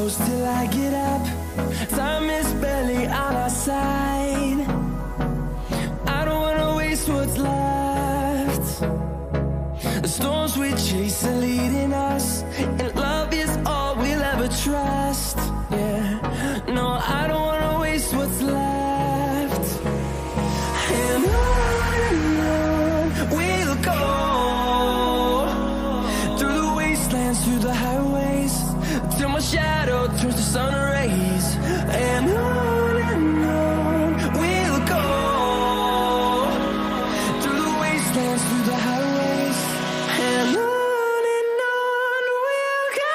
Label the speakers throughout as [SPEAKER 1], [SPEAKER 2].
[SPEAKER 1] Till I get up, time is barely on our side. I don't wanna waste what's left. The storms we chase are leading us, and love is all we'll ever trust. Yeah, no, I don't wanna waste what's left. And on we'll go, through the wastelands, through the highways, till my shadow turns to sun rays. And on we'll go, through the wastelands, through the highways, and on we'll go.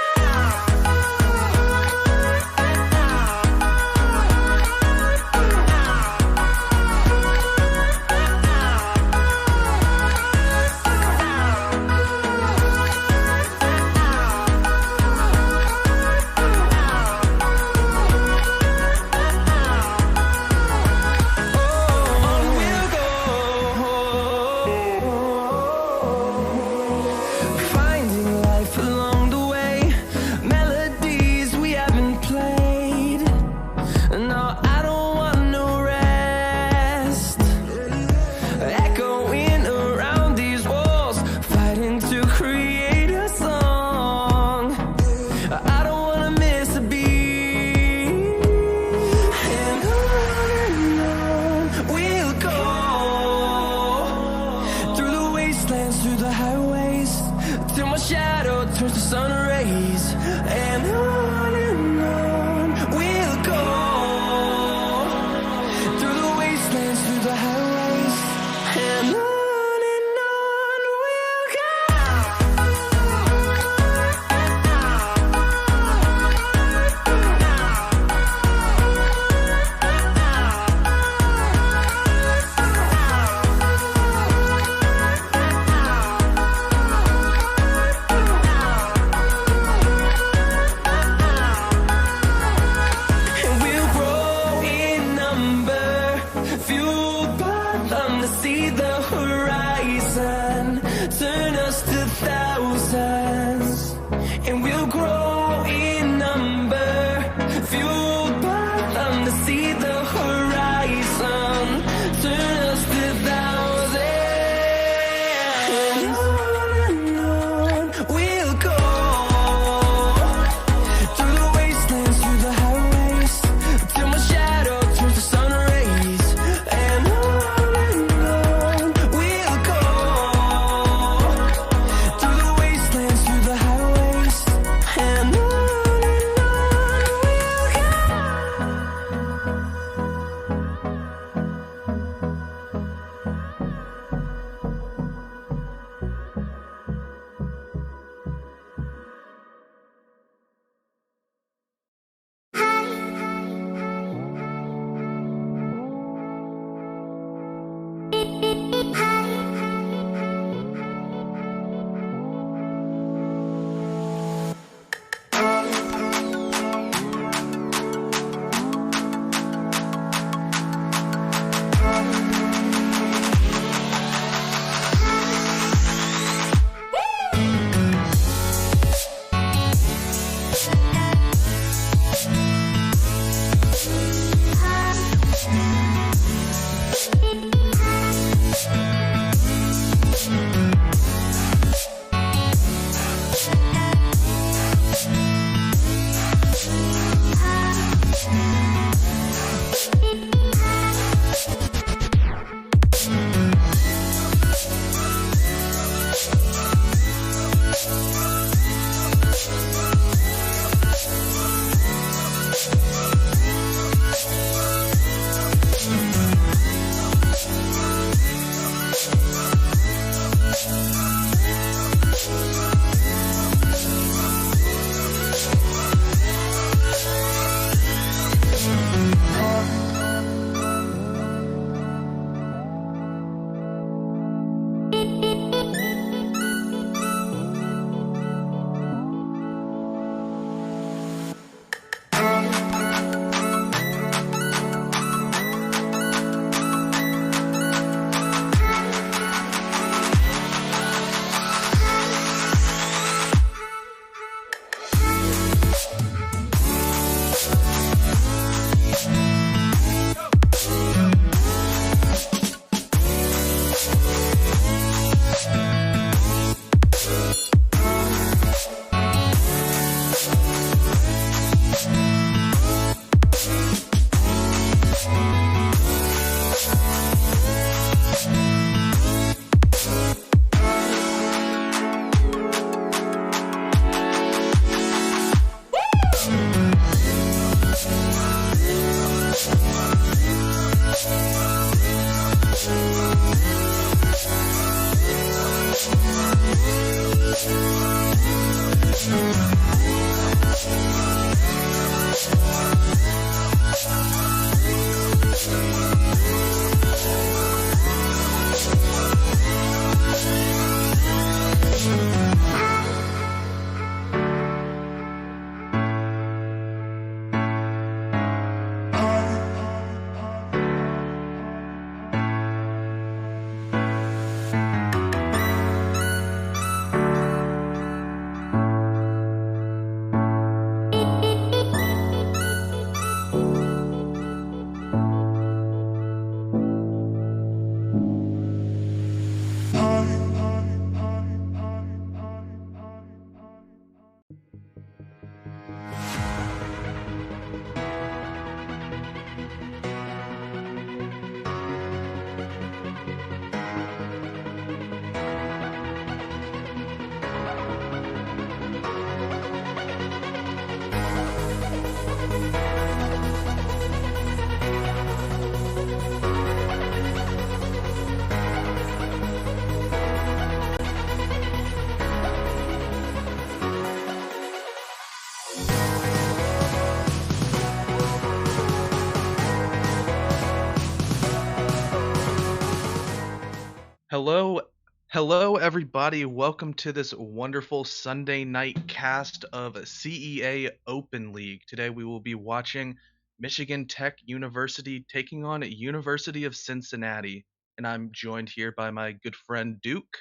[SPEAKER 2] Hello, hello, everybody. Welcome to this wonderful Sunday night cast of CEA Open League. Today we will be watching Michigan Tech University taking on University of Cincinnati, and I'm joined here by my good friend Duke.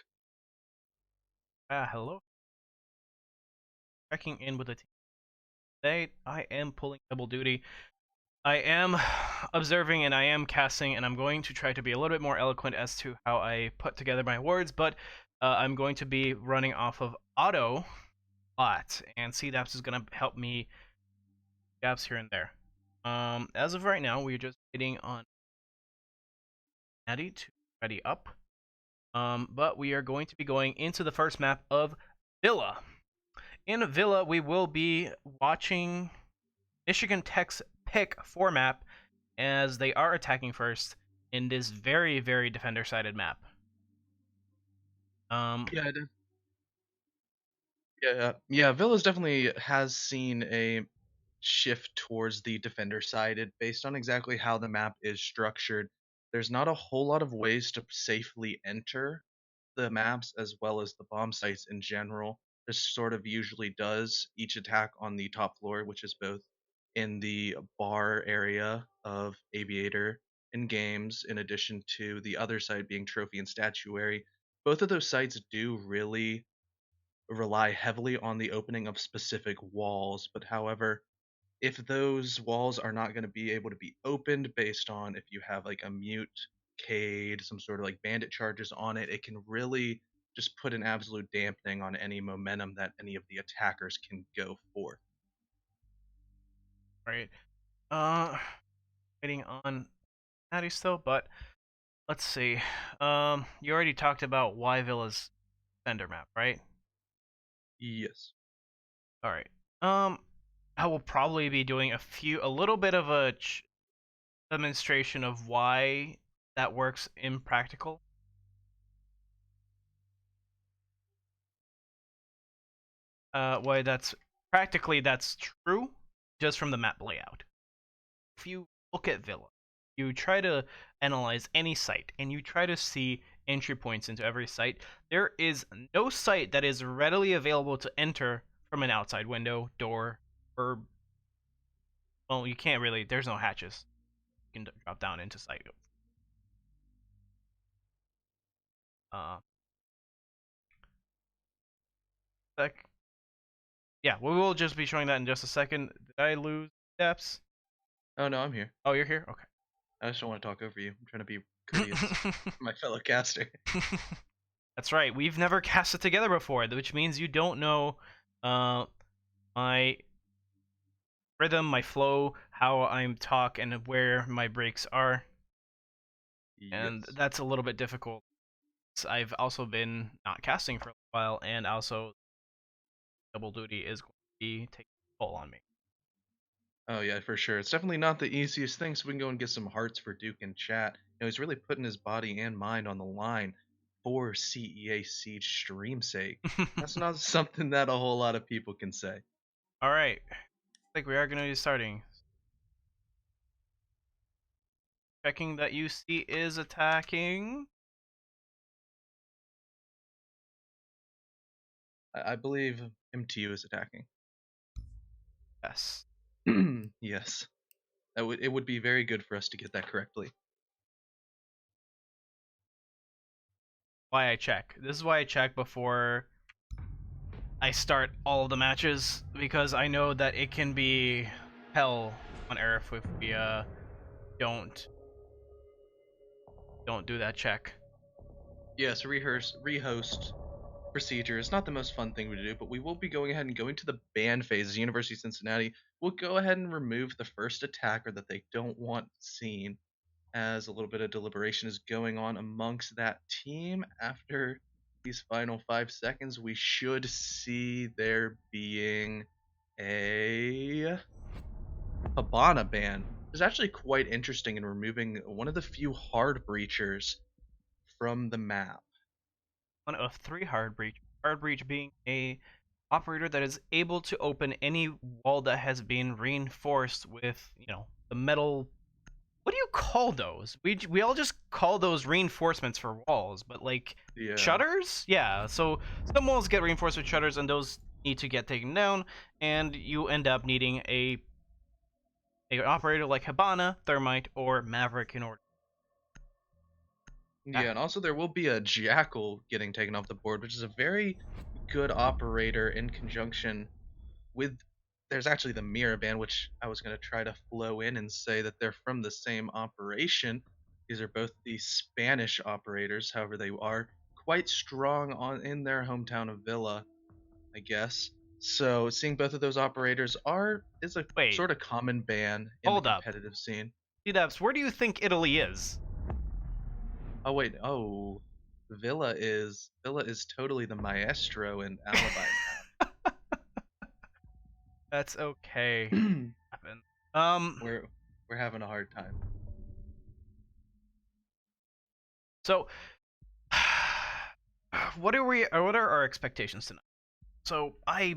[SPEAKER 3] Hello. Checking in with the team today. I am pulling double duty. I am observing and I am casting, and I'm going to try to be a little bit more eloquent as to how I put together my words, but I'm going to be running off of auto bot, and CDAPS is going to help me gaps here and there. As of right now, we're just waiting on Maddie to ready up. But we are going to be going into the first map of Villa. In Villa, we will be watching Michigan Tech's pick for map as they are attacking first in this very, very defender-sided map. Um,
[SPEAKER 2] Yeah, yeah. Villas definitely has seen a shift towards the defender side based on exactly how the map is structured. There's not a whole lot of ways to safely enter the maps as well as the bomb sites in general. This sort of usually does each attack on the top floor, which is both in the bar area of Aviator and Games, in addition to the other side being Trophy and Statuary. Both of those sites do really rely heavily on the opening of specific walls, but however, if those walls are not going to be able to be opened based on if you have like a mute cade, some sort of like bandit charges on it, it can really just put an absolute dampening on any momentum that any of the attackers can go forth.
[SPEAKER 3] right. Uh, Waiting on Maddie still, but let's see. You already talked about why Villa's defender map, right?
[SPEAKER 2] Yes.
[SPEAKER 3] All right. Um, I will probably be doing a little bit of a demonstration of why that works in practical. Why that's true, just from the map layout. If you look at Villa, you try to analyze any site and you try to see entry points into every site, there is no site that is readily available to enter from an outside window, door, or well, you can't really. There's no hatches. You can drop down into site. Uh, sec. Yeah, we will just be showing that in just a second. Did I lose steps?
[SPEAKER 2] Oh no, I'm here.
[SPEAKER 3] Oh, you're here. Okay.
[SPEAKER 2] I just don't want to talk over you. I'm trying to be courteous to my fellow caster.
[SPEAKER 3] That's right. We've never casted together before, which means you don't know uh, my rhythm, my flow, how I'm talk, and where my breaks are. And
[SPEAKER 2] Yes.
[SPEAKER 3] that's a little bit difficult. I've also been not casting for a while, and also double duty is going to be taking a toll on me.
[SPEAKER 2] Oh yeah, for sure. It's definitely not the easiest thing, so we can go and get some hearts for Duke in chat. He's really putting his body and mind on the line for CEA Siege stream sake. That's not something that a whole lot of people can say.
[SPEAKER 3] All right. I think we are going to be starting. Checking that UC is attacking.
[SPEAKER 2] I believe MTU is attacking.
[SPEAKER 3] Yes.
[SPEAKER 2] Yes. It would be very good for us to get that correctly.
[SPEAKER 3] Why I check. This is why I check before I start all of the matches, because I know that it can be hell on earth if we don't don't do that check.
[SPEAKER 2] Yes, rehost procedure is not the most fun thing to do, but we will be going ahead and going to the ban phase. University of Cincinnati will go ahead and remove the first attacker that they don't want seen, as a little bit of deliberation is going on amongst that team. After these final 5 seconds, we should see there being a Habana ban. It's actually quite interesting in removing one of the few hard breachers from the map.
[SPEAKER 3] One of three hard breach. Hard breach being a operator that is able to open any wall that has been reinforced with, the metal what do you call those? We all just call those reinforcements for walls, but like
[SPEAKER 2] Yeah.
[SPEAKER 3] shutters? Yeah. So some walls get reinforced with shutters, and those need to get taken down, and you end up needing a operator like Habana, Thermite, or Maverick in order.
[SPEAKER 2] Yeah, and also there will be a Jackal getting taken off the board, which is a very good operator in conjunction with. There's actually the Mirror Band, which I was going to try to flow in and say that they're from the same operation. These are both the Spanish operators, however, they are quite strong in their hometown of Villa, I guess. So seeing both of those operators is a
[SPEAKER 3] Wait,
[SPEAKER 2] sort of common ban in the
[SPEAKER 3] hold up.
[SPEAKER 2] competitive scene.
[SPEAKER 3] C-Dubs, where do you think Italy is?
[SPEAKER 2] Oh wait, oh, Villa is totally the maestro in Alibi.
[SPEAKER 3] That's okay. Happen.
[SPEAKER 2] we're we're having a hard time.
[SPEAKER 3] So, what are our expectations tonight? So I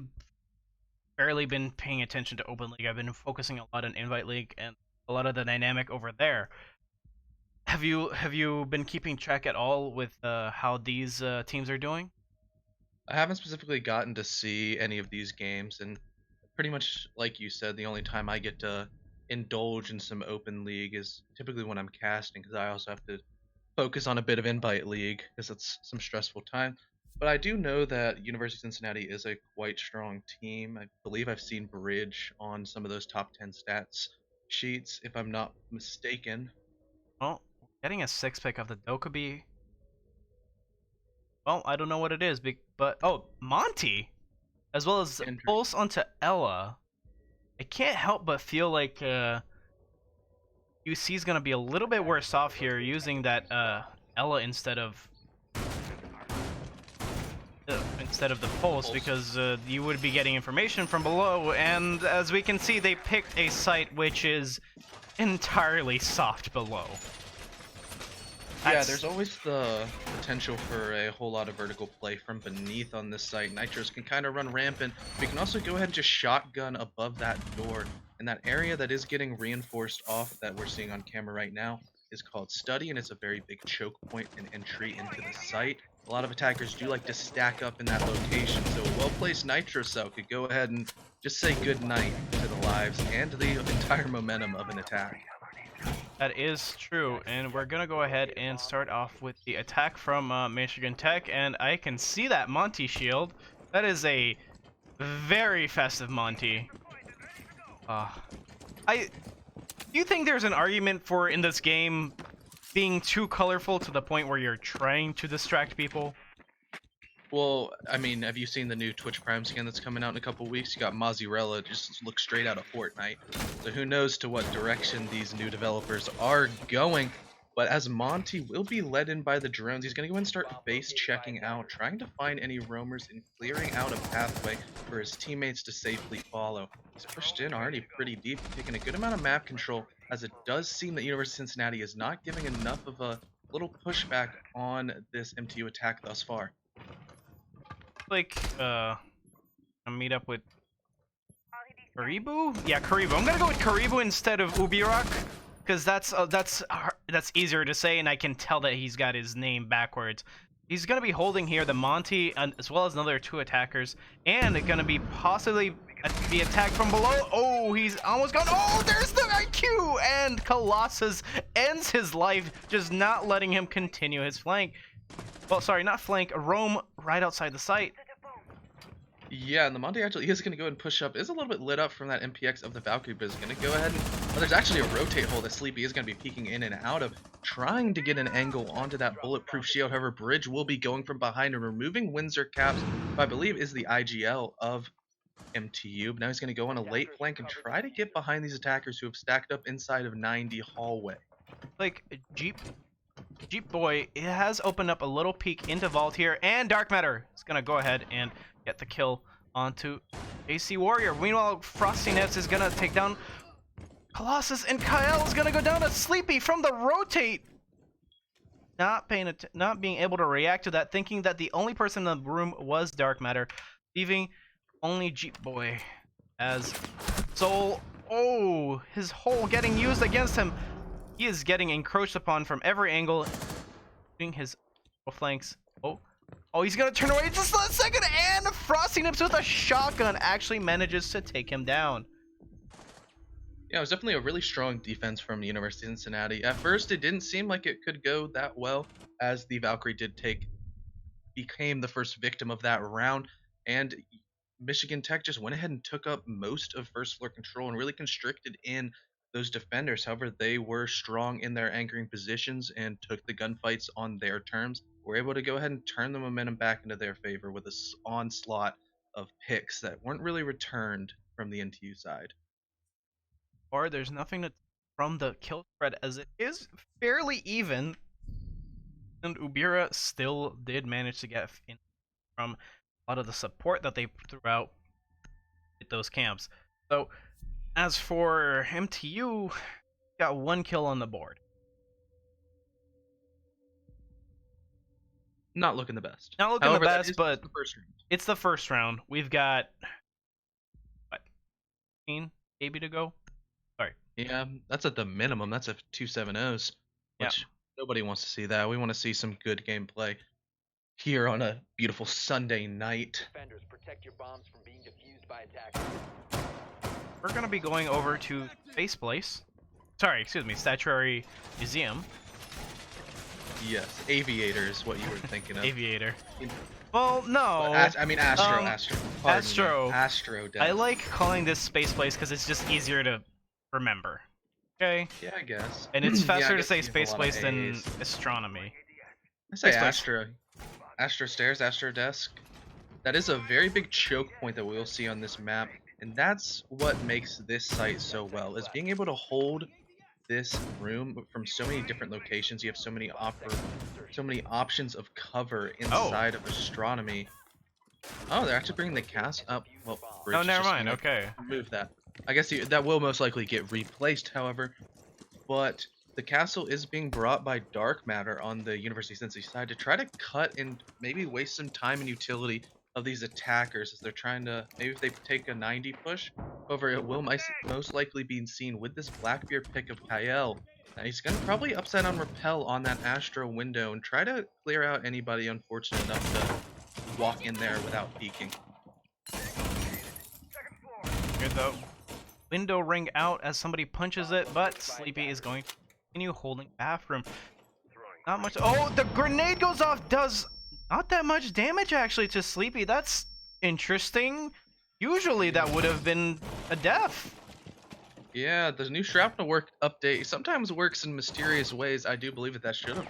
[SPEAKER 3] barely been paying attention to Open League. I've been focusing a lot on Invite League and a lot of the dynamic over there. Have you been keeping track at all with how these teams are doing?
[SPEAKER 2] I haven't specifically gotten to see any of these games, and pretty much like you said, the only time I get to indulge in some Open League is typically when I'm casting, because I also have to focus on a bit of Invite League, because it's some stressful time. But I do know that University of Cincinnati is a quite strong team. I believe I've seen Bridge on some of those top 10 stats sheets, if I'm not mistaken.
[SPEAKER 3] Well, getting a 6-pick of the Dokkaebi. Well, I don't know what it is, but oh, Monty, as well as Pulse onto Ella. I can't help but feel like UC is gonna be a little bit worse off here using that Ella instead of the Pulse, because you would be getting information from below, and as we can see, they picked a site which is entirely soft below.
[SPEAKER 2] Yeah, there's always the potential for a whole lot of vertical play from beneath on this site. Nitros can kind of run rampant. We can also go ahead and just shotgun above that door. And that area that is getting reinforced off that we're seeing on camera right now is called Study, and it's a very big choke point and entry into the site. A lot of attackers do like to stack up in that location, so a well-placed Nitro cell could go ahead and just say good night to the lives and to the entire momentum of an attack.
[SPEAKER 3] That is true, and we're gonna go ahead and start off with the attack from Michigan Tech, and I can see that Monty shield. That is a very festive Monty. Do you think there's an argument for in this game being too colorful to the point where you're trying to distract people?
[SPEAKER 2] Well, I mean, have you seen the new Twitch Prime skin that's coming out in a couple weeks? You got Mozzarella, just looks straight out of Fortnite. So who knows to what direction these new developers are going. But as Monty will be led in by the drones, he's going to go and start base checking out, trying to find any roamers and clearing out a pathway for his teammates to safely follow. He's pushed in already pretty deep, taking a good amount of map control, as it does seem that University of Cincinnati is not giving enough of a little pushback on this MTU attack thus far.
[SPEAKER 3] Like, meet up with Karibu? Yeah, Karibu. I'm gonna go with Karibu instead of Ubirak, because that's easier to say, and I can tell that he's got his name backwards. He's gonna be holding here the Monty, as well as another 2 attackers, and gonna be possibly be attacked from below. Oh, he's almost gone. Oh, there's the IQ, and Colossus ends his life, just not letting him continue his flank. Well, sorry, not flank, roam right outside the site.
[SPEAKER 2] Yeah, and the Monty actually is going to go and push up. Is a little bit lit up from that MPX of the Valkyrie, but is going to go ahead and... Well, there's actually a rotate hole that Sleepy is going to be peeking in and out of, trying to get an angle onto that bulletproof shield. However, Bridge will be going from behind and removing Windsor Caps, who I believe is the IGL of MTU. But now he's going to go on a late flank and try to get behind these attackers who have stacked up inside of 90 hallway.
[SPEAKER 3] Like, Jeep Boy, it has opened up a little peek into Vault here, and Dark Matter is going to go ahead and get the kill onto AC Warrior. Meanwhile, Frosty Nets is going to take down Colossus, and Kyle is going to go down to Sleepy from the rotate. Not being able to react to that, thinking that the only person in the room was Dark Matter, leaving only Jeep Boy as Soul. Oh, his hole getting used against him. He is getting encroached upon from every angle, including his flanks. Oh, he's gonna turn away just a second, and Frosty Nips with a shotgun actually manages to take him down.
[SPEAKER 2] Yeah, it was definitely a really strong defense from the University of Cincinnati. At first, it didn't seem like it could go that well, as the Valkyrie became the first victim of that round, and Michigan Tech just went ahead and took up most of first floor control and really constricted in those defenders. However, they were strong in their anchoring positions and took the gunfights on their terms. Were able to go ahead and turn the momentum back into their favor with a onslaught of picks that weren't really returned from the NTU side.
[SPEAKER 3] Or there's nothing to from the kill spread, as it is fairly even, and Ubira still did manage to get in from a lot of the support that they threw out at those camps. So as for MTU, got 1 kill on the board.
[SPEAKER 2] Not looking the best.
[SPEAKER 3] Not looking
[SPEAKER 2] However,
[SPEAKER 3] the
[SPEAKER 2] that
[SPEAKER 3] best,
[SPEAKER 2] is
[SPEAKER 3] but
[SPEAKER 2] the first round.
[SPEAKER 3] it's the first round. We've got what, 15 maybe to go. Sorry.
[SPEAKER 2] Yeah, that's at the minimum. That's a 2-7-0s, which nobody wants to see that. We want to see some good gameplay here on a beautiful Sunday night.
[SPEAKER 4] Defenders, protect your bombs from being defused by attackers.
[SPEAKER 3] We're gonna be going over to Space Place. Sorry, excuse me, Statuary Museum.
[SPEAKER 2] Yes, Aviator is what you were thinking of.
[SPEAKER 3] Aviator. Well, no.
[SPEAKER 2] I mean Astro.
[SPEAKER 3] Um,
[SPEAKER 2] Astro. Pardon me.
[SPEAKER 3] Astro.
[SPEAKER 2] Astro.
[SPEAKER 3] I like calling this Space Place because it's just easier to remember. Okay?
[SPEAKER 2] Yeah, I guess.
[SPEAKER 3] And it's
[SPEAKER 2] Yeah, I
[SPEAKER 3] faster to
[SPEAKER 2] guess
[SPEAKER 3] say
[SPEAKER 2] you have a
[SPEAKER 3] Space
[SPEAKER 2] lot of
[SPEAKER 3] Place than
[SPEAKER 2] A's.
[SPEAKER 3] astronomy.
[SPEAKER 2] I say
[SPEAKER 3] Space Place.
[SPEAKER 2] Astro. Astro Stairs, Astro Desk. That is a very big choke point that we'll see on this map, and that's what makes this site so well, is being able to hold this room from so many different locations. You have so many options of cover inside of astronomy. Oh, they're actually bringing the cast up. Well, Bridge
[SPEAKER 3] Oh,
[SPEAKER 2] is
[SPEAKER 3] never
[SPEAKER 2] just
[SPEAKER 3] mind.
[SPEAKER 2] gonna
[SPEAKER 3] Okay.
[SPEAKER 2] remove that. I guess that will most likely get replaced, however. But the castle is being brought by Dark Matter on the University of Cincinnati side to try to cut and maybe waste some time and utility of these attackers as they're trying to, maybe if they take a 90 push. However, it will most likely be seen with this Blackbeard pick of Kyle. Now he's going to probably upside on Repel on that Astro window and try to clear out anybody unfortunate enough to walk in there without peeking.
[SPEAKER 3] Good though. Window ring out as somebody punches it, but Sleepy is going to continue holding bathroom. Not much. Oh, the grenade goes off. Does not that much damage actually to Sleepy. That's interesting. Usually that would have been a death.
[SPEAKER 2] Yeah, the new shrapnel work update sometimes works in mysterious ways. I do believe that should have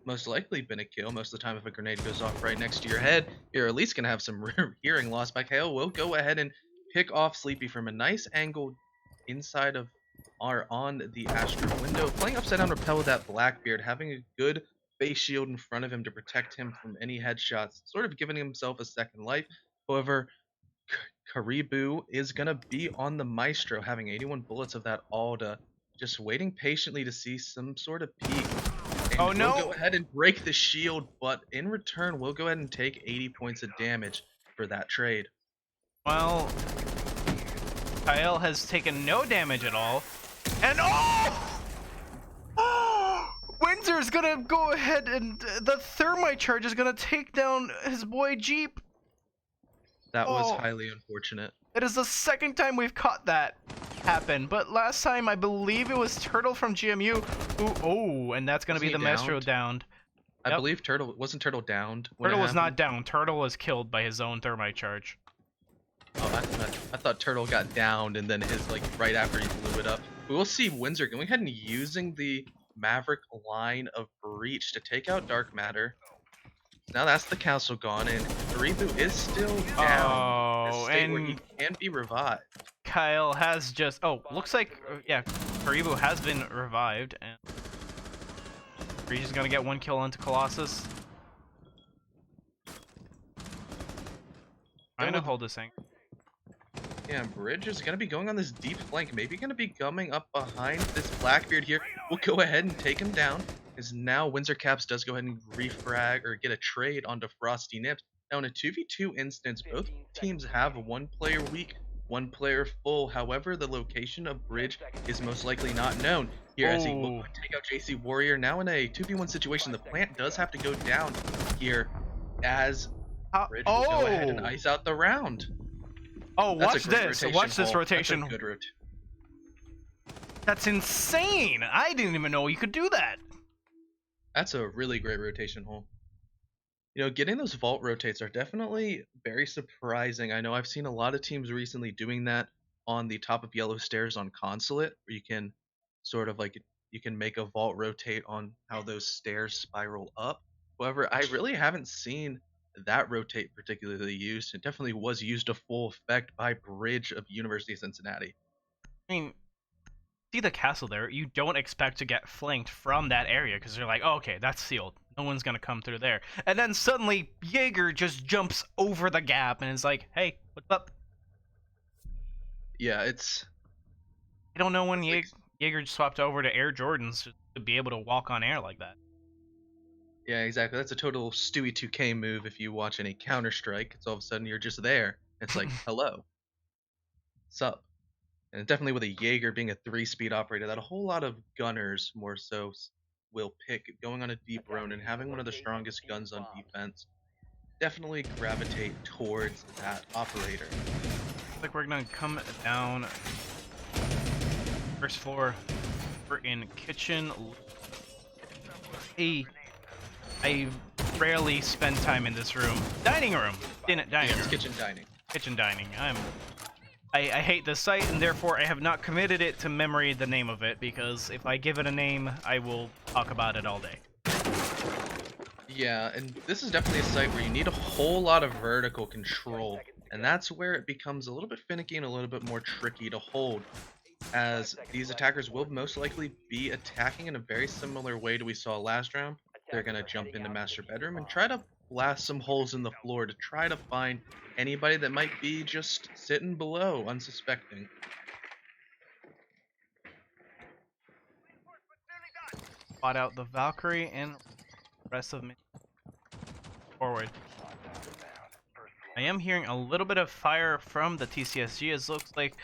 [SPEAKER 2] most likely been a kill. Most of the time, if a grenade goes off right next to your head, you're at least going to have some hearing loss. But Kale will go ahead and pick off Sleepy from a nice angle inside of on the Astro window, playing upside down Repel with that Blackbeard, having a good face shield in front of him to protect him from any headshots, sort of giving himself a second life. However, Caribou is going to be on the Maestro, having 81 bullets of that Alda, just waiting patiently to see some sort of peek. And
[SPEAKER 3] Oh, no.
[SPEAKER 2] we'll go ahead and break the shield, but in return, we'll go ahead and take 80 points of damage for that trade.
[SPEAKER 3] Well, Kyle has taken no damage at all. And Windsor's gonna go ahead and the thermite charge is gonna take down his boy Jeep.
[SPEAKER 2] That was highly unfortunate.
[SPEAKER 3] It is the second time we've caught that happen, but last time I believe it was Turtle from GMU who, and that's gonna
[SPEAKER 2] Wasn't
[SPEAKER 3] be the
[SPEAKER 2] he
[SPEAKER 3] Maestro downed.
[SPEAKER 2] I
[SPEAKER 3] Yep.
[SPEAKER 2] believe wasn't Turtle downed when
[SPEAKER 3] Turtle
[SPEAKER 2] it
[SPEAKER 3] was not
[SPEAKER 2] happened?
[SPEAKER 3] down. Turtle was killed by his own thermite charge.
[SPEAKER 2] Oh, I thought Turtle got downed and then his, like, right after he blew it up. We will see Windsor going ahead and using the Maverick line of Breach to take out Dark Matter. Now that's the castle gone, and Caribou is still down.
[SPEAKER 3] Oh,
[SPEAKER 2] a state where he
[SPEAKER 3] and
[SPEAKER 2] can be revived.
[SPEAKER 3] Kyle has just looks like yeah, Caribou has been revived, and Breach is gonna get 1 kill onto Colossus. Trying to hold this thing.
[SPEAKER 2] Yeah, Bridge is going to be going on this deep flank. Maybe going to be coming up behind this Blackbeard here. We'll go ahead and take him down. As now Windsor Caps does go ahead and refrag or get a trade onto Frosty Nips. Now in a 2v2 instance, both teams have one player weak. one player full. However, the location of bridge is most likely not known. Here, as he will take out JC Warrior, now in a 2v1 situation, the plant does have to go down here as bridge will go ahead and ice out the round.
[SPEAKER 3] Oh,
[SPEAKER 2] That's
[SPEAKER 3] watch
[SPEAKER 2] a great
[SPEAKER 3] this.
[SPEAKER 2] rotation,
[SPEAKER 3] Watch this
[SPEAKER 2] Hole.
[SPEAKER 3] rotation.
[SPEAKER 2] That's a good
[SPEAKER 3] That's insane. I didn't even know you could do that.
[SPEAKER 2] That's a really great rotation hole. You know, getting those vault rotates are definitely very surprising. I know I've seen a lot of teams recently doing that on the top of yellow stairs on consulate, where you can sort of like you can make a vault rotate on how those stairs spiral up. However, I really haven't seen that rotate particularly used. It definitely was used to full effect by Bridge of University of Cincinnati.
[SPEAKER 3] I mean, see the castle there, you don't expect to get flanked from that area because you're like, oh, okay, that's sealed. No one's going to come through there. And then suddenly Jaeger just jumps over the gap and is like, hey, what's up?
[SPEAKER 2] Yeah, it's...
[SPEAKER 3] I don't know when Jaeger swapped over to Air Jordans to be able to walk on air like that.
[SPEAKER 2] Yeah, exactly. That's a total Stewie 2K move if you watch any Counter-Strike. It's all of a sudden you're just there. It's like, hello. Sup? And definitely with a Jaeger being a 3-speed operator, that a whole lot of gunners more so will pick going on a deep road and having one of the strongest guns on defense definitely gravitate towards that operator.
[SPEAKER 3] Looks like we're gonna come down first floor. We're in kitchen. I rarely spend time in this room. Dining room. Dining
[SPEAKER 2] It's
[SPEAKER 3] room.
[SPEAKER 2] kitchen dining.
[SPEAKER 3] Kitchen dining. I hate this site, and therefore I have not committed it to memory the name of it, because if I give it a name, I will talk about it all day.
[SPEAKER 2] Yeah, and this is definitely a site where you need a whole lot of vertical control, and that's where it becomes a little bit finicky and a little bit more tricky to hold, as these attackers will most likely be attacking in a very similar way to we saw last round. They're going to jump into master bedroom and try to blast some holes in the floor to try to find anybody that might be just sitting below, unsuspecting.
[SPEAKER 3] Spot out the Valkyrie and rest of me forward. I am hearing a little bit of fire from the TCSG, as looks like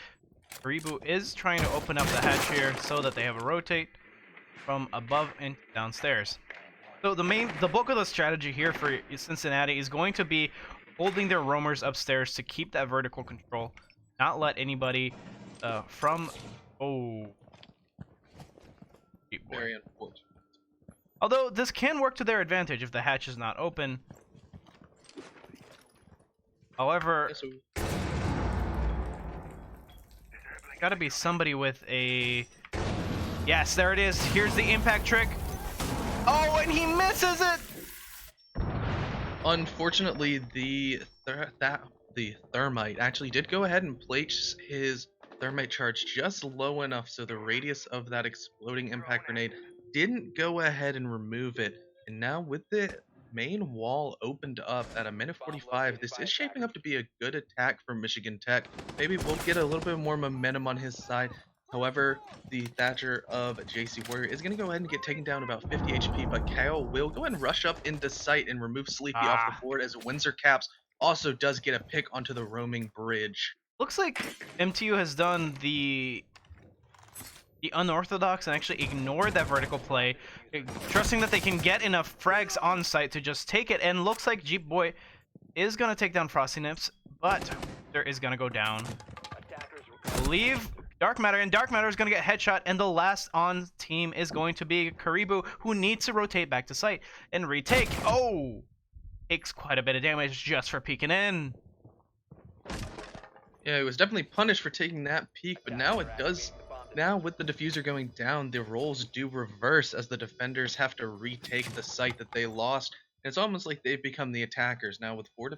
[SPEAKER 3] Karibu is trying to open up the hatch here so that they have a rotate from above and downstairs. So the bulk of the strategy here for Cincinnati is going to be holding their roamers upstairs to keep that vertical control, not let anybody from... Oh.
[SPEAKER 2] Very unfortunate.
[SPEAKER 3] Although this can work to their advantage if the hatch is not open. However, gotta be somebody with a... Yes, there it is. Here's the impact trick. Oh, and he misses it!
[SPEAKER 2] Unfortunately, the thermite actually did go ahead and place his thermite charge just low enough so the radius of that exploding impact grenade didn't go ahead and remove it. And now with the main wall opened up at a minute 45, this is shaping up to be a good attack for Michigan Tech. Maybe we'll get a little bit more momentum on his side. However, the Thatcher of JC Warrior is going to go ahead and get taken down about 50 HP, but Kyle will go ahead and rush up into sight and remove Sleepy off the board, as Windsor Caps also does get a pick onto the roaming bridge.
[SPEAKER 3] Looks like MTU has done the unorthodox and actually ignored that vertical play, trusting that they can get enough frags on site to just take it, and looks like Jeep Boy is going to take down Frosty Nips, but there is going to go down. I believe Dark Matter, and Dark Matter is going to get headshot, and the last on team is going to be Karibu, who needs to rotate back to site and retake. Oh! Takes quite a bit of damage just for peeking in.
[SPEAKER 2] Yeah, he was definitely punished for taking that peek, but now it does... Now with the diffuser going down, the roles do reverse as the defenders have to retake the site that they lost. And it's almost like they've become the attackers. Now with 4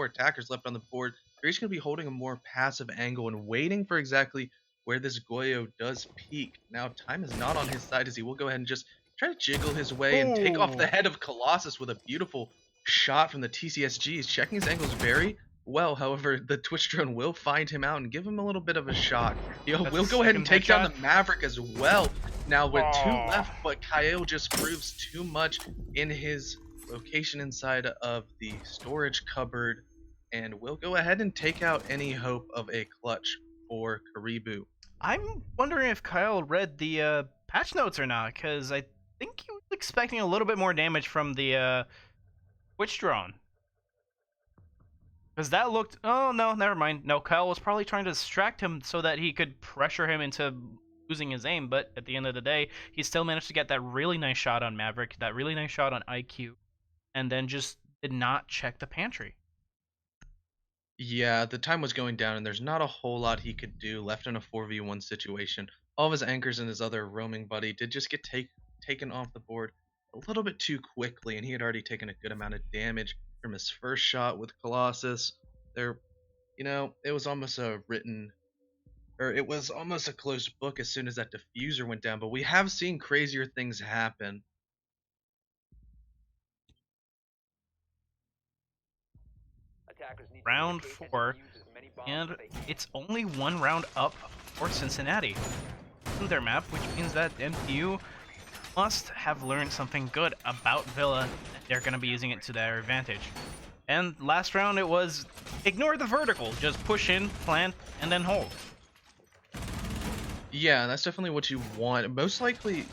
[SPEAKER 2] attackers left on the board, they're each going to be holding a more passive angle and waiting for exactly where this Goyo does peak. Now time is not on his side, as he will go ahead and just try to jiggle his way and take off the head of Colossus with a beautiful shot from the TCSG. He's checking his angles very well. However, the Twitch drone will find him out and give him a little bit of a shock. We'll go ahead and take down the Maverick as well. Now with 2 left, but Kyle just proves too much in his location inside of the storage cupboard, and will go ahead and take out any hope of a clutch for Karibu.
[SPEAKER 3] I'm wondering if Kyle read the patch notes or not, because I think he was expecting a little bit more damage from the Twitch drone. Because that looked... Oh, no, never mind. No, Kyle was probably trying to distract him so that he could pressure him into losing his aim, but at the end of the day, he still managed to get that really nice shot on Maverick, that really nice shot on IQ, and then just did not check the pantry.
[SPEAKER 2] Yeah, the time was going down, and there's not a whole lot he could do left in a 4v1 situation. All of his anchors and his other roaming buddy did just get taken off the board a little bit too quickly, and he had already taken a good amount of damage from his first shot with Colossus. There, it was almost it was almost a closed book as soon as that diffuser went down, but we have seen crazier things happen.
[SPEAKER 4] Attackers need to
[SPEAKER 3] Round
[SPEAKER 4] locate and
[SPEAKER 3] 4,
[SPEAKER 4] defuse as many bombs
[SPEAKER 3] and
[SPEAKER 4] as they can.
[SPEAKER 3] it's only one round up for Cincinnati in their map, which means that MTU must have learned something good about Villa. They're going to be using it to their advantage. And last round it was ignore the vertical, just push in, plant, and then hold.
[SPEAKER 2] Yeah, that's definitely what you want. Most likely,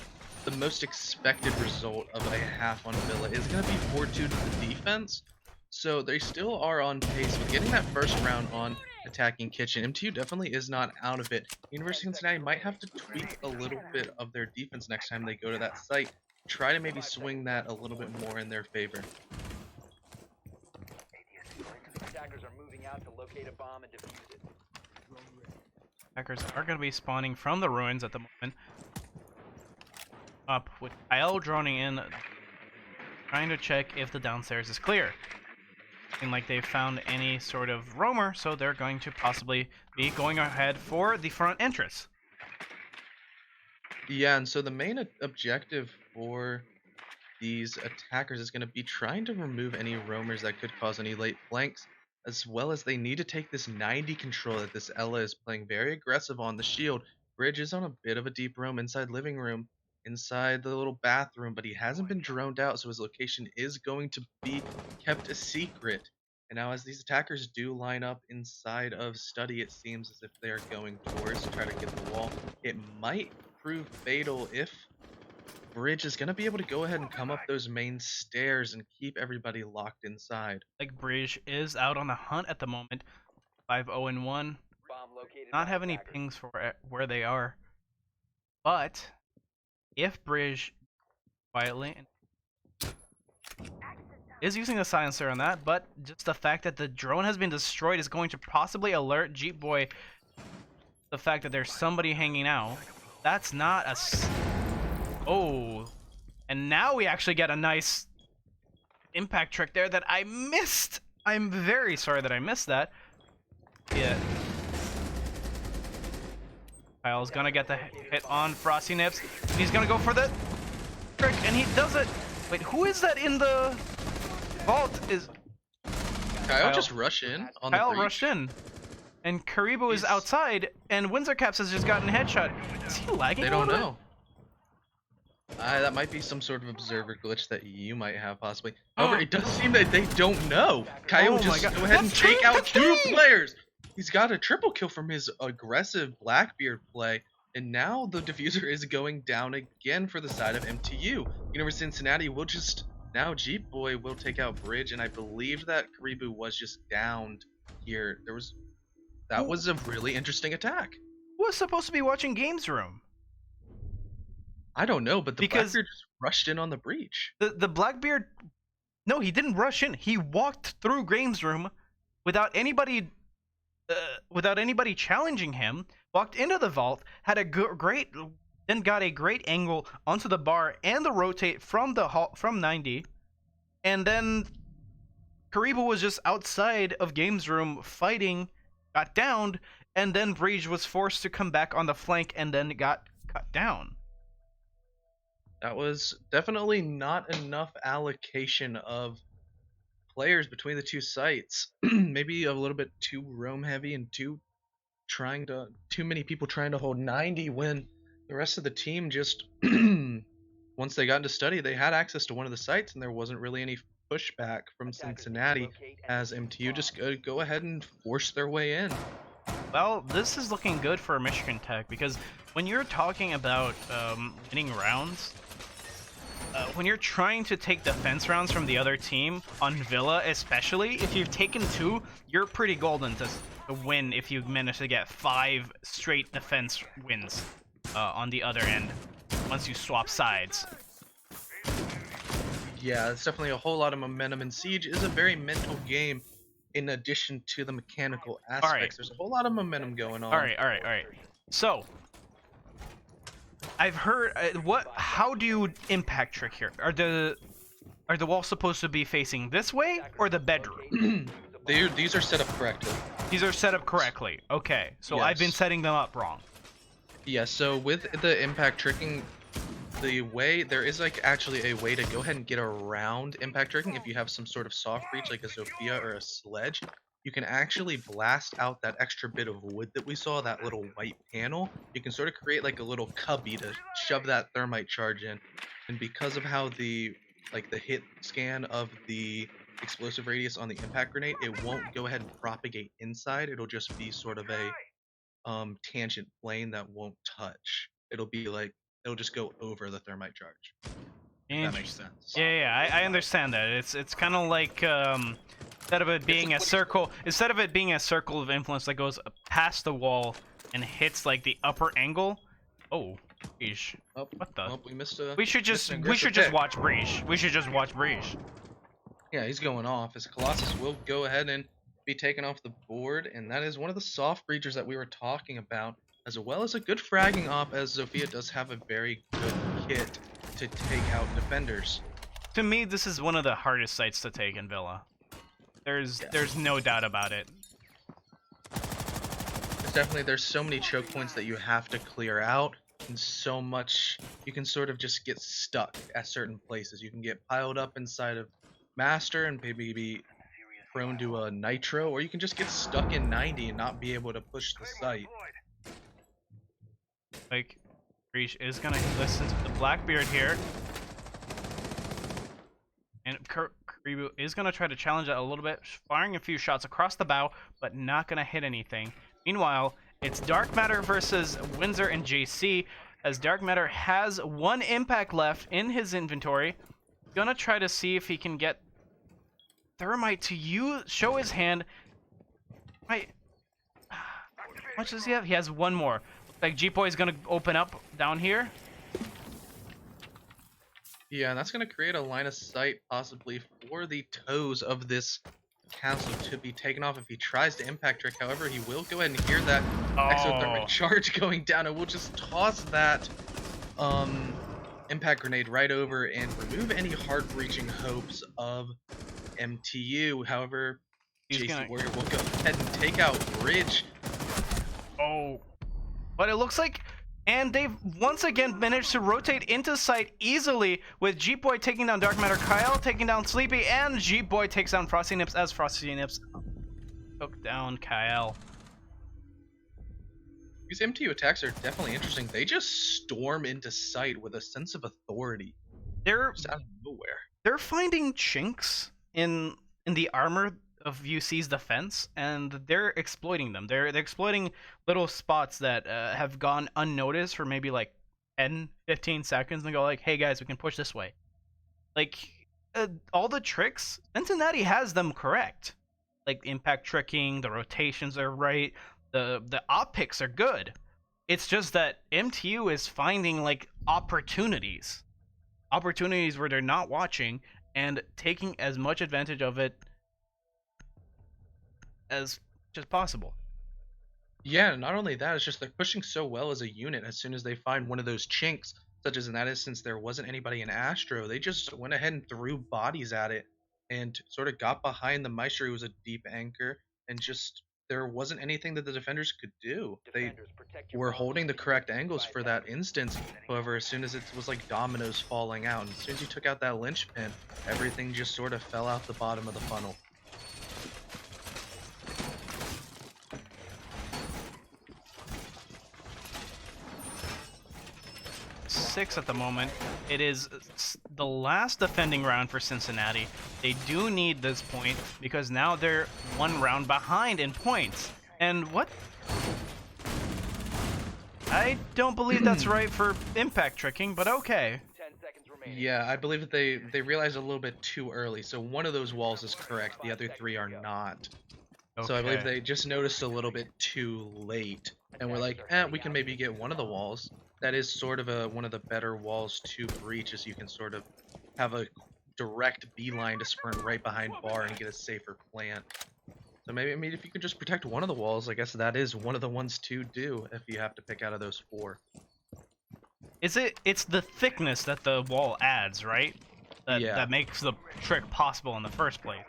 [SPEAKER 2] the most expected result of a half on Villa is going to be 4-2 to the defense. So they still are on pace with getting that first round on attacking Kitchen. MTU definitely is not out of it. University of Cincinnati might have to tweak a little bit of their defense next time they go to that site. Try to maybe swing that a little bit more in their favor.
[SPEAKER 4] Attackers are moving out to locate a bomb and defuse it.
[SPEAKER 3] Attackers are going to be spawning from the ruins at the moment. Up with Kyle droning in, trying to check if the downstairs is clear. Looking like they've found any sort of roamer, so they're going to possibly be going ahead for the front entrance.
[SPEAKER 2] Yeah, and so the main objective for these attackers is going to be trying to remove any roamers that could cause any late flanks, as well as they need to take this 90 control that this Ella is playing very aggressive on. The shield bridge is on a bit of a deep roam inside living room, inside the little bathroom, but he hasn't been droned out, so his location is going to be kept a secret. And now as these attackers do line up inside of study, it seems as if they are going towards to try to get the wall. It might prove fatal if Bridge is going to be able to go ahead and come up those main stairs and keep everybody locked inside.
[SPEAKER 3] Like Bridge is out on the hunt at the moment. 5-0-1.
[SPEAKER 4] Bomb located
[SPEAKER 3] Not
[SPEAKER 4] by
[SPEAKER 3] have any
[SPEAKER 4] attackers.
[SPEAKER 3] pings for where they are. But if Bridge quietly is using the silencer on that, but just the fact that the drone has been destroyed is going to possibly alert Jeep Boy the fact that there's somebody hanging out. That's not a... Oh. And now we actually get a nice impact trick there that I missed. I'm very sorry that I missed that. Yeah. Kyle's gonna get the hit on Frosty Nips. And he's gonna go for the trick, and he does it. Wait, who is that in the vault? Is
[SPEAKER 2] Kyle just rushed in on the
[SPEAKER 3] Kyle
[SPEAKER 2] breach.
[SPEAKER 3] rushed in, and Karibu is
[SPEAKER 2] He's-
[SPEAKER 3] outside, and Windsor Caps has just gotten headshot. Is he lagging?
[SPEAKER 2] They
[SPEAKER 3] a
[SPEAKER 2] don't
[SPEAKER 3] little
[SPEAKER 2] know. That might be some sort of observer glitch that you might have, possibly. However, it does seem that they don't know. Kyle
[SPEAKER 3] Oh my
[SPEAKER 2] just
[SPEAKER 3] God.
[SPEAKER 2] go ahead and
[SPEAKER 3] That's
[SPEAKER 2] take
[SPEAKER 3] true,
[SPEAKER 2] out
[SPEAKER 3] that's
[SPEAKER 2] 2
[SPEAKER 3] true.
[SPEAKER 2] players. He's got a triple kill from his aggressive Blackbeard play, and now the diffuser is going down again for the side of MTU. University of Cincinnati will just... Now Jeep Boy will take out Bridge, and I believe that Karibu was just downed here. That was a really interesting attack.
[SPEAKER 3] Who was supposed to be watching Games Room?
[SPEAKER 2] I don't know, but the
[SPEAKER 3] Because-
[SPEAKER 2] Blackbeard just rushed in on the breach.
[SPEAKER 3] The Blackbeard... No, he didn't rush in. He walked through Games Room without anybody challenging him, walked into the vault, had a then got a great angle onto the bar and the rotate from from 90, and then Karibu was just outside of Games Room fighting, got downed, and then Breach was forced to come back on the flank and then got cut down.
[SPEAKER 2] That was definitely not enough allocation of players between the two sites. Maybe a little bit too roam heavy and too many people trying to hold 90 when the rest of the team just once they got into study, they had access to one of the sites and there wasn't really any pushback from Cincinnati as MTU just go ahead and force their way in.
[SPEAKER 3] Well, this is looking good for Michigan Tech because when you're talking about winning rounds, when you're trying to take defense rounds from the other team, on Villa especially, if you've taken 2, you're pretty golden to win if you manage to get 5 straight defense wins on the other end, once you swap sides.
[SPEAKER 2] Yeah, it's definitely a whole lot of momentum, and Siege is a very mental game in addition to the mechanical aspects. There's a whole lot of momentum going on.
[SPEAKER 3] Alright. So, I've heard how do you impact trick here? Are the walls supposed to be facing this way or the bedroom?
[SPEAKER 2] These are set up correctly.
[SPEAKER 3] These are set up correctly. Okay, so
[SPEAKER 2] Yes.
[SPEAKER 3] I've been setting them up wrong.
[SPEAKER 2] Yeah, so with the impact tricking, there is like actually a way to go ahead and get around impact tricking. If you have some sort of soft breach like a Zofia or a sledge, you can actually blast out that extra bit of wood that we saw, that little white panel. You can sort of create like a little cubby to shove that thermite charge in, and because of how the hit scan of the explosive radius on the impact grenade, it won't go ahead and propagate inside. It'll just be sort of a tangent plane that won't touch. It'll just go over the thermite charge. If that makes sense.
[SPEAKER 3] Yeah, I understand that. It's kind of like instead of it being a circle of influence that goes past the wall and hits like the upper angle. Oh, geez.
[SPEAKER 2] Oh,
[SPEAKER 3] What the?
[SPEAKER 2] well, we missed a.
[SPEAKER 3] We should just
[SPEAKER 2] pick.
[SPEAKER 3] watch Breach. We should just watch Breach.
[SPEAKER 2] Yeah, he's going off. As Colossus will go ahead and be taken off the board, and that is one of the soft breachers that we were talking about, as well as a good fragging op, as Zofia does have a very good kit to take out defenders.
[SPEAKER 3] To me, this is one of the hardest sites to take in Villa. There's no doubt about it.
[SPEAKER 2] There's so many choke points that you have to clear out, and so much you can sort of just get stuck at certain places. You can get piled up inside of Master and maybe be prone to a Nitro, or you can just get stuck in 90 and not be able to push the site.
[SPEAKER 3] Like, Breach is gonna listen to the Blackbeard here. And Karibu is gonna try to challenge it a little bit, firing a few shots across the bow, but not gonna hit anything. Meanwhile, it's Dark Matter versus Windsor and JC, as Dark Matter has 1 impact left in his inventory. Gonna try to see if he can get Thermite to show his hand. Right. How much does he have? He has 1 more. Looks like G-Boy is gonna open up down here.
[SPEAKER 2] Yeah, and that's going to create a line of sight possibly for the toes of this castle to be taken off if he tries to impact trick. However, he will go ahead and hear that exothermic charge going down, and we'll just toss that impact grenade right over and remove any hard breaching hopes of MTU. However, JC Warrior will go ahead and take out Bridge.
[SPEAKER 3] Oh. But it looks like... And they've once again managed to rotate into sight easily, with Jeep-Boy taking down Dark Matter, Kyle taking down Sleepy, and Jeep-Boy takes down Frosty Nips as Frosty Nips took down Kyle.
[SPEAKER 2] These MTU attacks are definitely interesting. They just storm into sight with a sense of authority.
[SPEAKER 3] They're
[SPEAKER 2] just out of nowhere.
[SPEAKER 3] They're finding chinks in the armor of UC's defense, and they're exploiting them. They're exploiting little spots that have gone unnoticed for maybe like 10-15 seconds, and go like, hey guys, we can push this way. Like, all the tricks, Cincinnati has them correct. Like, impact tricking, the rotations are right, the op picks are good. It's just that MTU is finding like opportunities where they're not watching and taking as much advantage of it as just possible.
[SPEAKER 2] Yeah, not only that, it's just they're pushing so well as a unit. As soon as they find one of those chinks, such as in that instance there wasn't anybody in Astro, they just went ahead and threw bodies at it and sort of got behind the Maestro, who was a deep anchor, and just there wasn't anything that the defenders could do. They were holding the correct angles for that instance. However, as soon as it was like dominoes falling out, and as soon as you took out that linchpin, everything just sort of fell out the bottom of the funnel.
[SPEAKER 3] 6 at the moment. It is the last defending round for Cincinnati. They do need this point because now they're 1 round behind in points. And what? I don't believe that's right for impact tricking, but okay.
[SPEAKER 4] 10 seconds remaining.
[SPEAKER 2] Yeah, I believe that they realized a little bit too early. So one of those walls is correct. The other 3 are not. So I believe
[SPEAKER 3] Okay.
[SPEAKER 2] they just noticed a little bit too late, and we're like, we can maybe get one of the walls. That is sort of one of the better walls to breach, as you can sort of have a direct beeline to sprint right behind bar and get a safer plant. So maybe, I mean, if you could just protect one of the walls, I guess that is one of the ones to do if you have to pick out of those 4.
[SPEAKER 3] It's the thickness that the wall adds, right? That makes the trick possible in the first place.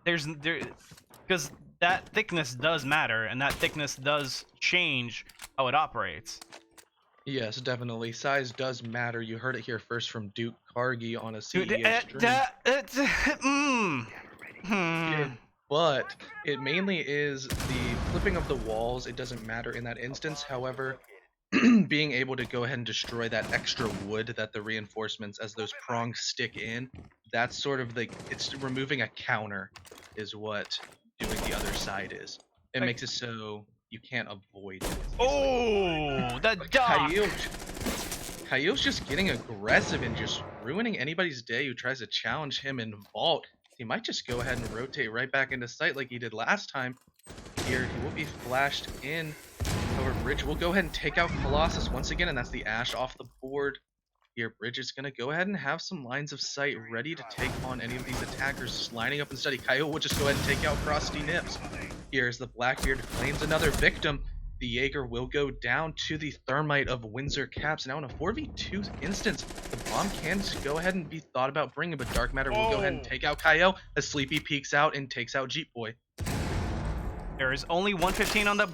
[SPEAKER 3] Because that thickness does matter, and that thickness does change how it operates.
[SPEAKER 2] Yes, definitely. Size does matter. You heard it here first from Duke Cargi on a
[SPEAKER 3] Dude,
[SPEAKER 2] CEA stream. But it mainly is the flipping of the walls. It doesn't matter in that instance. However, being able to go ahead and destroy that extra wood that the reinforcements as those prongs stick in, that's sort of it's removing a counter is what doing the other side is. It makes it so you can't avoid it.
[SPEAKER 3] Oh, the dock!
[SPEAKER 2] Kyo's just getting aggressive and just ruining anybody's day who tries to challenge him in vault. He might just go ahead and rotate right back into sight like he did last time. Here, he will be flashed in. However, Bridge will go ahead and take out Colossus once again, and that's the Ash off the board. Here, Bridge is going to go ahead and have some lines of sight ready to take on any of these attackers lining up and steady. Kyo will just go ahead and take out Frosty Nips. Here's the Blackbeard claims another victim. The Jaeger will go down to the Thermite of Windsor Caps. Now in a 4v2 instance, the bomb can go ahead and be thought about bringing, but Dark Matter will go ahead and take out Kyo as Sleepy peeks out and takes out Jeep Boy.
[SPEAKER 3] There is only 1:15 on the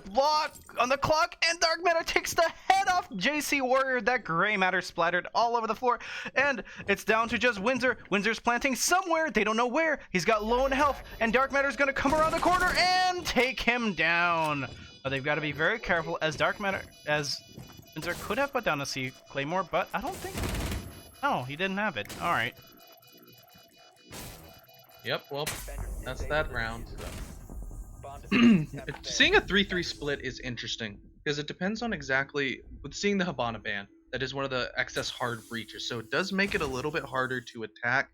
[SPEAKER 3] clock, and Dark Matter takes the head off JC Warrior. That gray matter splattered all over the floor, and it's down to just Windsor. Windsor's planting somewhere, they don't know where. He's got low in health, and Dark Matter's gonna come around the corner and take him down. They've got to be very careful, as Windsor could have put down a C Claymore, but I don't think. No, he didn't have it. All right.
[SPEAKER 2] Yep. Well, that's that round. Seeing a 3-3 split is interesting because it depends on exactly with seeing the Habana ban. That is one of the excess hard breaches, so it does make it a little bit harder to attack.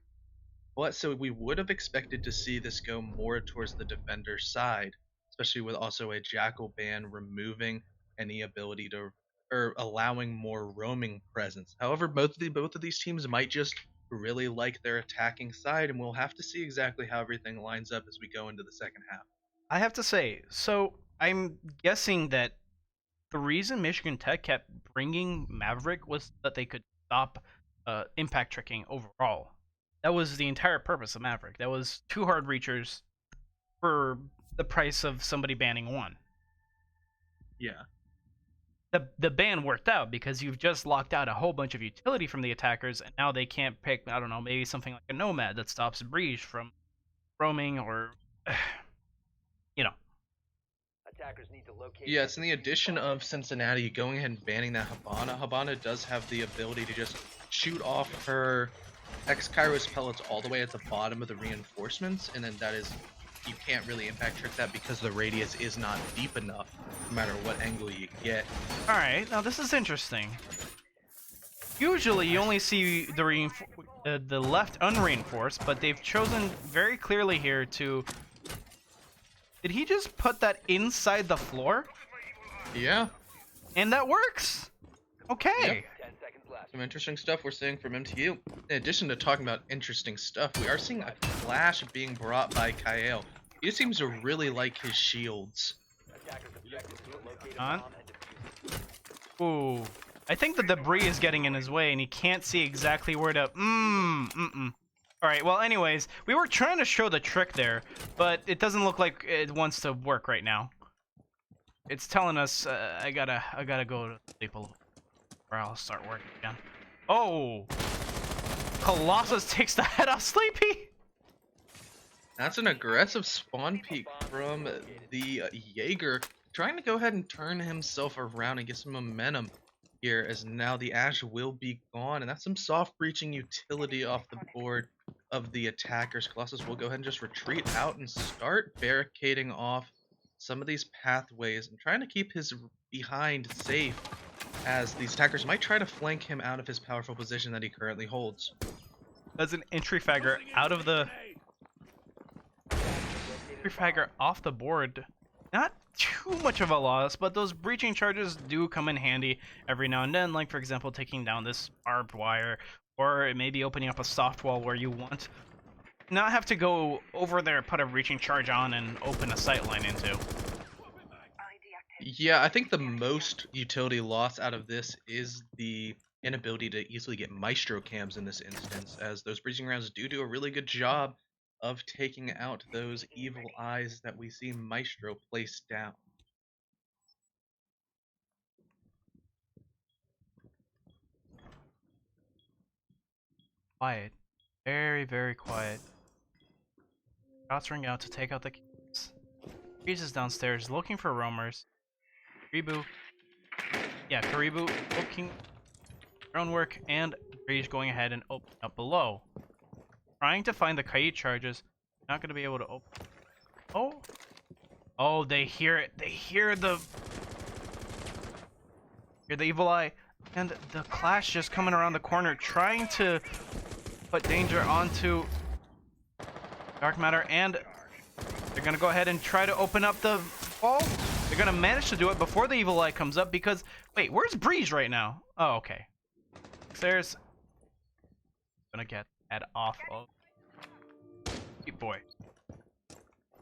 [SPEAKER 2] But so we would have expected to see this go more towards the defender side, especially with also a Jackal ban removing any ability to or allowing more roaming presence. However, both of these teams might just really like their attacking side, and we'll have to see exactly how everything lines up as we go into the second half.
[SPEAKER 3] I have to say, so I'm guessing that the reason Michigan Tech kept bringing Maverick was that they could stop impact tricking overall. That was the entire purpose of Maverick. That was 2 hard reachers for the price of somebody banning 1.
[SPEAKER 2] Yeah.
[SPEAKER 3] The ban worked out because you've just locked out a whole bunch of utility from the attackers, and now they can't pick, I don't know, maybe something like a Nomad that stops Breeze from roaming or...
[SPEAKER 4] Attackers need to locate.
[SPEAKER 2] Yes, in the addition of Cincinnati going ahead and banning that Habana does have the ability to just shoot off her X-Kairos pellets all the way at the bottom of the reinforcements, and then that is, you can't really impact trick that because the radius is not deep enough, no matter what angle you get.
[SPEAKER 3] Alright, now this is interesting. Usually you only see the left unreinforced, but they've chosen very clearly here to... Did he just put that inside the floor?
[SPEAKER 2] Yeah.
[SPEAKER 3] And that works! Okay.
[SPEAKER 2] Yep.
[SPEAKER 4] 10 seconds left.
[SPEAKER 2] Some interesting stuff we're seeing from MTU. In addition to talking about interesting stuff, we are seeing a flash being brought by Kyle. He seems to really like his shields.
[SPEAKER 4] Attackers objective to locate a
[SPEAKER 3] On.
[SPEAKER 4] bomb and defuse it.
[SPEAKER 3] Ooh. I think the debris is getting in his way and he can't see exactly where to... Alright, well anyways, we were trying to show the trick there, but it doesn't look like it wants to work right now. It's telling us I gotta go to sleep a little, or I'll start working again. Oh! Colossus takes the head off Sleepy!
[SPEAKER 2] That's an aggressive spawn peek from the Jaeger, trying to go ahead and turn himself around and get some momentum. here, as now the Ash will be gone, and that's some soft breaching utility off the board of the attackers. Colossus will go ahead and just retreat out and start barricading off some of these pathways and trying to keep his behind safe, as these attackers might try to flank him out of his powerful position that he currently holds.
[SPEAKER 3] As an entry fragger out of the entry fragger off the board, not too much of a loss, but those breaching charges do come in handy every now and then, like for example taking down this barbed wire, or maybe opening up a soft wall where you want not have to go over there, put a breaching charge on, and open a sightline into.
[SPEAKER 2] Yeah, I think the most utility loss out of this is the inability to easily get Maestro cams in this instance, as those breaching rounds do a really good job of taking out those evil eyes that we see Maestro place down.
[SPEAKER 3] Quiet. Very, very quiet. Shots ring out to take out the keys. Breeze is downstairs looking for roamers. Karibu. Yeah, Karibu looking drone work, and Breeze going ahead and opening up below. Trying to find the kite charges. Not going to be able to open. Oh. Oh, they hear it. They hear the evil eye. And the Clash just coming around the corner, trying to put danger onto Dark Matter, and they're going to go ahead and try to open up the wall. They're going to manage to do it before the evil eye comes up, because... Wait, where's Breeze right now? Oh, okay. There's... Gonna get that off of... Cute boy.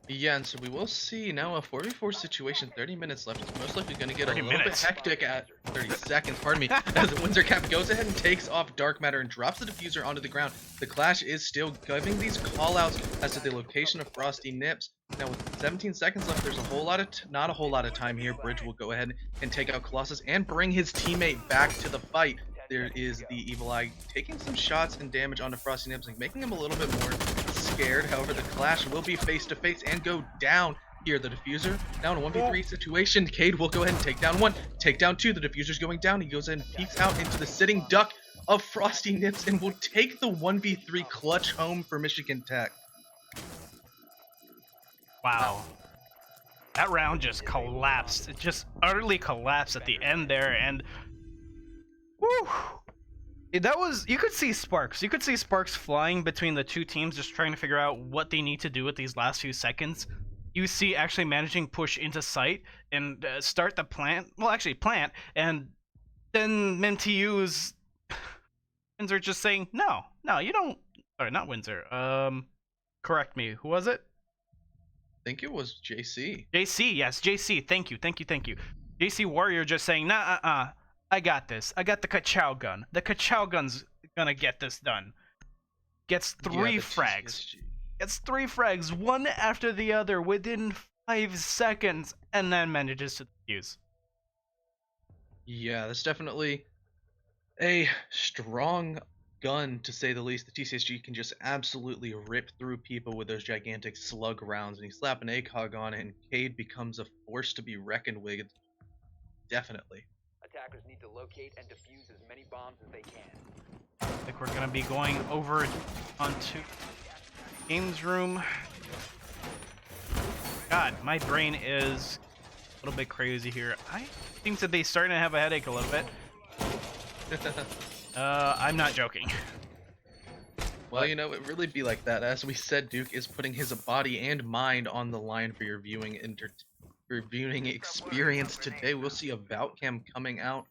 [SPEAKER 2] Yeah, and so we will see now a 4v4 situation, 30 minutes left. It's most likely going to get a
[SPEAKER 3] 30
[SPEAKER 2] little
[SPEAKER 3] minutes.
[SPEAKER 2] bit hectic at 30 seconds, pardon me, as the Windsor Cap goes ahead and takes off Dark Matter and drops the diffuser onto the ground. The Clash is still giving these callouts as to the location of Frosty Nips. Now with 17 seconds left, there's a whole lot of not a whole lot of time here. Bridge will go ahead and take out Colossus and bring his teammate back to the fight. There is the Evil Eye taking some shots and damage onto Frosty Nips, and making him a little bit more scared. However, the Clash will be face to face and go down here. The diffuser now in a 1v3 situation. Cade will go ahead and take down one, take down two. The diffuser's going down. He goes in and peeks out into the sitting duck of Frosty Nips and will take the 1v3 clutch home for Michigan Tech.
[SPEAKER 3] Wow. That round just collapsed. It just utterly collapsed at the end there, and... Woo! That was... You could see sparks. You could see sparks flying between the two teams, just trying to figure out what they need to do with these last few seconds. You see actually managing push into sight and start the plant. Well, actually plant, and then MTU's... Windsor just saying, no, you don't... Sorry, not Windsor. Correct me. Who was it?
[SPEAKER 2] I think it was JC.
[SPEAKER 3] JC, yes, JC. Thank you. JC Warrior just saying, nah, I got this. I got the Ka-Chow gun. The Ka-Chow gun's gonna get this done. Gets three frags.
[SPEAKER 2] TSG.
[SPEAKER 3] Gets 3 frags, one after the other, within 5 seconds, and then manages to defuse.
[SPEAKER 2] Yeah, that's definitely a strong gun, to say the least. The TCSG can just absolutely rip through people with those gigantic slug rounds, and you slap an ACOG on it, and Cade becomes a force to be reckoned with. Definitely.
[SPEAKER 4] Attackers need to locate and defuse as many bombs as they can.
[SPEAKER 3] I think we're gonna be going over onto games room. God, my brain is a little bit crazy here. I think that they're starting to have a headache a little bit. I'm not joking.
[SPEAKER 2] Well, you know, it really be like that. As we said, Duke is putting his body and mind on the line for your viewing experience today. We'll see a Bout Cam coming out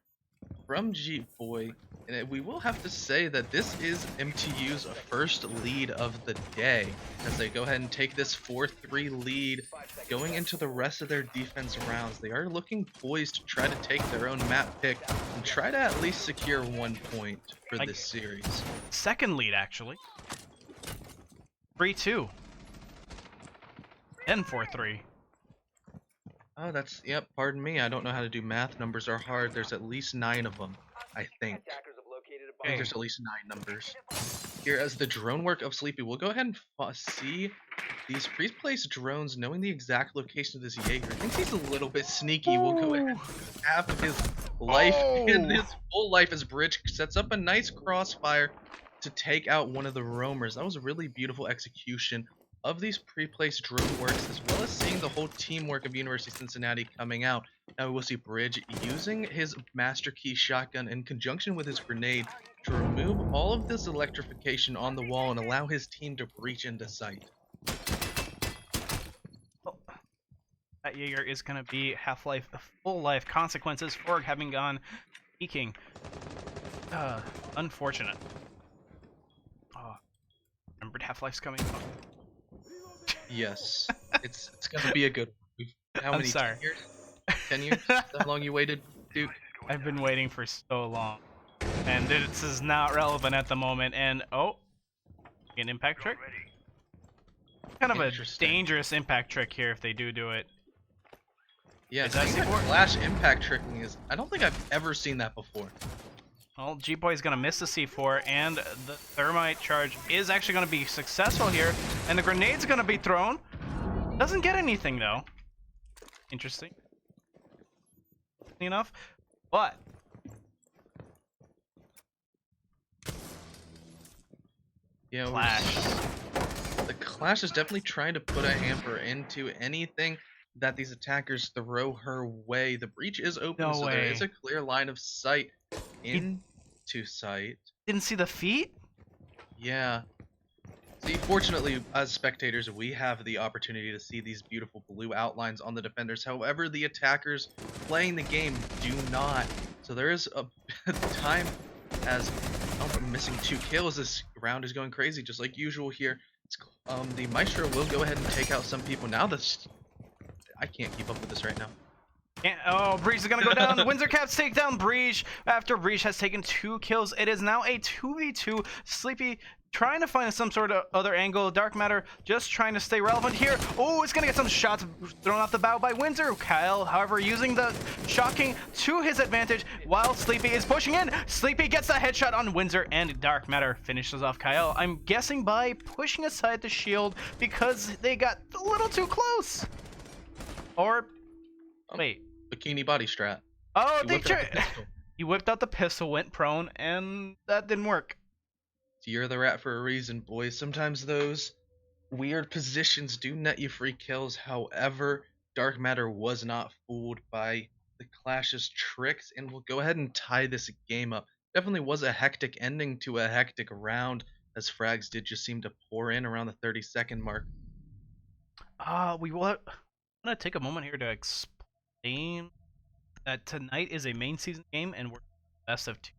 [SPEAKER 2] from Jeep Boy, and we will have to say that this is MTU's first lead of the day, as they go ahead and take this 4-3 lead going into the rest of their defense rounds. They are looking poised to try to take their own map pick and try to at least secure 1 point for this series.
[SPEAKER 3] Second lead, actually. 3-2. And 4-3.
[SPEAKER 2] Oh, that's, yep, pardon me, I don't know how to do math. Numbers are hard. There's at least 9 of them, I think.
[SPEAKER 4] Attackers have located a
[SPEAKER 2] I think
[SPEAKER 4] bomb.
[SPEAKER 2] there's at least 9 numbers. Here, as the drone work of Sleepy, we'll go ahead and see these pre-placed drones, knowing the exact location of this Jaeger, thinks he's a little bit sneaky. Will go ahead and lose half of his life in his full life as Bridge sets up a nice crossfire to take out one of the roamers. That was a really beautiful execution of these pre-placed drone works, as well as seeing the whole teamwork of University of Cincinnati coming out. Now we will see Bridge using his Master Key shotgun in conjunction with his grenade to remove all of this electrification on the wall and allow his team to breach into sight.
[SPEAKER 3] Well, that Jaeger is going to be Half-Life full life consequences for having gone peeking. Unfortunate. Oh, remembered Half-Life's coming.
[SPEAKER 2] Yes, it's gonna be a good one. How many?
[SPEAKER 3] sorry.
[SPEAKER 2] 10 years? 10 years? How long you waited, dude?
[SPEAKER 3] I've been waiting for so long. And this is not relevant at the moment. And, oh, an impact trick? Kind of a
[SPEAKER 2] Interesting.
[SPEAKER 3] dangerous impact trick here if they do it.
[SPEAKER 2] Yeah,
[SPEAKER 3] Is that
[SPEAKER 2] seeing
[SPEAKER 3] C4?
[SPEAKER 2] flash impact tricking is. I don't think I've ever seen that before.
[SPEAKER 3] Well, G-Boy's going to miss the C4, and the thermite charge is actually going to be successful here. And the grenade's going to be thrown. Doesn't get anything, though. Interesting. Enough. But
[SPEAKER 2] Yeah,
[SPEAKER 3] Clash.
[SPEAKER 2] The Clash is definitely trying to put a hamper into anything that these attackers throw her way. The breach is open,
[SPEAKER 3] No
[SPEAKER 2] so there
[SPEAKER 3] way.
[SPEAKER 2] is a clear line of sight into sight.
[SPEAKER 3] Didn't see the feet?
[SPEAKER 2] Yeah. See, fortunately, as spectators, we have the opportunity to see these beautiful blue outlines on the defenders. However, the attackers playing the game do not. So there is a time as missing 2 kills. This round is going crazy, just like usual here. The Maestro will go ahead and take out some people. Now I can't keep up with this right now.
[SPEAKER 3] Oh, Breach is gonna go down. Windsor Caps take down Breach after Breach has taken 2 kills. It is now a 2v2. Sleepy trying to find some sort of other angle. Dark Matter just trying to stay relevant here. Oh, it's gonna get some shots thrown off the bow by Windsor. Kyle, however, using the shocking to his advantage while Sleepy is pushing in. Sleepy gets a headshot on Windsor, and Dark Matter finishes off Kyle. I'm guessing by pushing aside the shield because they got a little too close. Or wait.
[SPEAKER 2] Bikini body strat.
[SPEAKER 3] Oh,
[SPEAKER 2] He
[SPEAKER 3] they
[SPEAKER 2] whipped out the pistol.
[SPEAKER 3] He whipped out the pistol, went prone, and that didn't work.
[SPEAKER 2] You're the rat for a reason, boys. Sometimes those weird positions do net you free kills. However, Dark Matter was not fooled by the Clash's tricks and will go ahead and tie this game up. Definitely was a hectic ending to a hectic round, as frags did just seem to pour in around the 30-second mark.
[SPEAKER 3] We will. I'm gonna take a moment here to explain that tonight is a main season game, and we're best of 2.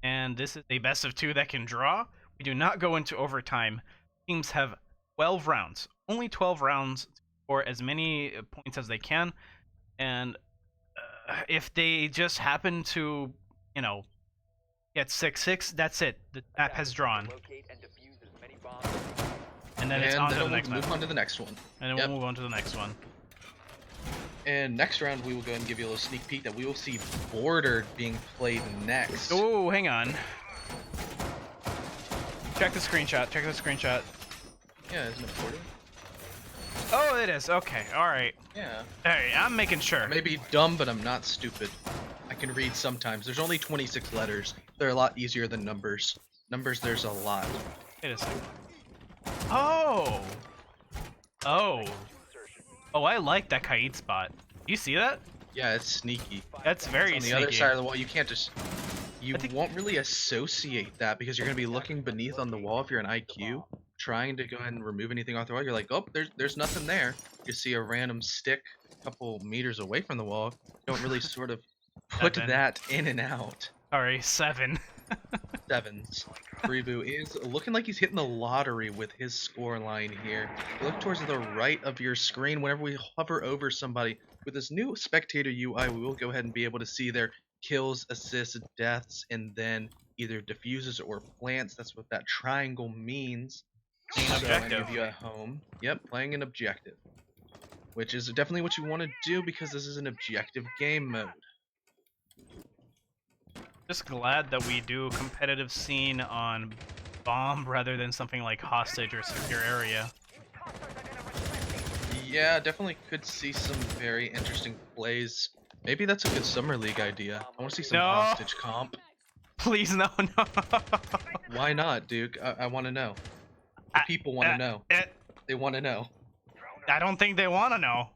[SPEAKER 3] And this is a best of 2 that can draw. We do not go into overtime. Teams have 12 rounds, only 12 rounds for as many points as they can. And if they just happen to, get 6-6, that's it. The map has drawn.
[SPEAKER 4] Locate and defuse as many bombs.
[SPEAKER 3] And then it's on to the
[SPEAKER 2] we'll
[SPEAKER 3] next
[SPEAKER 2] move
[SPEAKER 3] map.
[SPEAKER 2] on to the next one.
[SPEAKER 3] And then
[SPEAKER 2] Yep.
[SPEAKER 3] we'll move on to the next one.
[SPEAKER 2] And next round, we will go ahead and give you a little sneak peek that we will see Bordered being played next.
[SPEAKER 3] Oh, hang on. Check the screenshot. Check the screenshot.
[SPEAKER 2] Yeah, isn't it Bordered?
[SPEAKER 3] Oh, it is. Okay. All right.
[SPEAKER 2] Yeah.
[SPEAKER 3] Hey, I'm making sure.
[SPEAKER 2] I may be dumb, but I'm not stupid. I can read sometimes. There's only 26 letters. They're a lot easier than numbers. Numbers, there's a lot.
[SPEAKER 3] Wait a second. Oh. Oh. Oh, I like that kite spot. You see that?
[SPEAKER 2] Yeah, it's sneaky.
[SPEAKER 3] That's very
[SPEAKER 2] On the
[SPEAKER 3] sneaky.
[SPEAKER 2] other side of the wall, you can't just... You
[SPEAKER 3] I think-
[SPEAKER 2] won't really associate that because you're going to be looking beneath on the wall if you're an IQ, trying to go ahead and remove anything off the wall. You're like, oh, there's nothing there. You see a random stick a couple meters away from the wall. You don't really sort of put
[SPEAKER 3] Seven.
[SPEAKER 2] that in and out.
[SPEAKER 3] Sorry, 7.
[SPEAKER 2] Sevens. Reboot is looking like he's hitting the lottery with his score line here. Look towards the right of your screen whenever we hover over somebody. With this new spectator UI, we will go ahead and be able to see their kills, assists, deaths, and then either diffuses or plants. That's what that triangle means.
[SPEAKER 3] Playing
[SPEAKER 2] So,
[SPEAKER 3] objective.
[SPEAKER 2] any of you at home, yep, playing an objective. Which is definitely what you want to do because this is an objective game mode.
[SPEAKER 3] Just glad that we do competitive scene on bomb rather than something like hostage or secure area.
[SPEAKER 2] Yeah, definitely could see some very interesting plays. Maybe that's a good summer league idea. I want to see some
[SPEAKER 3] No.
[SPEAKER 2] hostage comp.
[SPEAKER 3] Please, no, no.
[SPEAKER 2] Why not, Duke? I want to know. The people want to know. They want to know.
[SPEAKER 3] I don't think they want to know.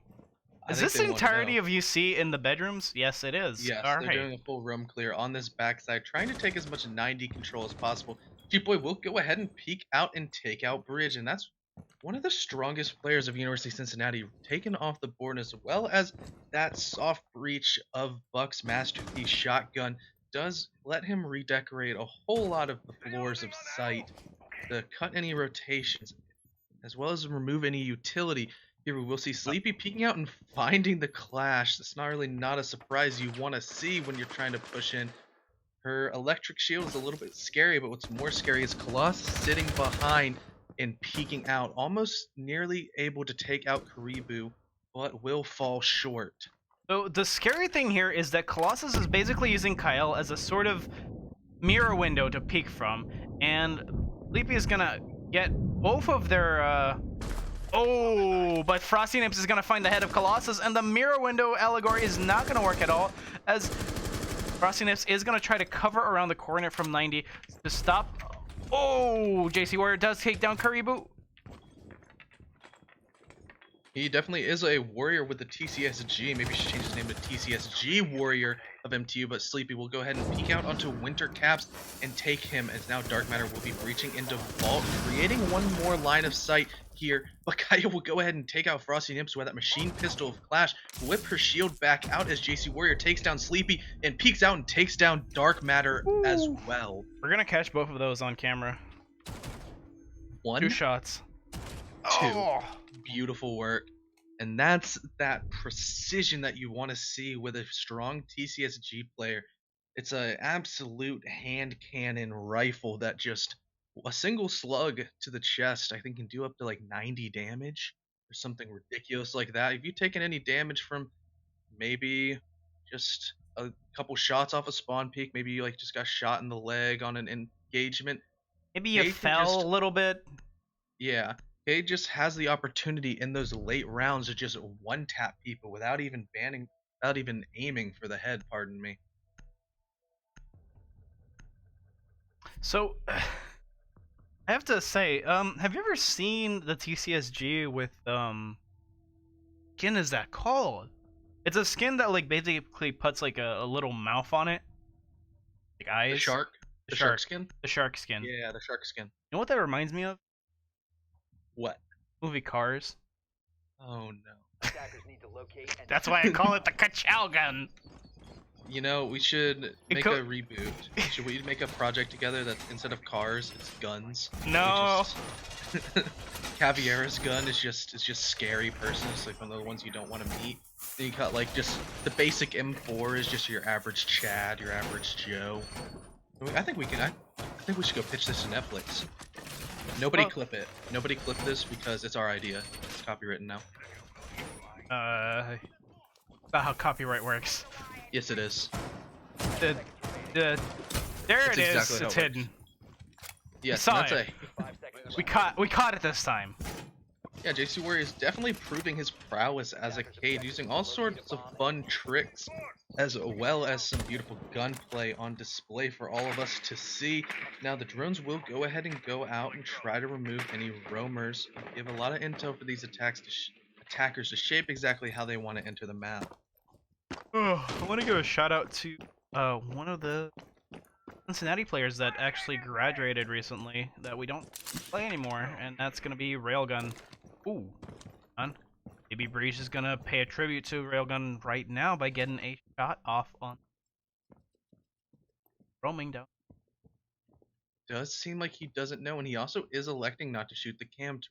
[SPEAKER 2] I
[SPEAKER 3] Is
[SPEAKER 2] think
[SPEAKER 3] this
[SPEAKER 2] they wanna
[SPEAKER 3] entirety
[SPEAKER 2] know.
[SPEAKER 3] of UC in the bedrooms? Yes, it is.
[SPEAKER 2] Yes,
[SPEAKER 3] All
[SPEAKER 2] they're
[SPEAKER 3] right.
[SPEAKER 2] doing a full room clear on this backside, trying to take as much 90 control as possible. G-Boy will go ahead and peek out and take out Bridge, and that's one of the strongest players of University of Cincinnati, taken off the board, as well as that soft breach of Buck's masterpiece shotgun does let him redecorate a whole lot of the floors of sight to cut any rotations, as well as remove any utility. Here we will see Sleepy peeking out and finding the clash. That's not a surprise you want to see when you're trying to push in. Her electric shield is a little bit scary, but what's more scary is Colossus sitting behind and peeking out, almost nearly able to take out Karibu, but will fall short.
[SPEAKER 3] So the scary thing here is that Colossus is basically using Kyle as a sort of mirror window to peek from, and Sleepy is gonna get both of their oh, but Frosty Nips is gonna find the head of Colossus, and the mirror window allegory is not gonna work at all, as Frosty Nips is gonna try to cover around the corner from 90 to stop. Oh, JC Warrior does take down Karibu.
[SPEAKER 2] He definitely is a warrior with the TCSG. Maybe he should change his name to TCSG Warrior of MTU, but Sleepy will go ahead and peek out onto Winter Caps and take him, as now Dark Matter will be breaching into Vault, creating one more line of sight here. But Kaya will go ahead and take out Frosty Nips with that machine pistol of Clash, whip her shield back out as JC Warrior takes down Sleepy and peeks out and takes down Dark Matter as well.
[SPEAKER 3] We're gonna catch both of those on camera.
[SPEAKER 2] One,
[SPEAKER 3] 2 shots.
[SPEAKER 2] two.
[SPEAKER 3] Oh.
[SPEAKER 2] Beautiful work. And that's that precision that you want to see with a strong TCSG player. It's an absolute hand cannon rifle that just a single slug to the chest, I think, can do up to like 90 damage or something ridiculous like that. If you've taken any damage from maybe just a couple shots off a spawn peak, maybe you like just got shot in the leg on an engagement.
[SPEAKER 3] Maybe you
[SPEAKER 2] Cade
[SPEAKER 3] fell a little bit.
[SPEAKER 2] Yeah, Cade just has the opportunity in those late rounds to just one tap people without even aiming for the head. Pardon me.
[SPEAKER 3] So, I have to say, have you ever seen the TCSG with, skin is that called? It's a skin that, like, basically puts, like, a little mouth on it. Like eyes.
[SPEAKER 2] The shark. The
[SPEAKER 3] shark.
[SPEAKER 2] shark skin.
[SPEAKER 3] The shark skin.
[SPEAKER 2] Yeah, the shark skin.
[SPEAKER 3] You know what that reminds me of?
[SPEAKER 2] What?
[SPEAKER 3] Movie Cars.
[SPEAKER 2] Oh no.
[SPEAKER 4] Attackers need to locate and
[SPEAKER 3] That's why I call it the ka-chow gun.
[SPEAKER 2] You know, we should make
[SPEAKER 3] co-
[SPEAKER 2] a reboot. Should we make a project together that instead of cars, it's guns?
[SPEAKER 3] No.
[SPEAKER 2] Caviera's gun is just scary person. It's like one of the ones you don't want to meet. Then you got like just the basic M4 is just your average Chad, your average Joe. I think we should go pitch this to Netflix. Nobody clip it. Nobody clip this because it's our idea. It's copywritten now.
[SPEAKER 3] About how copyright works.
[SPEAKER 2] Yes, it is.
[SPEAKER 3] There it
[SPEAKER 2] That's
[SPEAKER 3] is.
[SPEAKER 2] exactly how
[SPEAKER 3] It's
[SPEAKER 2] it
[SPEAKER 3] hidden.
[SPEAKER 2] Yes,
[SPEAKER 3] saw
[SPEAKER 2] and that's
[SPEAKER 3] it.
[SPEAKER 2] a
[SPEAKER 4] 5 seconds
[SPEAKER 3] We
[SPEAKER 4] left.
[SPEAKER 3] caught it this time.
[SPEAKER 2] yeah. JC Warrior is definitely proving his prowess as a Cade, using all sorts of fun tricks, as well as some beautiful gunplay on display for all of us to see. Now the drones will go ahead and go out and try to remove any roamers. Give a lot of intel for these attackers to shape exactly how they want to enter the map.
[SPEAKER 3] Oh, I want to give a shout out to one of the Cincinnati players that actually graduated recently that we don't play anymore, and that's gonna be Railgun. Ooh, on. Maybe Breeze is gonna pay a tribute to Railgun right now by getting a shot off on roaming down.
[SPEAKER 2] Does seem like he doesn't know, and he also is electing not to shoot the cam to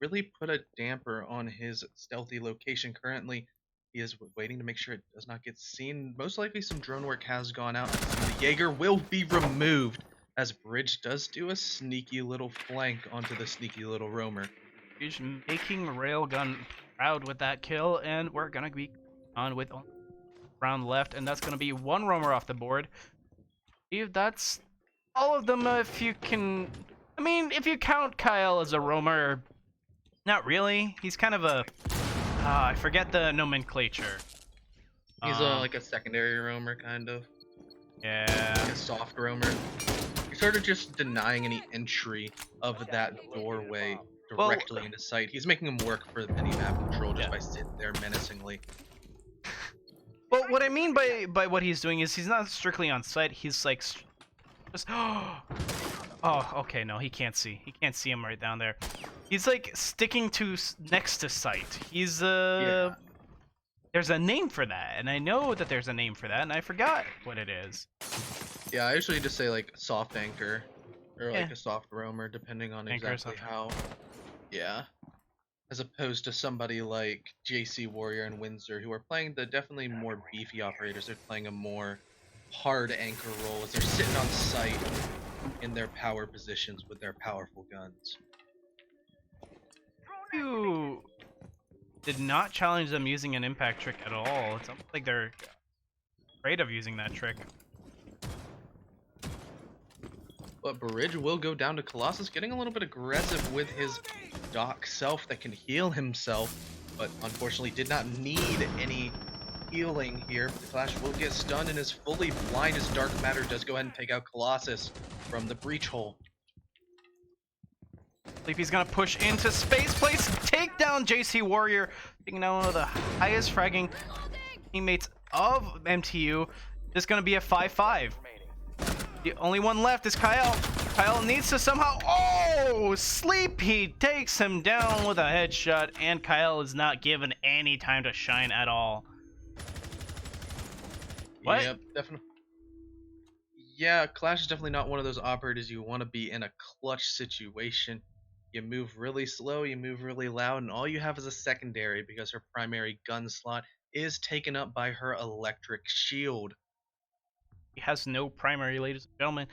[SPEAKER 2] really put a damper on his stealthy location. Currently, he is waiting to make sure it does not get seen. Most likely some drone work has gone out. The Jaeger will be removed as Bridge does do a sneaky little flank onto the sneaky little roamer.
[SPEAKER 3] He's making Railgun proud with that kill, and we're gonna be on with round left, and that's gonna be one roamer off the board. If that's all of them, if you can, I mean, if you count Kyle as a roamer, not really. He's kind of a I forget the nomenclature.
[SPEAKER 2] He's like a secondary roamer, kind of.
[SPEAKER 3] Yeah.
[SPEAKER 2] Like a soft roamer. He's sort of just denying any entry of that doorway directly into sight. He's making him work for mini-map control just by sitting there menacingly.
[SPEAKER 3] Well, what I mean by what he's doing is he's not strictly on sight. He's like just oh, okay, no, he can't see. He can't see him right down there. He's like sticking to next to sight. He's
[SPEAKER 2] Yeah.
[SPEAKER 3] There's a name for that, and I know that there's a name for that, and I forgot what it is.
[SPEAKER 2] Yeah, I usually just say like soft anchor or like
[SPEAKER 3] Yeah.
[SPEAKER 2] a soft roamer, depending on
[SPEAKER 3] Anchor or
[SPEAKER 2] exactly
[SPEAKER 3] something.
[SPEAKER 2] how. Yeah. As opposed to somebody like JC Warrior and Windsor, who are playing the definitely more beefy operators. They're playing a more hard anchor role as they're sitting on site in their power positions with their powerful guns.
[SPEAKER 3] You did not challenge them using an impact trick at all. It's almost like they're afraid of using that trick.
[SPEAKER 2] But Bridge will go down to Colossus, getting a little bit aggressive with his Doc self that can heal himself, but unfortunately did not need any healing here. The Clash will get stunned and is fully blind as Dark Matter does go ahead and take out Colossus from the breach hole.
[SPEAKER 3] Sleepy's gonna push into space place, take down JC Warrior, taking down one of the highest fragging teammates of MTU. This is gonna be a 5-5. The only one left is Kyle. Kyle needs to somehow. Oh, Sleepy takes him down with a headshot, and Kyle is not given any time to shine at all. What?
[SPEAKER 2] Yep, definitely. Yeah, Clash is definitely not one of those operators you want to be in a clutch situation. You move really slow, you move really loud, and all you have is a secondary because her primary gun slot is taken up by her electric shield.
[SPEAKER 3] He has no primary, ladies and gentlemen.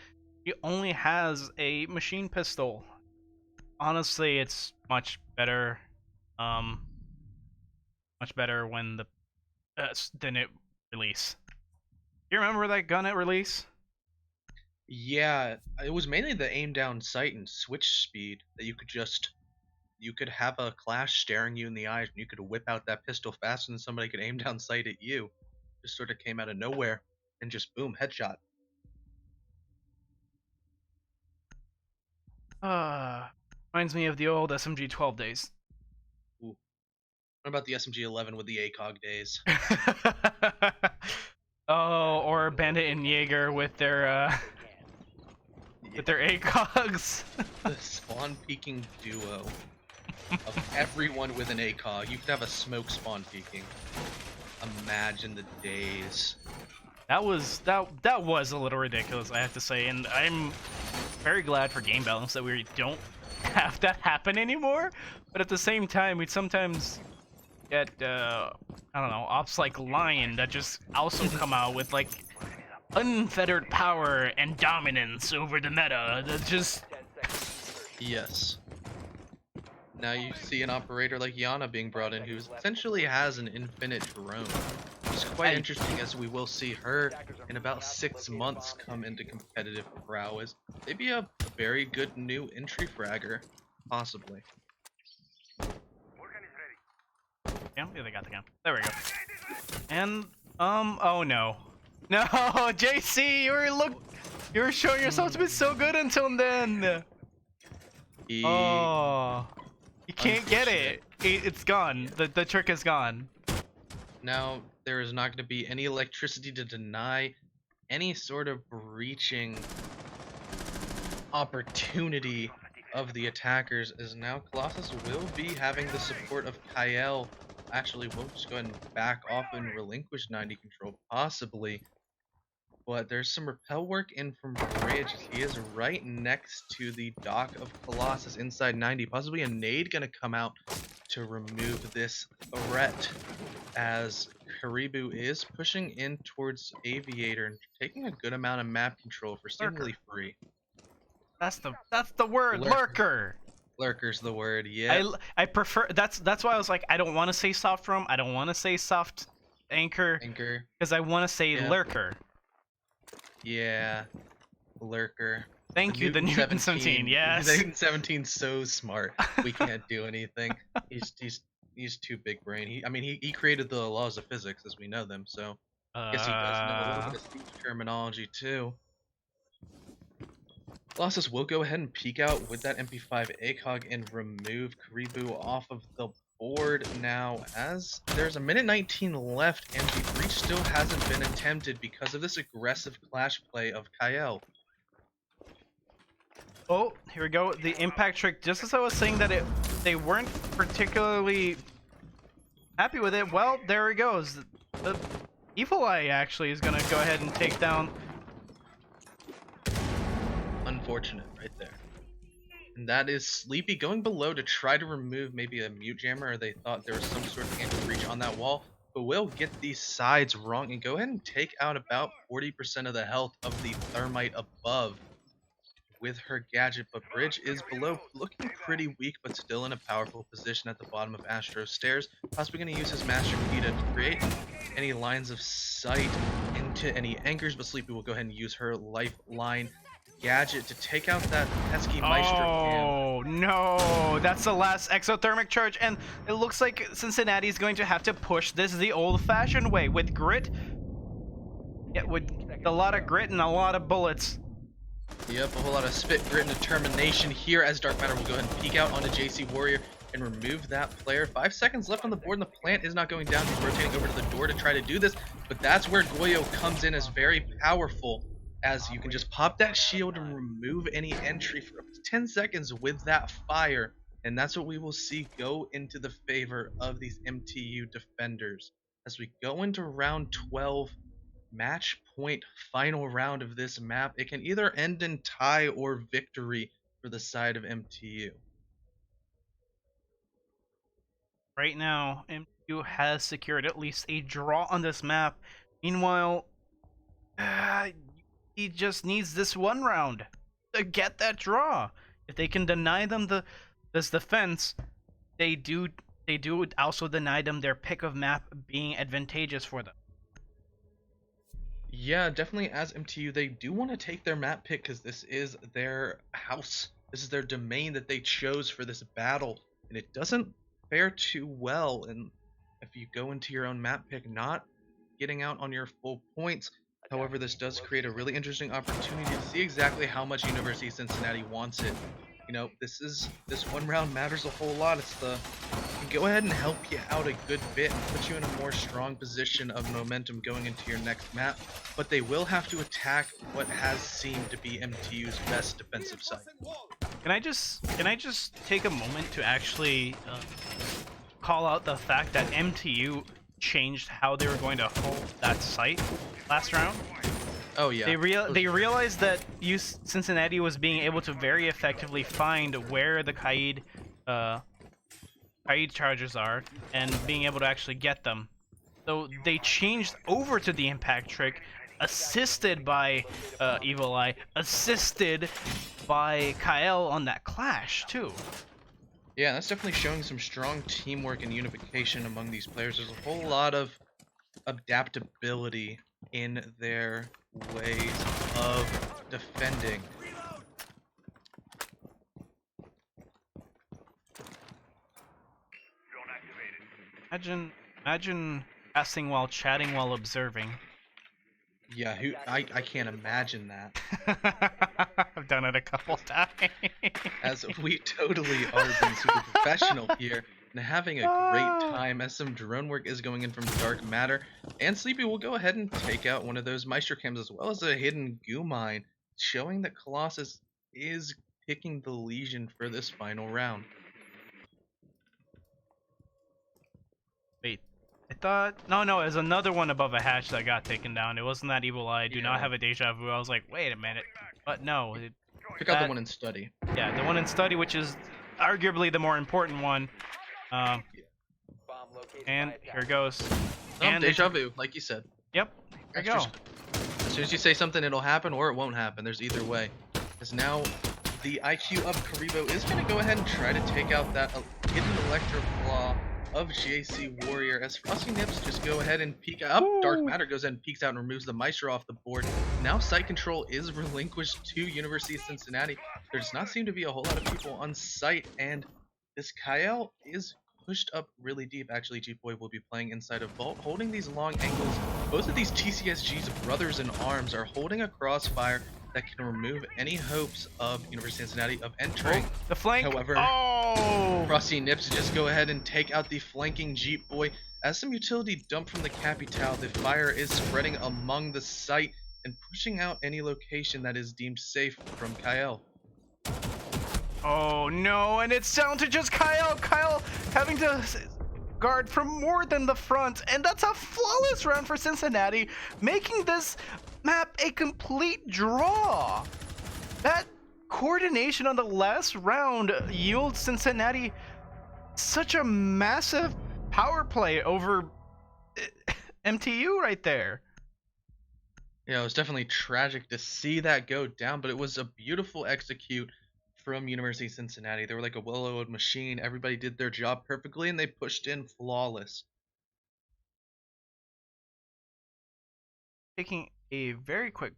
[SPEAKER 3] He only has a machine pistol. Honestly, it's much better. Much better when the than it release. You remember that gun at release?
[SPEAKER 2] Yeah, it was mainly the aim down sight and switch speed that you could have a Clash staring you in the eyes and you could whip out that pistol faster than somebody could aim down sight at you. Just sort of came out of nowhere and just boom, headshot.
[SPEAKER 3] Reminds me of the old SMG-12 days.
[SPEAKER 2] Ooh. What about the SMG-11 with the ACOG days?
[SPEAKER 3] Oh, or Bandit and Jaeger with their ACOGs.
[SPEAKER 2] The spawn peeking duo of everyone with an ACOG. You could have a smoke spawn peeking. Imagine the days.
[SPEAKER 3] That was a little ridiculous, I have to say, and I'm very glad for game balance that we don't have that happen anymore. But at the same time, we'd sometimes get I don't know, ops like Lion that just also come out with like unfettered power and dominance over the meta. That just
[SPEAKER 2] Yes. Now you see an operator like Yana being brought in who essentially has an infinite drone. It's quite interesting as we will see her in about 6 months come into competitive prowess. Maybe a very good new entry fragger, possibly.
[SPEAKER 3] yeah, they got the gun. There we go. And oh no. No, JC, you were showing yourself to be so good until then. Oh, you can't get it. It's gone. The trick is gone.
[SPEAKER 2] Now there is not going to be any electricity to deny any sort of breaching opportunity of the attackers, as now Colossus will be having the support of Kyle. Actually, we'll just go ahead and back off and relinquish 90 control, possibly. But there's some repel work in from Bridge. He is right next to the dock of Colossus inside 90. Possibly a nade gonna come out to remove this threat, as Karibu is pushing in towards Aviator and taking a good amount of map control for seemingly free.
[SPEAKER 3] That's the word, lurker.
[SPEAKER 2] Lurker's the word, yeah.
[SPEAKER 3] I prefer that's why I was like, I don't want to say soft roam, I don't want to say soft anchor, because I want to say lurker.
[SPEAKER 2] Yeah, lurker.
[SPEAKER 3] Thank you, the Newton 17. Yes.
[SPEAKER 2] The Newton 17's so smart. We can't do anything. He's He's too big brain. He created the laws of physics as we know them, so I guess he does know a little bit of siege terminology too. Colossus will go ahead and peek out with that MP5 ACOG and remove Karibu off of the board now, as there's a minute 19 left and the breach still hasn't been attempted because of this aggressive clash play of Kael.
[SPEAKER 3] Oh, here we go. The impact trick. Just as I was saying that they weren't particularly happy with it. Well, there he goes. The Evil Eye actually is gonna go ahead and take down.
[SPEAKER 2] Unfortunate right there. And that is Sleepy going below to try to remove maybe a mute jammer, or they thought there was some sort of anti-breach on that wall, but will get these sides wrong and go ahead and take out about 40% of the health of the thermite above with her gadget. But Bridge is below, looking pretty weak, but still in a powerful position at the bottom of Astro's stairs, possibly going to use his Master Key to create any lines of sight into any anchors, but Sleepy will go ahead and use her lifeline gadget to take out that pesky Maestro cam.
[SPEAKER 3] Oh no, that's the last exothermic charge, and it looks like Cincinnati is going to have to push this the old-fashioned way with grit. Yeah, with a lot of grit and a lot of bullets.
[SPEAKER 2] Yep, a whole lot of spit, grit, and determination here as Dark Matter will go ahead and peek out onto JC Warrior and remove that player. 5 seconds left on the board, and the plant is not going down. He's rotating over to the door to try to do this, but that's where Goyo comes in as very powerful, as you can just pop that shield and remove any entry for up to 10 seconds with that fire. And that's what we will see go into the favor of these MTU defenders. As we go into round 12, match point, final round of this map, it can either end in tie or victory for the side of MTU.
[SPEAKER 3] Right now, MTU has secured at least a draw on this map. Meanwhile, he just needs this one round to get that draw. If they can deny them this defense, they do also deny them their pick of map being advantageous for them.
[SPEAKER 2] Yeah, definitely as MTU, they do want to take their map pick because this is their house. This is their domain that they chose for this battle, and it doesn't fare too well. And if you go into your own map pick, not getting out on your full points. However, this does create a really interesting opportunity to see exactly how much University of Cincinnati wants it. You know, this one round matters a whole lot. It's the can go ahead and help you out a good bit and put you in a more strong position of momentum going into your next map. But they will have to attack what has seemed to be MTU's best defensive side.
[SPEAKER 3] Can I just take a moment to actually call out the fact that MTU changed how they were going to hold that site last round?
[SPEAKER 2] Oh yeah.
[SPEAKER 3] They realized that Cincinnati was being able to very effectively find where the Kaid charges are and being able to actually get them. So they changed over to the impact trick, assisted by Evil Eye, assisted by Kael on that clash too.
[SPEAKER 2] Yeah, that's definitely showing some strong teamwork and unification among these players. There's a whole lot of adaptability in their ways of defending.
[SPEAKER 3] Imagine passing while chatting while observing.
[SPEAKER 2] Yeah, I can't imagine that.
[SPEAKER 3] I've done it a couple times.
[SPEAKER 2] As we totally are being super professional here and having a great time as some drone work is going in from Dark Matter. And Sleepy will go ahead and take out one of those Maestro cams as well as a hidden goo mine, showing that Colossus is picking the Legion for this final round.
[SPEAKER 3] Wait, I thought... No, it was another one above a hatch that got taken down. It wasn't that Evil Eye. I do not have a deja vu. I was like, wait a minute. But no.
[SPEAKER 2] Pick out the one in study.
[SPEAKER 3] Yeah, the one in study, which is arguably the more important one. And here goes. And
[SPEAKER 2] deja vu, like you said.
[SPEAKER 3] Yep, here we go.
[SPEAKER 2] As soon as you say something, it'll happen or it won't happen. There's either way. Because now the IQ of Karibo is going to go ahead and try to take out that hidden Electro Claw of JC Warrior, as Frosty Nips just go ahead and peek out. Dark Matter goes ahead and peeks out and removes the Maestro off the board. Now site control is relinquished to University of Cincinnati. There does not seem to be a whole lot of people on site, and this Kael is pushed up really deep. Actually, G-Boy will be playing inside a vault, holding these long angles. Both of these TCSG's brothers in arms are holding a crossfire that can remove any hopes of University of Cincinnati of entering.
[SPEAKER 3] Oh, the flank.
[SPEAKER 2] However,
[SPEAKER 3] Oh!
[SPEAKER 2] Frosty Nips just go ahead and take out the flanking Jeep Boy. As some utility dump from the Capital, the fire is spreading among the site and pushing out any location that is deemed safe from Kyle.
[SPEAKER 3] Oh no, and it's down to just Kyle. Kyle having to guard from more than the front, and that's a flawless round for Cincinnati, making this map a complete draw. That coordination on the last round yields Cincinnati such a massive power play over MTU right there.
[SPEAKER 2] Yeah, it was definitely tragic to see that go down, but it was a beautiful execute from University of Cincinnati. They were like a well-oiled machine. Everybody did their job perfectly, and they pushed in flawless.
[SPEAKER 3] Taking a very quick,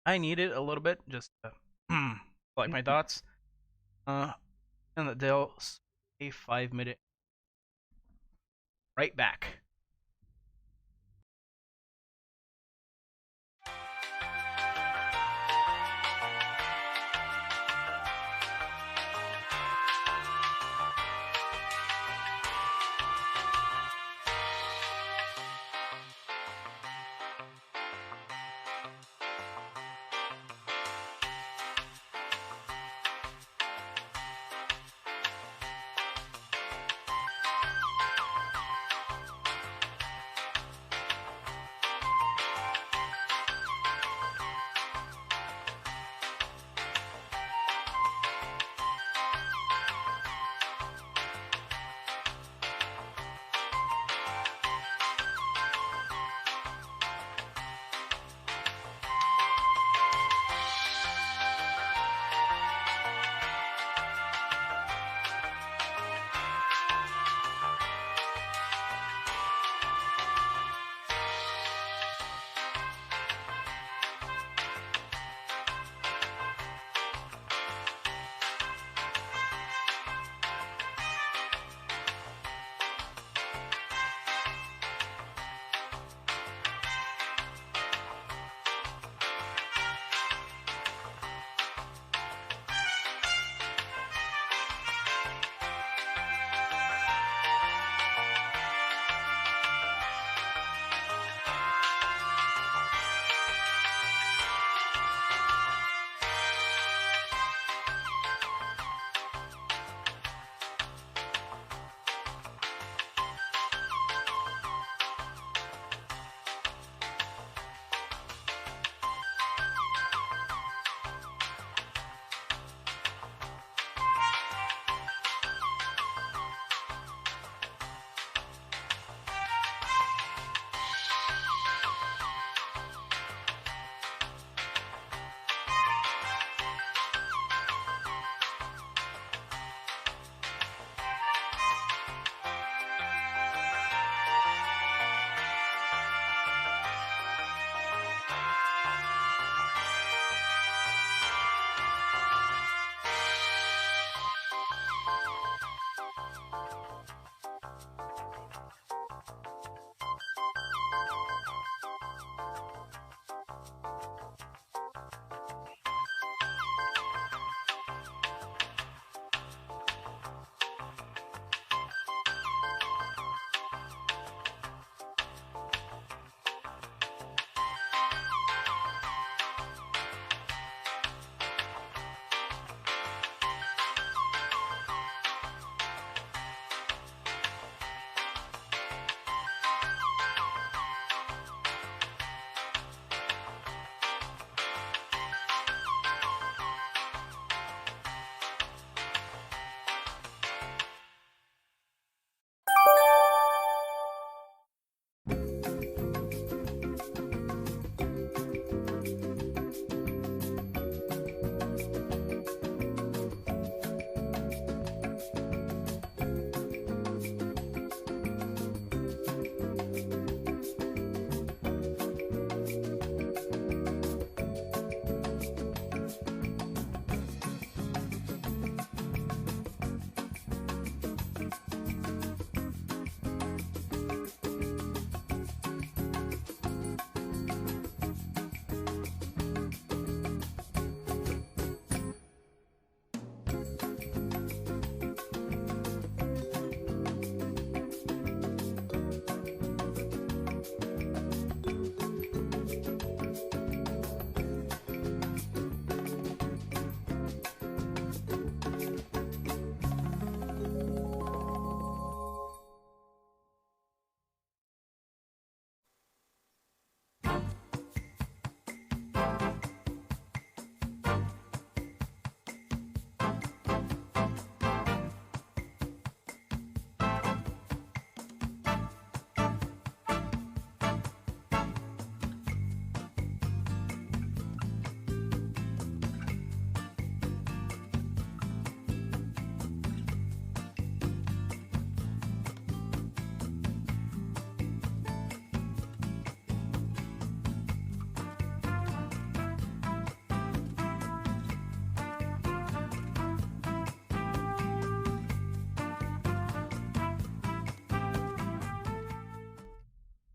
[SPEAKER 3] I needed a little bit just to collect my thoughts. And they'll a 5-minute right back.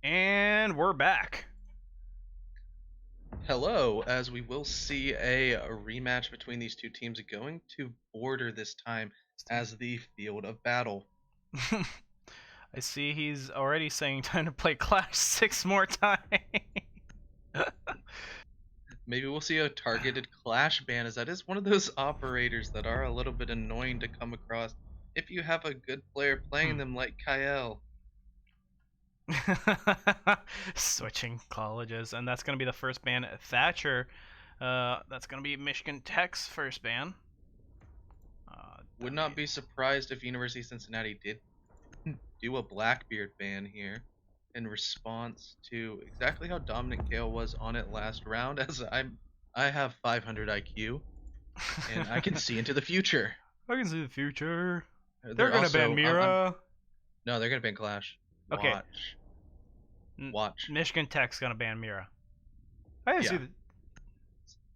[SPEAKER 3] And we're back.
[SPEAKER 2] Hello, as we will see a rematch between these two teams going to Border this time as the field of battle.
[SPEAKER 3] I see he's already saying time to play Clash 6 more times.
[SPEAKER 2] Maybe we'll see a targeted Clash ban, as that is one of those operators that are a little bit annoying to come across if you have a good player playing them like Kyle.
[SPEAKER 3] Switching colleges, and that's going to be the first ban at Thatcher. That's going to be Michigan Tech's first ban.
[SPEAKER 2] Would not be surprised if University of Cincinnati did do a Blackbeard ban here in response to exactly how dominant Kale was on it last round, as I have 500 IQ and I can see into the future.
[SPEAKER 3] I can see the future. They're
[SPEAKER 2] They're
[SPEAKER 3] going to
[SPEAKER 2] also-
[SPEAKER 3] ban Mira.
[SPEAKER 2] No, they're gonna ban Clash.
[SPEAKER 3] Okay.
[SPEAKER 2] Watch.
[SPEAKER 3] Michigan Tech's going to ban Mira. I can see
[SPEAKER 2] Yeah.
[SPEAKER 3] the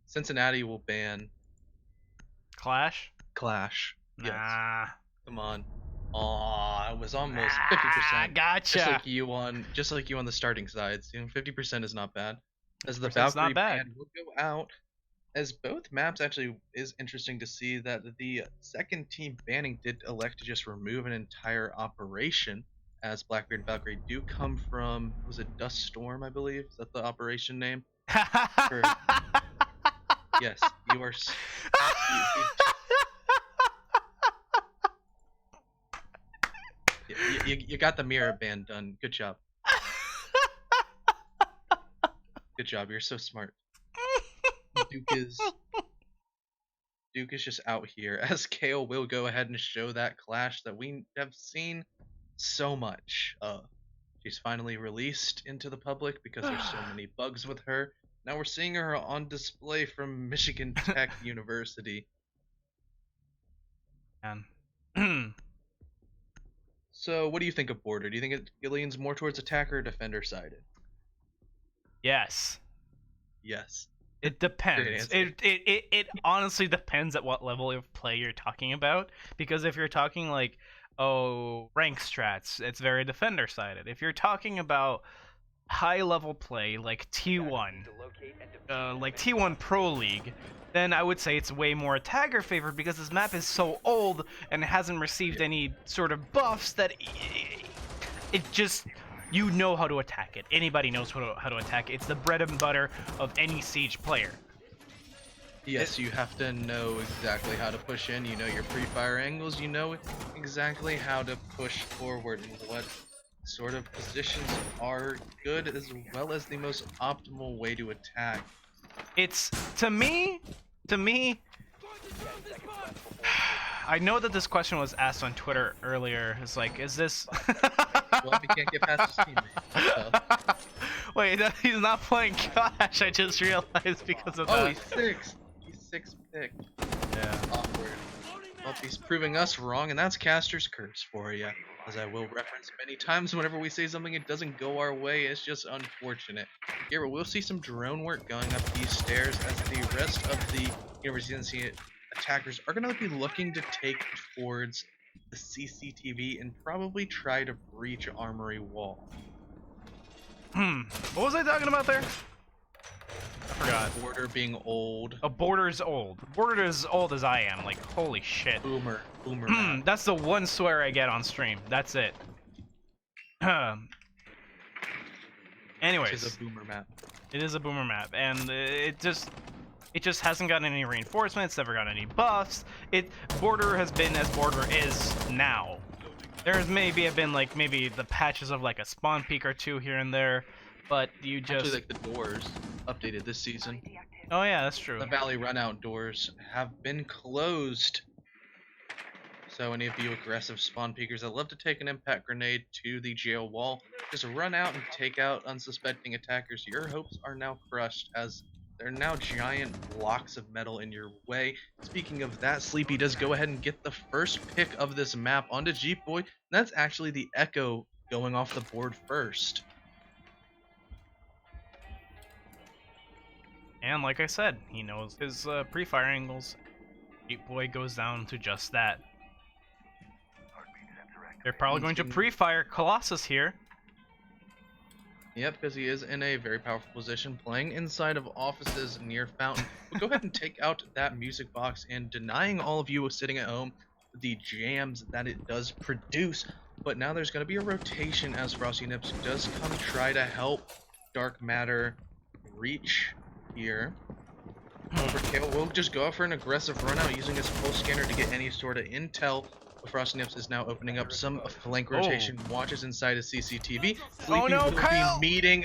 [SPEAKER 2] Cincinnati will ban
[SPEAKER 3] Clash.
[SPEAKER 2] Clash. Yes.
[SPEAKER 3] Nah.
[SPEAKER 2] Come on. Aw, it was almost 50%.
[SPEAKER 3] Gotcha.
[SPEAKER 2] Just like you on the starting sides. 50% is not bad. As the
[SPEAKER 3] 50% 's not
[SPEAKER 2] Valkyrie
[SPEAKER 3] bad.
[SPEAKER 2] ban will go out. As both maps actually is interesting to see that the second team banning did elect to just remove an entire operation, as Blackbeard and Valkyrie do come from, was it Dust Storm, I believe? Is that the operation name? Yes, you are. You got the mirror ban done. Good job. Good job. You're so smart. Duke is just out here, as Kale will go ahead and show that Clash that we have seen so much of. She's finally released into the public because there's so many bugs with her. Now we're seeing her on display from Michigan Tech University.
[SPEAKER 3] Man.
[SPEAKER 2] So what do you think of Border? Do you think it leans more towards attacker or defender sided?
[SPEAKER 3] Yes.
[SPEAKER 2] Yes.
[SPEAKER 3] It depends.
[SPEAKER 2] answer.
[SPEAKER 3] It honestly depends at what level of play you're talking about. Because if you're talking like, rank strats, it's very defender sided. If you're talking about high level play like T1, like T1 Pro League, then I would say it's way more attacker favored because this map is so old and it hasn't received any sort of buffs that it just, you know how to attack it. Anybody knows how to attack it. It's the bread and butter of any Siege player.
[SPEAKER 2] Yes, you have to know exactly how to push in. You know your pre-fire angles. You know exactly how to push forward and what sort of positions are good, as well as the most optimal way to attack.
[SPEAKER 3] It's to me, I know that this question was asked on Twitter earlier. It's like, is this
[SPEAKER 2] Well, we can't get past his teammate. So.
[SPEAKER 3] Wait, no, he's not playing Clash. I just realized because of
[SPEAKER 2] Oh,
[SPEAKER 3] that.
[SPEAKER 2] he's six pick.
[SPEAKER 3] Yeah.
[SPEAKER 2] Awkward. Well, he's proving us wrong, and that's Caster's Curse for you. As I will reference many times whenever we say something it doesn't go our way, it's just unfortunate. Here we'll see some drone work going up these stairs, as the rest of the University of attackers are going to be looking to take towards the CCTV and probably try to breach Armory Wall.
[SPEAKER 3] What was I talking about there? I forgot.
[SPEAKER 2] Border being old.
[SPEAKER 3] A Border's old. Border is old as I am. Like, holy shit.
[SPEAKER 2] Boomer map.
[SPEAKER 3] That's the one swear I get on stream. That's it. Anyways,
[SPEAKER 2] Which is a boomer map.
[SPEAKER 3] it is a boomer map, and it just hasn't gotten any reinforcements. Never got any buffs. Border has been as Border is now. There's maybe the patches of like a spawn peak or two here and there, but you just
[SPEAKER 2] Actually, like the doors updated this season.
[SPEAKER 3] Oh yeah, that's true.
[SPEAKER 2] The Valley Runout doors have been closed. So any of you aggressive spawn peekers that love to take an impact grenade to the jail wall, just run out and take out unsuspecting attackers. Your hopes are now crushed, as there are now giant blocks of metal in your way. Speaking of that, Sleepy does go ahead and get the first pick of this map onto Jeep Boy. And that's actually the Echo going off the board first.
[SPEAKER 3] And like I said, he knows his pre-fire angles. Jeep Boy goes down to just that. They're probably going to pre-fire Colossus here.
[SPEAKER 2] Yep, because he is in a very powerful position, playing inside of offices near Fountain. But go ahead and take out that music box and denying all of you sitting at home the jams that it does produce. But now there's going to be a rotation as Frosty Nips does come try to help Dark Matter reach here. However, Kale will just go out for an aggressive run out using his pulse scanner to get any sort of intel. But Frosty Nips is now opening up some flank rotation, watches inside his CCTV. Sleepy will
[SPEAKER 3] Kyle!
[SPEAKER 2] be meeting.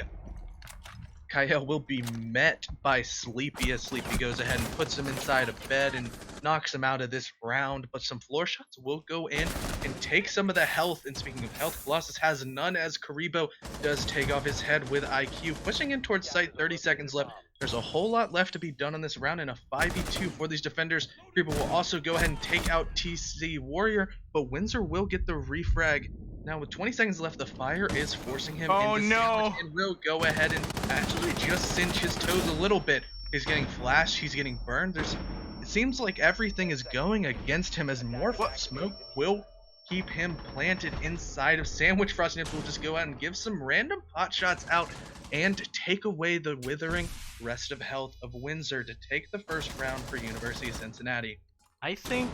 [SPEAKER 2] Kyle will be met by Sleepy as Sleepy goes ahead and puts him inside a bed and knocks him out of this round. But some floor shots will go in and take some of the health. And speaking of health, Colossus has none as Karibo does take off his head with IQ, pushing in towards site. 30 seconds left. There's a whole lot left to be done on this round in a 5v2 for these defenders. Karibo will also go ahead and take out TC Warrior, but Windsor will get the refrag. Now with 20 seconds left, the fire is forcing him into sandwich and will go ahead and actually just cinch his toes a little bit. He's getting flashed, he's getting burned. It seems like everything is going against him as more smoke will keep him planted inside of Sandwich. Frosty Nips will just go out and give some random pot shots out and take away the withering rest of health of Windsor to take the first round for University of Cincinnati.
[SPEAKER 3] I think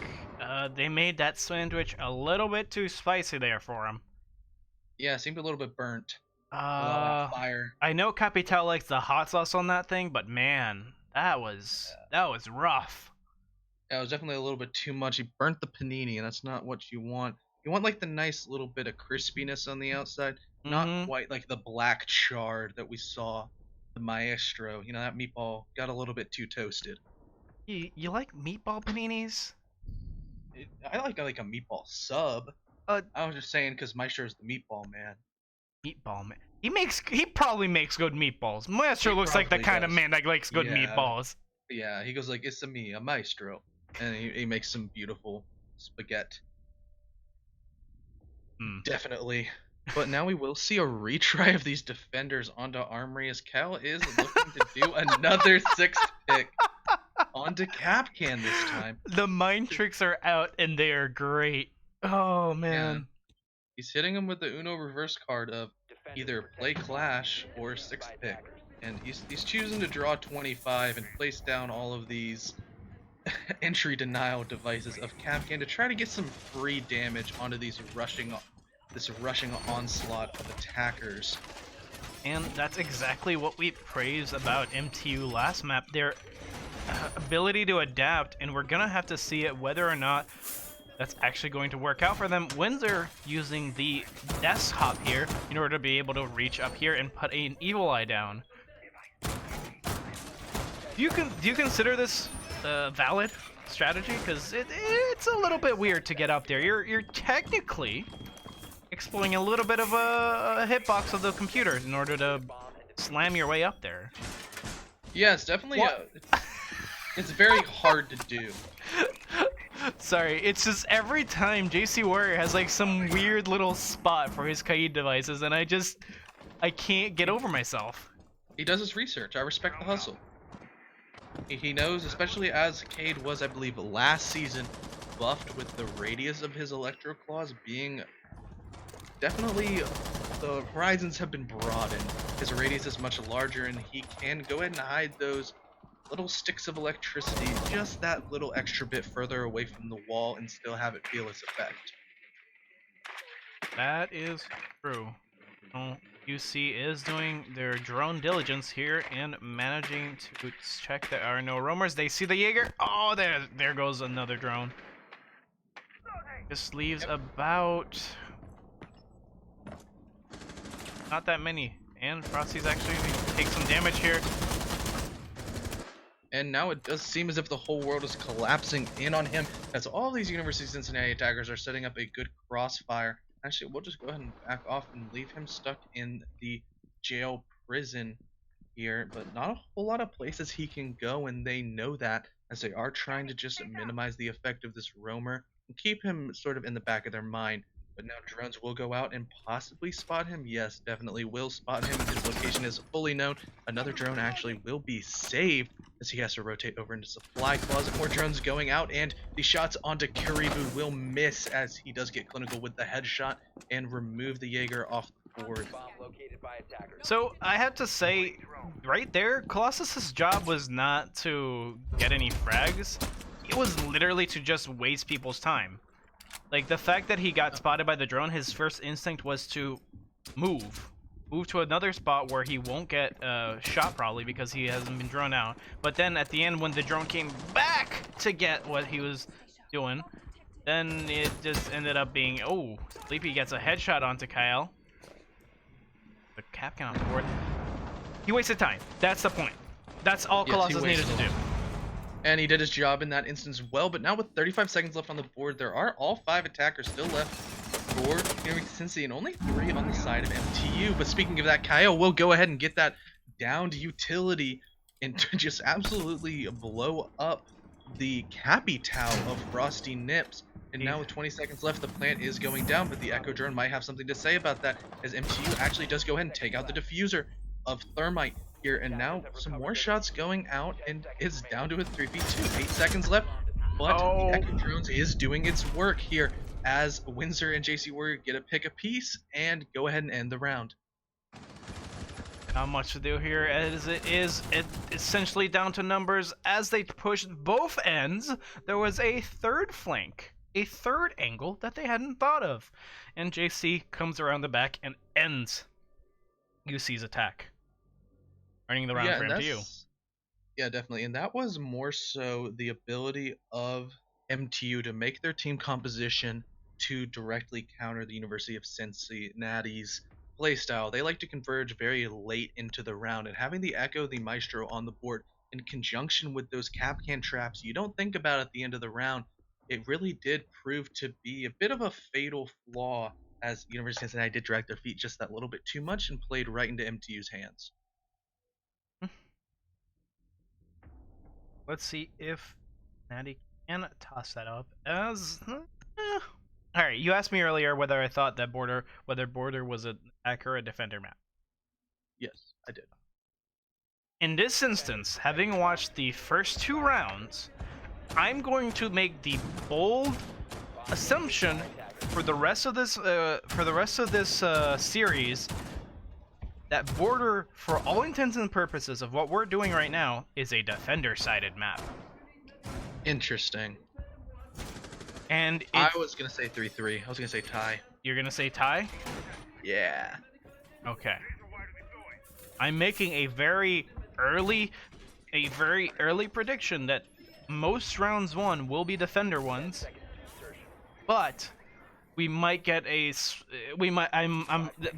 [SPEAKER 3] they made that sandwich a little bit too spicy there for him.
[SPEAKER 2] Yeah, it seemed a little bit burnt. A lot of fire.
[SPEAKER 3] I know Capital likes the hot sauce on that thing, but man, that was rough.
[SPEAKER 2] Yeah, it was definitely a little bit too much. He burnt the panini, and that's not what you want. You want like the nice little bit of crispiness on the outside, not quite like the black chard that we saw the Maestro. You know, that meatball got a little bit too toasted.
[SPEAKER 3] You like meatball paninis?
[SPEAKER 2] I like a meatball sub. I was just saying because Maestro's the meatball man.
[SPEAKER 3] Meatball man. He probably makes good meatballs. Maestro looks like the kind of man that likes good meatballs.
[SPEAKER 2] Yeah, he goes like, "It's a Maestro," and he makes some beautiful spaghetti. Definitely. But now we will see a retry of these defenders onto Armory as Cal is looking to do another 6th pick onto Capcan this time.
[SPEAKER 3] The mind tricks are out and they are great. Oh man.
[SPEAKER 2] Yeah. He's hitting him with the Uno reverse card of either play Clash or 6th pick. And he's choosing to draw 25 and place down all of these entry denial devices of Capcan to try to get some free damage onto these rushing onslaught of attackers.
[SPEAKER 3] And that's exactly what we praised about MTU last map, their ability to adapt, and we're gonna have to see it whether or not that's actually going to work out for them. Windsor using the desk hop here in order to be able to reach up here and put an Evil Eye down. Do you consider this valid strategy? Because it's a little bit weird to get up there. You're technically exploring a little bit of a hitbox of the computer in order to slam your way up there.
[SPEAKER 2] Yeah, it's definitely it's very hard to do.
[SPEAKER 3] Sorry, it's just every time JC Warrior has like some weird little spot for his Kaid devices, and I can't get over myself.
[SPEAKER 2] He does his research. I respect the hustle. He knows, especially as Cade was, I believe, last season, buffed with the radius of his Electro Claws being definitely, the horizons have been broadened. His radius is much larger, and he can go ahead and hide those little sticks of electricity just that little extra bit further away from the wall and still have it feel its effect.
[SPEAKER 3] That is true. UC is doing their drone diligence here and managing to check there are no roamers. They see the Jaeger. Oh, there goes another drone. This leaves about not that many, and Frosty's actually take some damage here.
[SPEAKER 2] And now it does seem as if the whole world is collapsing in on him, as all these University of Cincinnati attackers are setting up a good crossfire. Actually, we'll just go ahead and back off and leave him stuck in the jail prison here, but not a whole lot of places he can go, and they know that, as they are trying to just minimize the effect of this roamer and keep him sort of in the back of their mind. But now drones will go out and possibly spot him. Yes, definitely will spot him, and his location is fully known. Another drone actually will be saved as he has to rotate over into supply closet. More drones going out, and the shots onto Karibu will miss as he does get clinical with the headshot and remove the Jaeger off the board.
[SPEAKER 4] Bomb located by attackers.
[SPEAKER 3] So I have to say, right there, Colossus's job was not to get any frags. It was literally to just waste people's time. Like, the fact that he got spotted by the drone, his first instinct was to move to another spot where he won't get shot, probably because he hasn't been drawn out. But then at the end, when the drone came back to get what he was doing, then it just ended up being, oh, Sleepy gets a headshot onto Kyle. The Capcan on board. He wasted time. That's the point. That's all
[SPEAKER 2] Yes, he
[SPEAKER 3] Colossus needed
[SPEAKER 2] wasted
[SPEAKER 3] to do.
[SPEAKER 2] And he did his job in that instance well, but now with 35 seconds left on the board, there are all 5 attackers still left for Cincy, and only 3 on the side of MTU. But speaking of that, Kyle will go ahead and get that downed utility and just absolutely blow up the Cappy Tau of Frosty Nips. And now with 20 seconds left, the plant is going down, but the Echo Drone might have something to say about that, as MTU actually does go ahead and take out the diffuser of Thermite here. And now some more shots going out, and it's down to a 3v2. 8 seconds left, but
[SPEAKER 3] Oh.
[SPEAKER 2] the Echo Drones is doing its work here, as Windsor and JC Warrior get a pick apiece and go ahead and end the round.
[SPEAKER 3] Not much to do here, as it is essentially down to numbers. As they pushed both ends, there was a third flank, a third angle that they hadn't thought of. And JC comes around the back and ends UC's attack, earning the round
[SPEAKER 2] Yeah,
[SPEAKER 3] for
[SPEAKER 2] and
[SPEAKER 3] MTU.
[SPEAKER 2] yeah, definitely. And that was more so the ability of MTU to make their team composition to directly counter the University of Cincinnati's playstyle. They like to converge very late into the round, and having the Echo, the Maestro on the board in conjunction with those Capcan traps you don't think about at the end of the round, it really did prove to be a bit of a fatal flaw, as University of Cincinnati did drag their feet just that little bit too much and played right into MTU's hands.
[SPEAKER 3] Let's see if Natty can toss that up. As all right, you asked me earlier whether I thought that border was an attacker or defender map.
[SPEAKER 2] Yes, I did.
[SPEAKER 3] In this instance, having watched the first 2 rounds, I'm going to make the bold assumption for the rest of this series that border, for all intents and purposes of what we're doing right now, is a defender-sided map.
[SPEAKER 2] Interesting.
[SPEAKER 3] And
[SPEAKER 2] I was gonna say 3-3. I was gonna say tie.
[SPEAKER 3] you're gonna say tie?
[SPEAKER 2] Yeah.
[SPEAKER 3] Okay. I'm making a very early prediction that most rounds 1 will be defender ones, but we might get the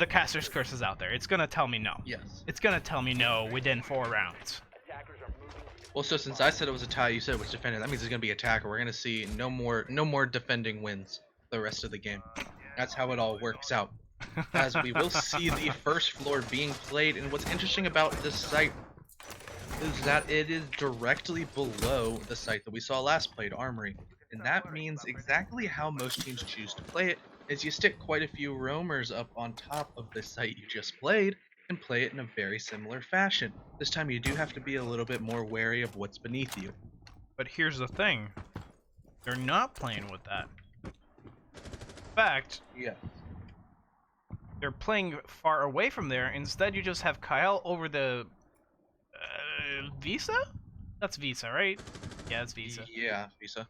[SPEAKER 3] caster's curse is out there. It's gonna tell me no.
[SPEAKER 2] Yes.
[SPEAKER 3] It's gonna tell me no within 4 rounds.
[SPEAKER 4] Attackers are moving.
[SPEAKER 2] Well, so since I said it was a tie, you said it was defender. That means it's gonna be attacker. We're gonna see no more defending wins the rest of the game. That's how it all works out. As we will see the first floor being played, and what's interesting about this site is that it is directly below the site that we saw last played, Armory. And that means exactly how most teams choose to play it, is you stick quite a few roamers up on top of the site you just played, and play it in a very similar fashion. This time you do have to be a little bit more wary of what's beneath you.
[SPEAKER 3] But here's the thing. They're not playing with that. In fact,
[SPEAKER 2] Yeah.
[SPEAKER 3] they're playing far away from there. Instead, you just have Kyle over the Visa? That's Visa, right? Yeah, it's Visa.
[SPEAKER 2] Yeah, Visa.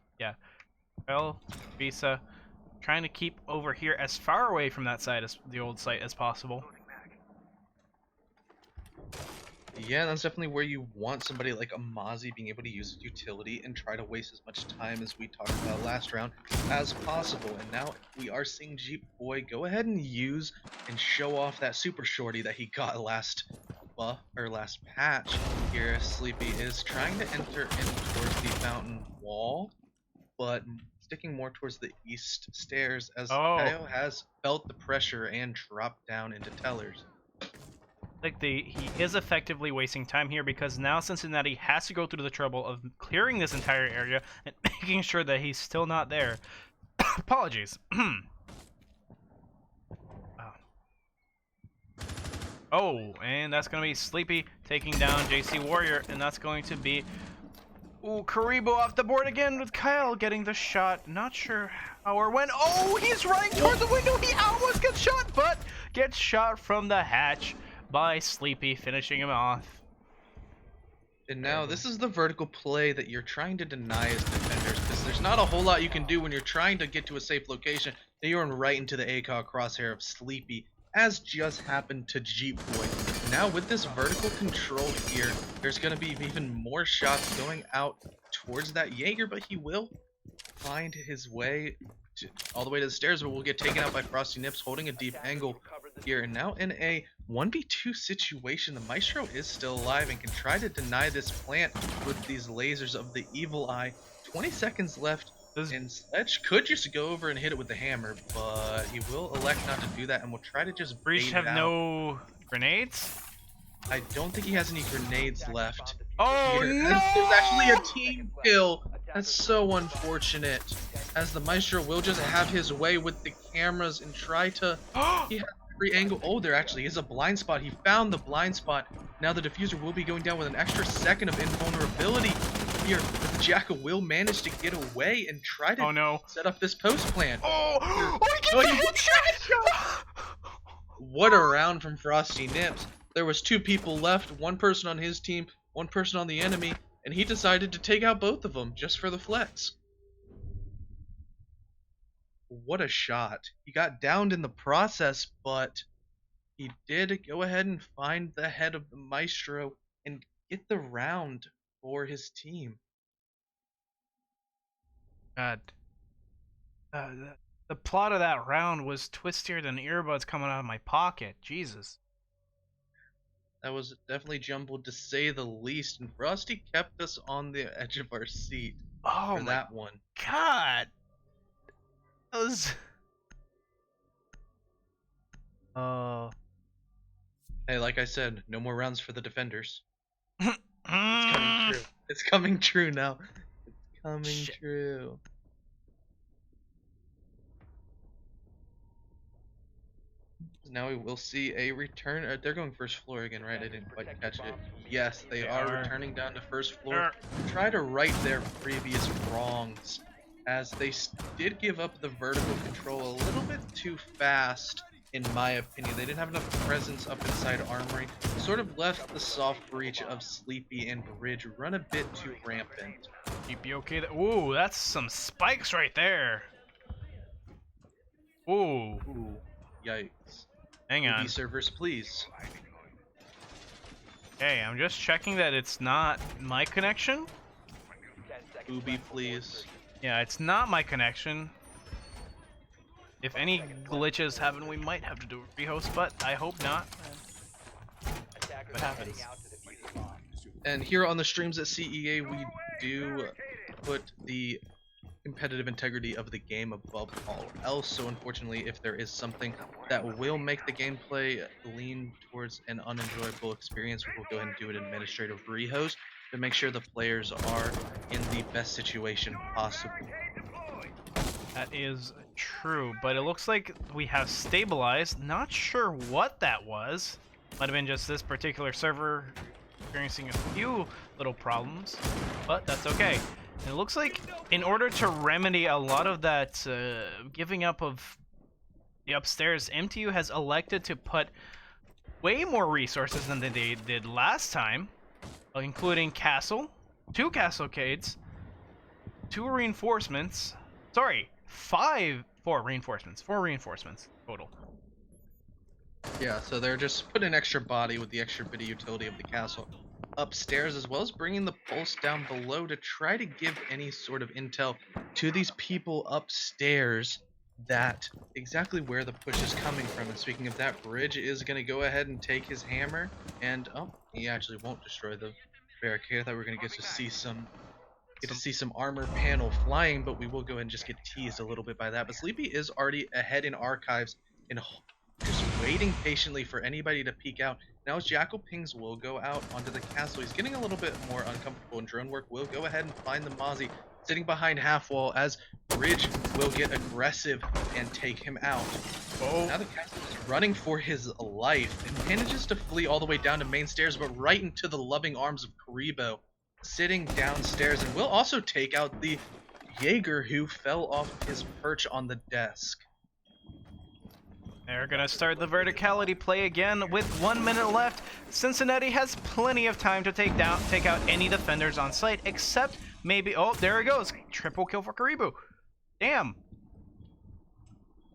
[SPEAKER 3] Kyle, Visa, trying to keep over here as far away from that side as the old site as possible.
[SPEAKER 2] Yeah, that's definitely where you want somebody like a Mozzie being able to use his utility and try to waste as much time as we talked about last round as possible. And now we are seeing Jeep Boy go ahead and use and show off that super shorty that he got last patch. Here, Sleepy is trying to enter in towards the fountain wall, but sticking more towards the east stairs, as Kyle has felt the pressure and dropped down into tellers.
[SPEAKER 3] Like he is effectively wasting time here, because now Cincinnati has to go through the trouble of clearing this entire area and making sure that he's still not there. Apologies. Oh, and that's going to be Sleepy taking down JC Warrior, and that's going to be Ooh, Karibo off the board again with Kyle getting the shot. Not sure how or when. Oh, he's running towards the window. He almost gets shot, but gets shot from the hatch by Sleepy, finishing him off.
[SPEAKER 2] And now this is the vertical play that you're trying to deny as defenders, because there's not a whole lot you can do when you're trying to get to a safe location. And you're right into the ACOG crosshair of Sleepy, as just happened to Jeep Boy. Now with this vertical control here, there's going to be even more shots going out towards that Jaeger, but he will find his way all the way to the stairs, but will get taken out by Frosty Nips holding a deep angle here. And now in a 1v2 situation, the Maestro is still alive and can try to deny this plant with these lasers of the Evil Eye. 20 seconds left, and Sledge could just go over and hit it with the hammer, but he will elect not to do that and will try to just
[SPEAKER 3] Breach have no grenades?
[SPEAKER 2] I don't think he has any grenades left.
[SPEAKER 3] Oh
[SPEAKER 2] Here,
[SPEAKER 3] no!
[SPEAKER 2] there's actually a team kill. That's so unfortunate, as the Maestro will just have his way with the cameras and try to... He has every angle. Oh, there actually is a blind spot. He found the blind spot. Now the diffuser will be going down with an extra second of invulnerability here, but the Jackal will manage to get away and try to set up this post plan.
[SPEAKER 3] Oh, he gets a headshot!
[SPEAKER 2] What a round from Frosty Nips. There was 2 people left, 1 person on his team, 1 person on the enemy, and he decided to take out both of them just for the flex. What a shot. He got downed in the process, but he did go ahead and find the head of the Maestro and get the round for his team.
[SPEAKER 3] God. The plot of that round was twistier than earbuds coming out of my pocket. Jesus.
[SPEAKER 2] That was definitely jumbled to say the least, and Frosty kept us on the edge of our seat for that one.
[SPEAKER 3] God. That was...
[SPEAKER 2] Hey, like I said, no more rounds for the defenders. It's coming true. It's coming true now. It's coming true. Now we will see a return. They're going first floor again, right? I didn't quite catch it. Yes, they are returning down to first floor. Try to right their previous wrongs, as they did give up the vertical control a little bit too fast, in my opinion. They didn't have enough presence up inside Armory. Sort of left the soft breach of Sleepy and Bridge run a bit too rampant.
[SPEAKER 3] Sleepy okay? Ooh, that's some spikes right there. Ooh.
[SPEAKER 2] Ooh, yikes.
[SPEAKER 3] Hang on.
[SPEAKER 2] Servers, please.
[SPEAKER 3] Hey, I'm just checking that it's not my connection.
[SPEAKER 2] Ubi, please.
[SPEAKER 3] Yeah, it's not my connection. If any glitches happen, we might have to do a rehost, but I hope not. What happens?
[SPEAKER 2] And here on the streams at CEA, we do put the competitive integrity of the game above all else. So unfortunately, if there is something that will make the gameplay lean towards an unenjoyable experience, we will go ahead and do an administrative rehost to make sure the players are in the best situation possible.
[SPEAKER 3] That is true, but it looks like we have stabilized. Not sure what that was. Might have been just this particular server experiencing a few little problems, but that's okay. And it looks like in order to remedy a lot of that giving up of the upstairs, MTU has elected to put way more resources than they did last time, including castle, 2 cascades, 2 reinforcements, sorry, 4 reinforcements total.
[SPEAKER 2] Yeah, so they're just putting an extra body with the extra bit of utility of the castle upstairs, as well as bringing the pulse down below to try to give any sort of intel to these people upstairs that exactly where the push is coming from. And speaking of that, Bridge is going to go ahead and take his hammer, and he actually won't destroy the barricade. I thought we were going to get to see some armor panel flying, but we will go ahead and just get teased a little bit by that. But Sleepy is already ahead in archives and just waiting patiently for anybody to peek out. Now as Jackal pings will go out onto the castle, he's getting a little bit more uncomfortable, and drone work will go ahead and find the Mozzie sitting behind half wall, as Bridge will get aggressive and take him out. Now the castle is running for his life and manages to flee all the way down to main stairs, but right into the loving arms of Karibo. sitting downstairs and will also take out the Jaeger who fell off his perch on the desk.
[SPEAKER 3] They're gonna start the verticality play again with 1 minute left. Cincinnati has plenty of time to take out any defenders on site, except maybe, oh, there it goes. Triple kill for Karibu. Damn.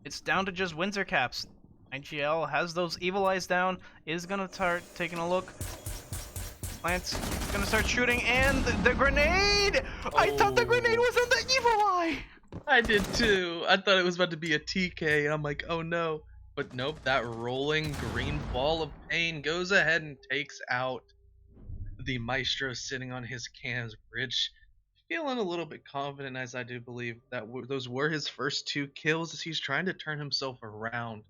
[SPEAKER 3] It's down to just Windsor caps. IGL has those evil eyes down, is gonna start taking a look. Lance gonna start shooting, and the grenade! Oh. I thought the grenade was in the evil eye!
[SPEAKER 2] I did too. I thought it was about to be a TK, and I'm like, oh no. But nope, that rolling green ball of pain goes ahead and takes out the Maestro sitting on his cannons bridge. Feeling a little bit confident, as I do believe that those were his first 2 kills, as he's trying to turn himself around.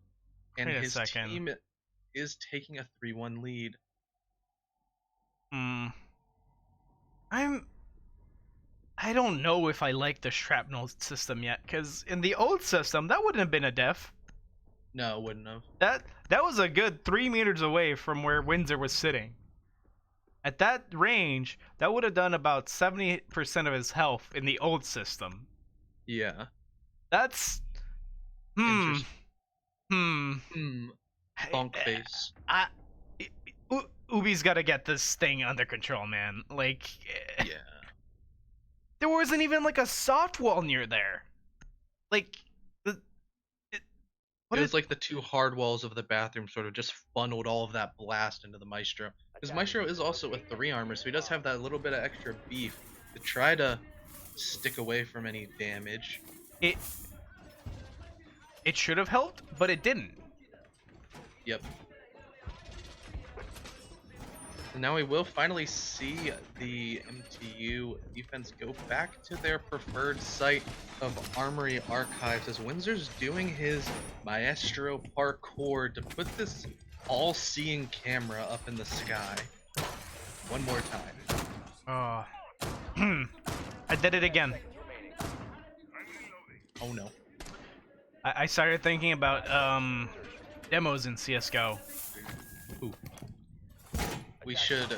[SPEAKER 2] And his team is taking a 3-1 lead.
[SPEAKER 3] I don't know if I like the shrapnel system yet, because in the old system, that wouldn't have been a def.
[SPEAKER 2] No, it wouldn't have.
[SPEAKER 3] That was a good 3 meters away from where Windsor was sitting. At that range, that would have done about 70% of his health in the old system.
[SPEAKER 2] Yeah.
[SPEAKER 3] That's...
[SPEAKER 2] Bonk face.
[SPEAKER 3] Ubi's gotta get this thing under control, man. Like...
[SPEAKER 2] Yeah.
[SPEAKER 3] There wasn't even like a soft wall near there. Like...
[SPEAKER 2] It was like the 2 hard walls of the bathroom sort of just funneled all of that blast into the Maestro. Because Maestro is also a 3 armor, so he does have that little bit of extra beef to try to stick away from any damage.
[SPEAKER 3] It should have helped, but it didn't.
[SPEAKER 2] Yep. And now we will finally see the MTU defense go back to their preferred site of Armory Archives, as Windsor's doing his Maestro parkour to put this all-seeing camera up in the sky. One more time.
[SPEAKER 3] I did it again.
[SPEAKER 2] Oh no.
[SPEAKER 3] I started thinking about demos in CSGO.
[SPEAKER 2] Ooh. We should...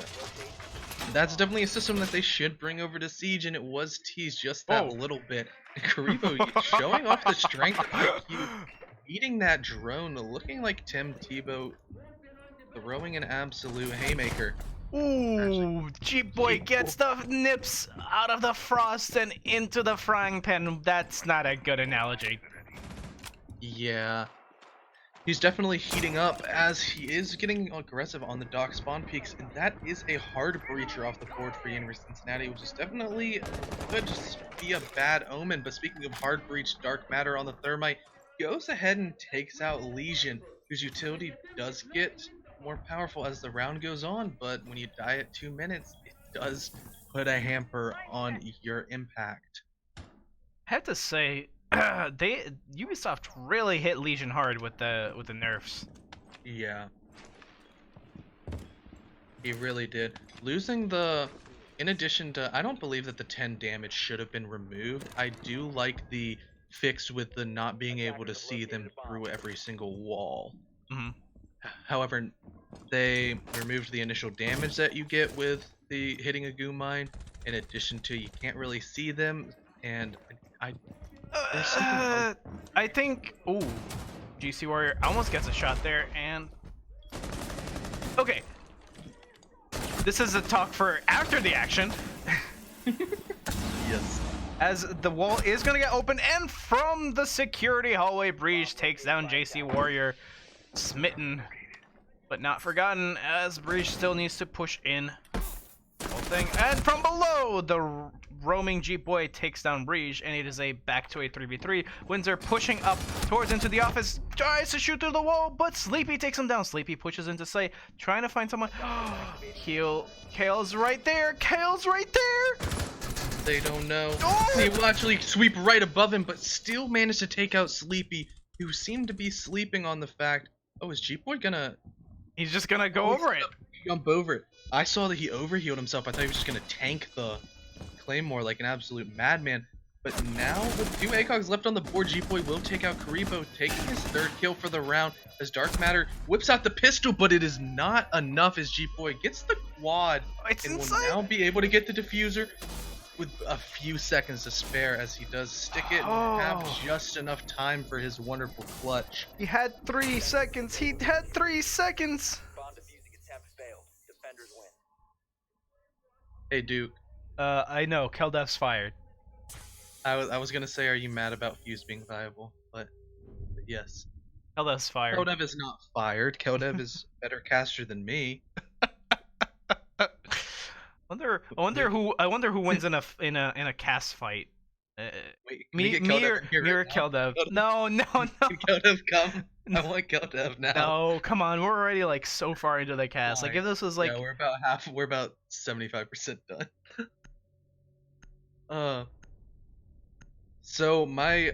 [SPEAKER 2] That's definitely a system that they should bring over to Siege, and it was teased just that little bit. Karibo showing off the strength of IQ, beating that drone, looking like Tim Tebow, throwing an absolute haymaker.
[SPEAKER 3] Ooh, Jeep Boy gets the nips out of the frost and into the frying pan. That's not a good analogy.
[SPEAKER 2] Yeah. He's definitely heating up as he is getting aggressive on the dock spawn peaks, and that is a hard breacher off the board for University of Cincinnati, which is definitely could just be a bad omen. But speaking of hard breach, Dark Matter on the Thermite goes ahead and takes out Legion, whose utility does get more powerful as the round goes on, but when you die at 2 minutes, it does put a hamper on your impact.
[SPEAKER 3] I have to say, Ubisoft really hit Legion hard with the nerfs.
[SPEAKER 2] Yeah, he really did. Losing in addition to, I don't believe that the 10 damage should have been removed. I do like the fix with the not being able to see them through every single wall. However, they removed the initial damage that you get with the hitting a goo mine, in addition to you can't really see them, and
[SPEAKER 3] I think... Ooh, GC Warrior almost gets a shot there, and... Okay. This is a talk for after the action.
[SPEAKER 2] Yes.
[SPEAKER 3] As the wall is going to get open, and from the security hallway, Breach takes down JC Warrior. Smitten, but not forgotten, as Breach still needs to push in. And from below, the roaming Jeep Boy takes down Breach, and it is a back to a 3v3. Windsor pushing up towards into the office, tries to shoot through the wall, but Sleepy takes him down. Sleepy pushes into sight, trying to find someone. Kale's right there. Kale's right there.
[SPEAKER 2] They don't know. He will actually sweep right above him, but still managed to take out Sleepy, who seemed to be sleeping on the fact, oh, is Jeep Boy gonna...
[SPEAKER 3] He's just gonna go over it.
[SPEAKER 2] Jump over it. I saw that he overhealed himself. I thought he was just gonna tank the Claymore like an absolute madman. But now, with 2 ACOGs left on the board, G-Boy will take out Karibo, taking his 3rd kill for the round as Dark Matter whips out the pistol, but it is not enough as G-Boy gets the quad
[SPEAKER 3] It's
[SPEAKER 2] and will
[SPEAKER 3] insane.
[SPEAKER 2] now be able to get the diffuser with a few seconds to spare as he does stick it and have just enough time for his wonderful clutch.
[SPEAKER 3] He had 3 seconds. He had 3 seconds.
[SPEAKER 4] Bomb defusing attempt failed. Defenders win.
[SPEAKER 2] Hey, Duke.
[SPEAKER 3] I know. Keldev's fired.
[SPEAKER 2] I was gonna say, are you mad about Fuse being viable? But yes.
[SPEAKER 3] Keldev's fired.
[SPEAKER 2] Keldev is not fired. Keldev is a better caster than me.
[SPEAKER 3] I wonder who wins in a cast fight.
[SPEAKER 2] Wait, can we
[SPEAKER 3] Me
[SPEAKER 2] get
[SPEAKER 3] me
[SPEAKER 2] Keldev
[SPEAKER 3] or
[SPEAKER 2] in here
[SPEAKER 3] me or
[SPEAKER 2] right now?
[SPEAKER 3] Keldev?
[SPEAKER 2] Keldev-
[SPEAKER 3] No.
[SPEAKER 2] Can Keldev come? I want Keldev now.
[SPEAKER 3] No, come on. We're already like so far into the cast. Like
[SPEAKER 2] Why?
[SPEAKER 3] if this was like
[SPEAKER 2] Yeah, we're about 75% done. So my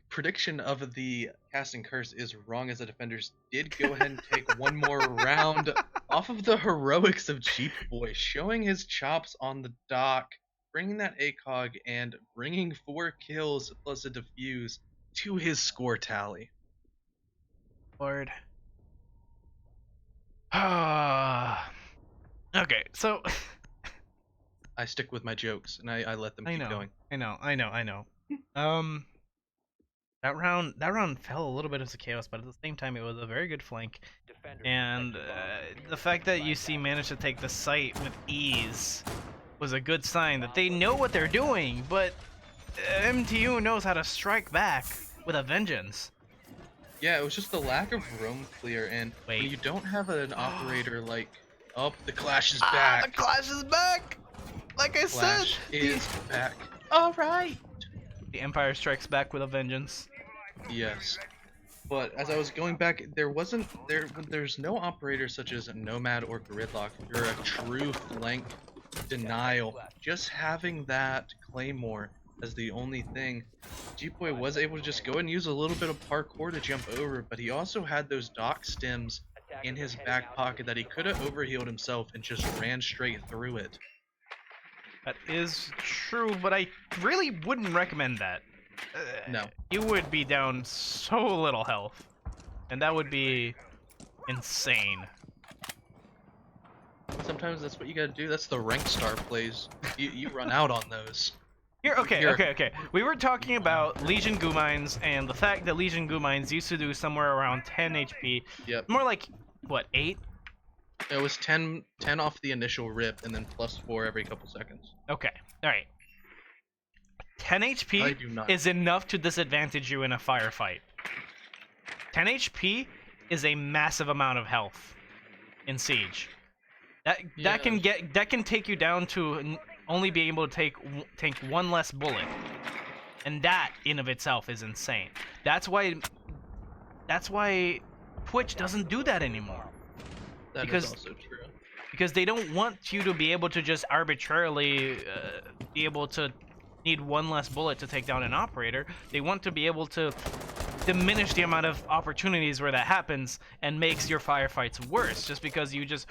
[SPEAKER 2] prediction of the casting curse is wrong, as the defenders did go ahead and take one more round off of the heroics of Jeep Boy, showing his chops on the dock, bringing that ACOG and bringing 4 kills plus a defuse to his score tally.
[SPEAKER 3] Lord. Okay, so
[SPEAKER 2] I stick with my jokes and I let them
[SPEAKER 3] I
[SPEAKER 2] keep
[SPEAKER 3] know,
[SPEAKER 2] going.
[SPEAKER 3] I know. That round fell a little bit as a chaos, but at the same time, it was a very good flank.
[SPEAKER 4] Defenders
[SPEAKER 3] And
[SPEAKER 4] protect the bomb.
[SPEAKER 3] the fact that UC managed to take the site with ease was a good sign that they know what they're doing, but MTU knows how to strike back with a vengeance.
[SPEAKER 2] Yeah, it was just the lack of roam clear, and
[SPEAKER 3] Wait.
[SPEAKER 2] when you don't have an operator like, oh, the Clash is
[SPEAKER 3] Ah,
[SPEAKER 2] back.
[SPEAKER 3] the Clash is back! Like I
[SPEAKER 2] Clash
[SPEAKER 3] said,
[SPEAKER 2] is back. All right.
[SPEAKER 3] the Empire strikes back with a vengeance.
[SPEAKER 2] Yes, but as I was going back, there's no operators such as Nomad or Gridlock. You're a true flank denial. Just having that Claymore as the only thing, G-Boy was able to just go and use a little bit of parkour to jump over, but he also had those dock stems in his back pocket that he could have overhealed himself and just ran straight through it.
[SPEAKER 3] That is true, but I really wouldn't recommend that.
[SPEAKER 2] No.
[SPEAKER 3] You would be down so little health, and that would be insane.
[SPEAKER 2] Sometimes that's what you gotta do. That's the rank star plays. You run out on those.
[SPEAKER 3] Okay. We were talking about Legion Goo Mines and the fact that Legion Goo Mines used to do somewhere around 10 HP.
[SPEAKER 2] Yep.
[SPEAKER 3] More like, what, 8?
[SPEAKER 2] It was 10 off the initial rip and then plus 4 every couple seconds.
[SPEAKER 3] Okay, alright. 10
[SPEAKER 2] I
[SPEAKER 3] HP
[SPEAKER 2] do not.
[SPEAKER 3] is enough to disadvantage you in a firefight. 10 HP is a massive amount of health in Siege. That can take you down to only being able to take one less bullet, and that in of itself is insane. That's why Twitch doesn't do that anymore,
[SPEAKER 2] That
[SPEAKER 3] because-
[SPEAKER 2] is also true.
[SPEAKER 3] because they don't want you to be able to just arbitrarily be able to need one less bullet to take down an operator. They want to be able to diminish the amount of opportunities where that happens and makes your firefights worse, just because you just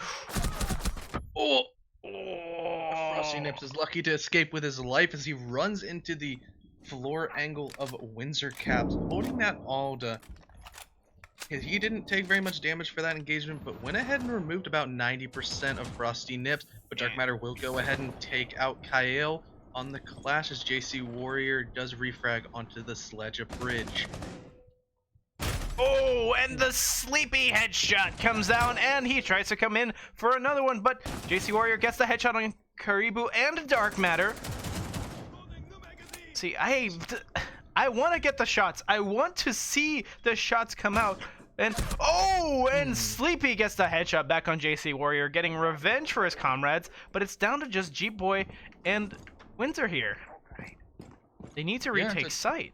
[SPEAKER 2] Oh! Frosty Nips is lucky to escape with his life as he runs into the floor angle of Windsor Caps, holding that Alda. He didn't take very much damage for that engagement, but went ahead and removed about 90% of Frosty Nips. But Dark Matter will go ahead and take out Kyle on the Clash as JC Warrior does refrag onto the Sledge Bridge.
[SPEAKER 3] Oh, and the sleepy headshot comes down, and he tries to come in for another one, but JC Warrior gets the headshot on Karibu and Dark Matter. See, I want to get the shots. I want to see the shots come out. And Sleepy gets the headshot back on JC Warrior, getting revenge for his comrades, but it's down to just Jeep Boy and Windsor here. They need to retake site.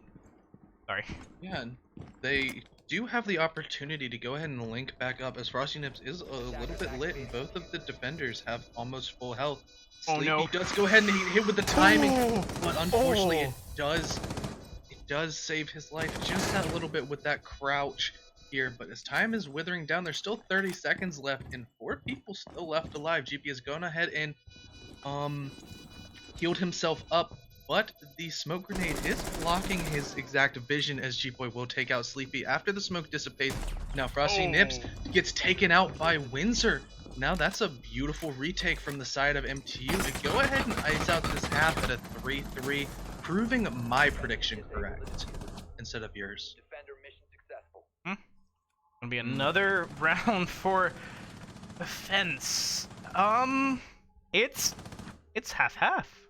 [SPEAKER 3] Sorry.
[SPEAKER 2] Yeah, and they do have the opportunity to go ahead and link back up, as Frosty Nips is a little bit lit, and both of the defenders have almost full health.
[SPEAKER 3] Oh,
[SPEAKER 2] Sleepy
[SPEAKER 3] no.
[SPEAKER 2] does go ahead and hit with the timing, but unfortunately
[SPEAKER 3] Oh.
[SPEAKER 2] it does save his life just that little bit with that crouch here. But as time is withering down, there's still 30 seconds left and 4 people still left alive. GP has gone ahead and healed himself up but the smoke grenade is blocking his exact vision as G-Boy will take out Sleepy after the smoke dissipates. Now Frosty Nips gets taken out by Windsor. Now that's a beautiful retake from the side of MTU to go ahead and ice out this half at a 3-3, proving my prediction correct instead of yours.
[SPEAKER 4] Defender mission successful.
[SPEAKER 3] Gonna be another round for offense. It's half.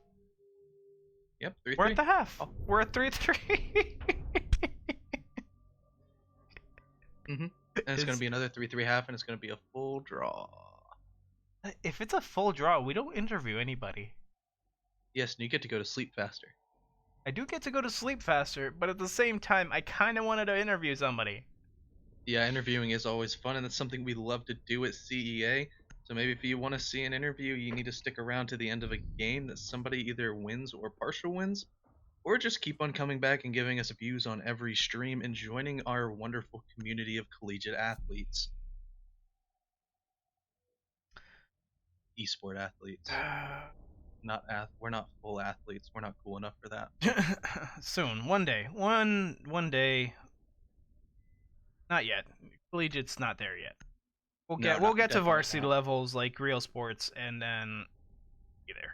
[SPEAKER 2] Yep, 3-3.
[SPEAKER 3] We're at the half. We're at 3-3.
[SPEAKER 2] And it's going to be another 3-3 half, and it's going to be a full draw.
[SPEAKER 3] If it's a full draw, we don't interview anybody.
[SPEAKER 2] Yes, and you get to go to sleep faster.
[SPEAKER 3] I do get to go to sleep faster, but at the same time, I kind of wanted to interview somebody.
[SPEAKER 2] Yeah, interviewing is always fun, and that's something we love to do at CEA. So maybe if you want to see an interview, you need to stick around to the end of a game that somebody either wins or partial wins, or just keep on coming back and giving us views on every stream and joining our wonderful community of collegiate athletes. Esport athletes. We're not full athletes. We're not cool enough for that.
[SPEAKER 3] Soon, one day. One day. Not yet. Collegiate's not there yet. We'll get to varsity
[SPEAKER 2] not.
[SPEAKER 3] levels like real sports and then be there.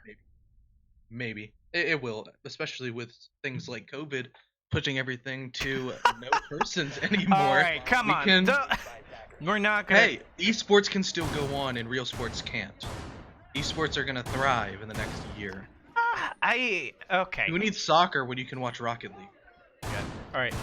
[SPEAKER 2] Maybe. It will, especially with things like COVID pushing everything to no persons anymore.
[SPEAKER 3] All right, come on. We're not gonna.
[SPEAKER 2] Hey, esports can still go on and real sports can't. Esports are gonna thrive in the next year.
[SPEAKER 3] Okay.
[SPEAKER 2] Who needs soccer when you can watch Rocket League?
[SPEAKER 3] Yeah. All right.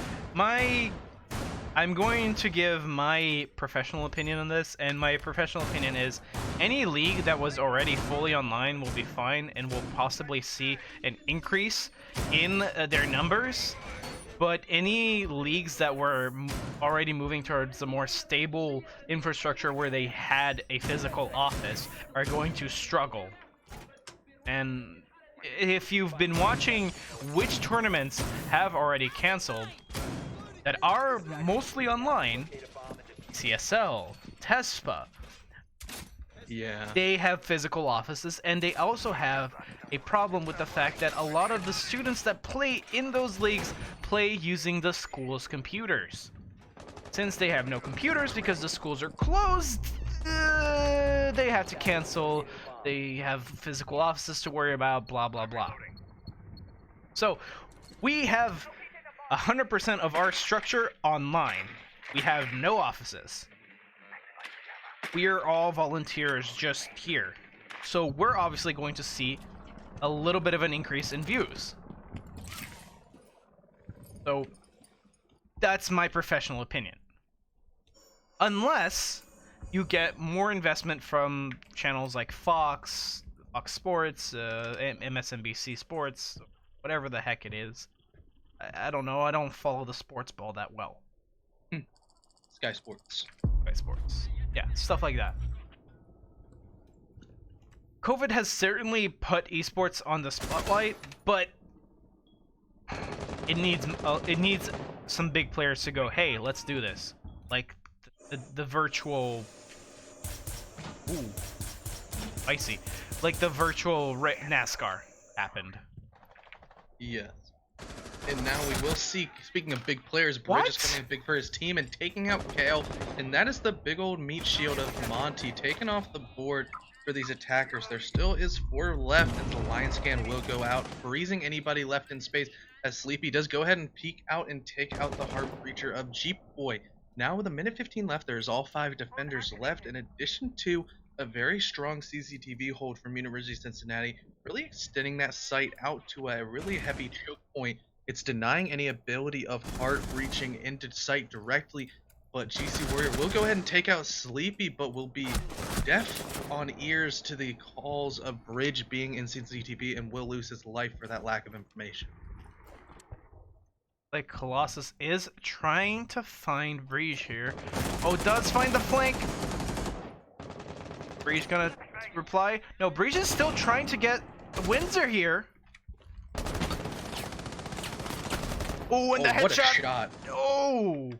[SPEAKER 3] I'm going to give my professional opinion on this, and my professional opinion is any league that was already fully online will be fine and will possibly see an increase in their numbers, but any leagues that were already moving towards a more stable infrastructure where they had a physical office are going to struggle. And if you've been watching which tournaments have already canceled, that are mostly online, CSL, TESPA,
[SPEAKER 2] Yeah.
[SPEAKER 3] they have physical offices, and they also have a problem with the fact that a lot of the students that play in those leagues play using the school's computers. Since they have no computers because the schools are closed, they have to cancel, they have physical offices to worry about, blah blah blah. So, we have 100% of our structure online. We have no offices. We are all volunteers just here. So we're obviously going to see a little bit of an increase in views. So that's my professional opinion. Unless you get more investment from channels like Fox Sports, MSNBC Sports, whatever the heck it is. I don't know. I don't follow the sports ball that well.
[SPEAKER 2] Sky Sports.
[SPEAKER 3] Sky Sports. Yeah, stuff like that. COVID has certainly put esports on the spotlight, but it needs some big players to go, hey, let's do this. Like the virtual... Ooh. Spicy. Like the virtual NASCAR happened.
[SPEAKER 2] Yes. And now we will see, speaking of big players, Bridge is coming big for his team and taking out Kale. And that is the big old meat shield of Monty taken off the board for these attackers. There still is 4 left, and the Lion Scan will go out, freezing anybody left in space as Sleepy does go ahead and peek out and take out the Heart Breacher of Jeep Boy. Now with a minute 15 left, there's all 5 defenders left, in addition to a very strong CCTV hold from University of Cincinnati, really extending that site out to a really heavy choke point. It's denying any ability of Heart reaching into sight directly, but GC Warrior will go ahead and take out Sleepy, but will be deaf on ears to the calls of Bridge being in CCTV and will lose his life for that lack of information.
[SPEAKER 3] Like Colossus is trying to find Breeze here. Oh, does find the flank. Breeze gonna reply. No, Breeze is still trying to get Windsor here. Oh, and the headshot.
[SPEAKER 2] What a shot.
[SPEAKER 3] Oh.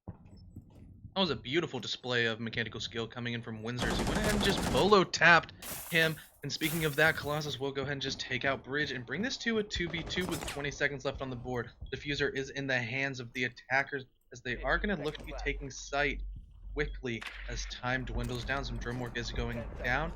[SPEAKER 2] That was a beautiful display of mechanical skill coming in from Windsor. He went ahead and just bolo tapped him And speaking of that, Colossus will go ahead and just take out Bridge and bring this to a 2v2 with 20 seconds left on the board. Diffuser is in the hands of the attackers as they are going to look to be taking sight quickly as time dwindles down. Some drone work is going down,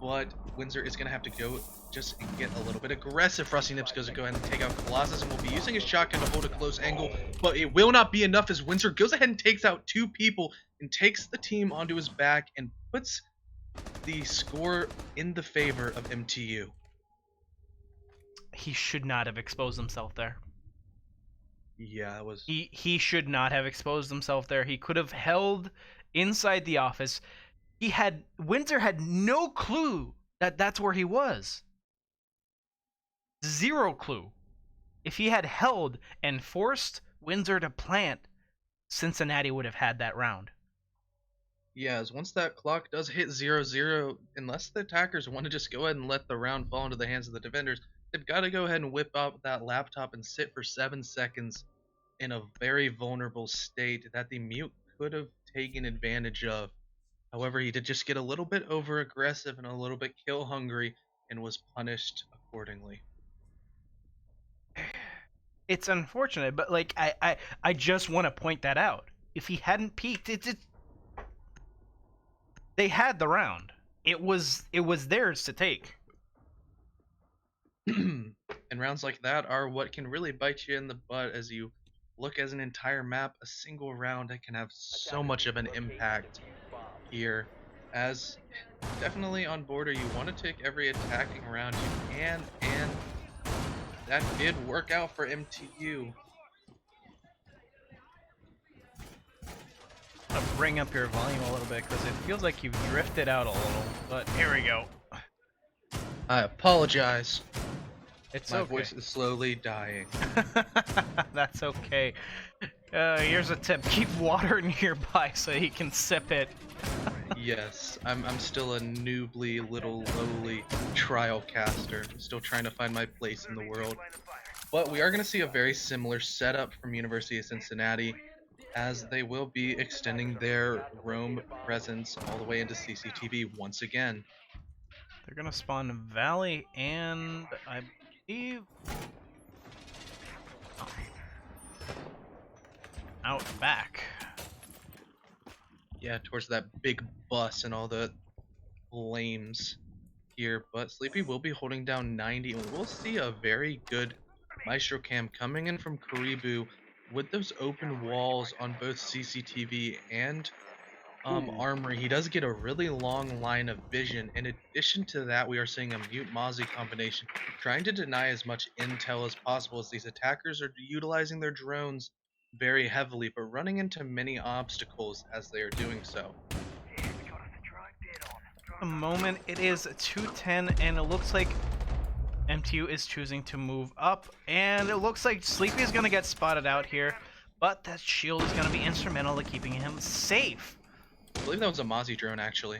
[SPEAKER 2] but Windsor is going to have to go just get a little bit aggressive. Frosty Nips goes to go ahead and take out Colossus and will be using his shotgun to hold a close angle, but it will not be enough as Windsor goes ahead and takes out 2 people and takes the team onto his back and puts the score in the favor of MTU.
[SPEAKER 3] He should not have exposed himself there.
[SPEAKER 2] Yeah, it was.
[SPEAKER 3] He should not have exposed himself there. He could have held inside the office. Windsor had no clue that that's where he was. Zero clue. If he had held and forced Windsor to plant, Cincinnati would have had that round.
[SPEAKER 2] Yeah, as once that clock does hit 0-0, unless the attackers want to just go ahead and let the round fall into the hands of the defenders, they've got to go ahead and whip out that laptop and sit for 7 seconds in a very vulnerable state that the mute could have taken advantage of. However, he did just get a little bit over aggressive and a little bit kill hungry and was punished accordingly.
[SPEAKER 3] It's unfortunate, but like I just want to point that out. If he hadn't peeked, they had the round. It was theirs to take.
[SPEAKER 2] And rounds like that are what can really bite you in the butt as you look as an entire map. A single round that can have so much of an impact here. As definitely on border, you want to take every attacking round you can, and that did work out for MTU.
[SPEAKER 3] I'll bring up your volume a little bit because it feels like you've drifted out a little. But here we go.
[SPEAKER 2] I apologize.
[SPEAKER 3] It's
[SPEAKER 2] My
[SPEAKER 3] okay.
[SPEAKER 2] voice is slowly dying.
[SPEAKER 3] That's okay. Here's a tip: keep water nearby so you can sip it.
[SPEAKER 2] Yes, I'm still a noobly little lowly trial caster. I'm still trying to find my place in the world. But we are going to see a very similar setup from University of Cincinnati, as they will be extending their roam presence all the way into CCTV once again.
[SPEAKER 3] They're gonna spawn Valley and I believe out back.
[SPEAKER 2] Yeah, towards that big bus and all the flames here. But Sleepy will be holding down 90, and we'll see a very good Maestro cam coming in from Karibu with those open walls on both CCTV and Armory. He does get a really long line of vision. In addition to that, we are seeing a Mute Mozzie combination trying to deny as much intel as possible, as these attackers are utilizing their drones very heavily, but running into many obstacles as they are doing so.
[SPEAKER 3] A moment, it is 2:10, and it looks like MTU is choosing to move up, and it looks like Sleepy is gonna get spotted out here, but that shield is gonna be instrumental to keeping him safe.
[SPEAKER 2] I believe that was a Mozzie drone, actually.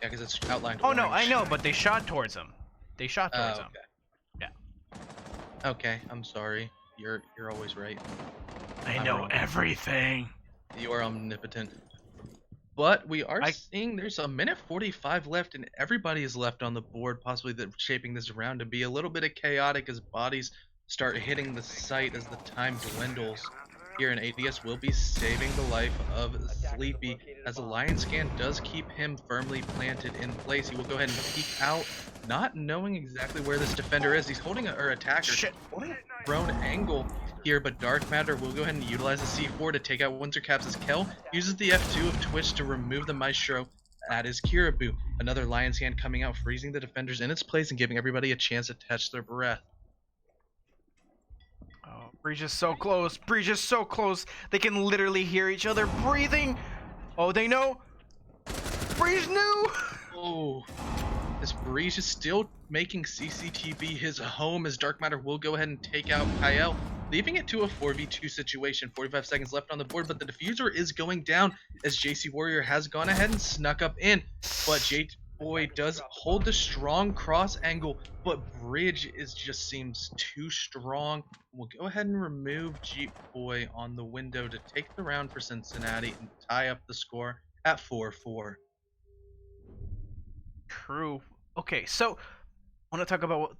[SPEAKER 2] Yeah, because it's outlined.
[SPEAKER 3] Oh no, I
[SPEAKER 2] orange.
[SPEAKER 3] know, but they shot towards him. They shot towards him.
[SPEAKER 2] Okay.
[SPEAKER 3] Yeah.
[SPEAKER 2] Okay, I'm sorry. You're always right.
[SPEAKER 3] I
[SPEAKER 2] I'm
[SPEAKER 3] know
[SPEAKER 2] wrong.
[SPEAKER 3] everything.
[SPEAKER 2] You are omnipotent. But we are seeing there's a minute 45 left, and everybody is left on the board, possibly shaping this round to be a little bit of chaotic as bodies start hitting the site as the time dwindles. Here, and ADS will be saving the life of Sleepy, as a lion scan does keep him firmly planted in place. He will go ahead and peek out, not knowing exactly where this defender is. He's holding holding a prone angle here, but Dark Matter will go ahead and utilize the C4 to take out Winter Caps as Kel uses the F2 of Twitch to remove the Maestro. That is Kirabu. Another Lion's Hand coming out, freezing the defenders in its place and giving everybody a chance to catch their breath.
[SPEAKER 3] Oh, Breach is so close. Breach is so close. They can literally hear each other breathing. Oh, they know. Breach knew.
[SPEAKER 2] Oh, this Breach is still making CCTV his home, as Dark Matter will go ahead and take out Kyle, leaving it to a 4v2 situation. 45 seconds left on the board, but the diffuser is going down as JC Warrior has gone ahead and snuck up in. But J-Boy does hold the strong cross angle, but Bridge just seems too strong. We'll go ahead and remove Jeep-Boy on the window to take the round for Cincinnati and tie up the score at 4-4.
[SPEAKER 3] True. Okay, so I want to talk about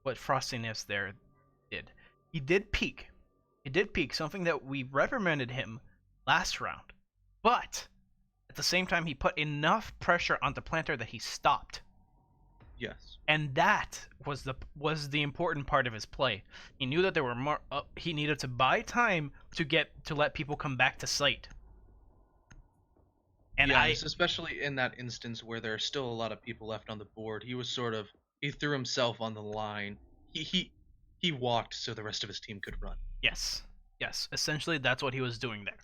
[SPEAKER 3] what Frosty Nest there did. He did peek. He did peek, something that we reprimanded him last round. But at the same time, he put enough pressure on the planter that he stopped.
[SPEAKER 2] Yes.
[SPEAKER 3] And that was the important part of his play. He knew that there were more. He needed to buy time to let people come back to site. And
[SPEAKER 2] yes, especially in that instance where there are still a lot of people left on the board, he threw himself on the line. He walked so the rest of his team could run.
[SPEAKER 3] Yes, essentially that's what he was doing there.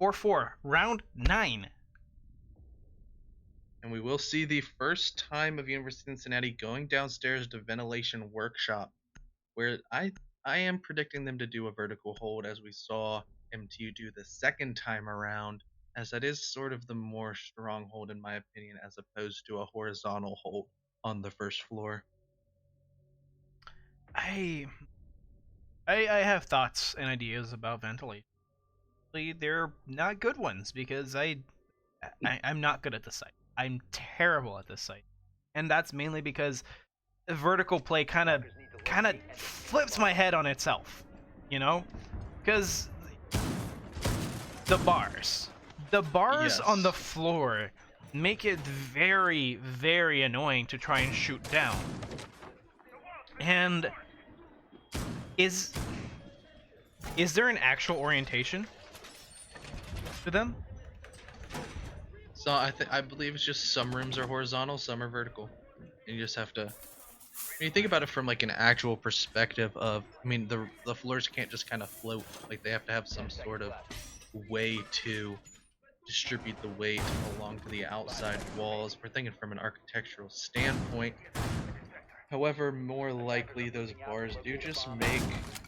[SPEAKER 3] 4-4, round 9.
[SPEAKER 2] And we will see the first time of University of Cincinnati going downstairs to ventilation workshop, where I am predicting them to do a vertical hold, as we saw MTU do the second time around, as that is sort of the more strong hold in my opinion, as opposed to a horizontal hold on the first floor.
[SPEAKER 3] I have thoughts and ideas about ventilation. They're not good ones because I'm not good at the site. I'm terrible at this site, and that's mainly because the vertical play kind of flips my head on itself, you know, because the bars
[SPEAKER 2] Yes.
[SPEAKER 3] on the floor make it very, very annoying to try and shoot down. And is there an actual orientation to them?
[SPEAKER 2] So I believe it's just some rooms are horizontal, some are vertical. And you just have to. When you think about it from like an actual perspective of, I mean, the floors can't just kind of float. Like they have to have some sort of way to distribute the weight along to the outside walls. We're thinking from an architectural standpoint. However, more likely those bars do just make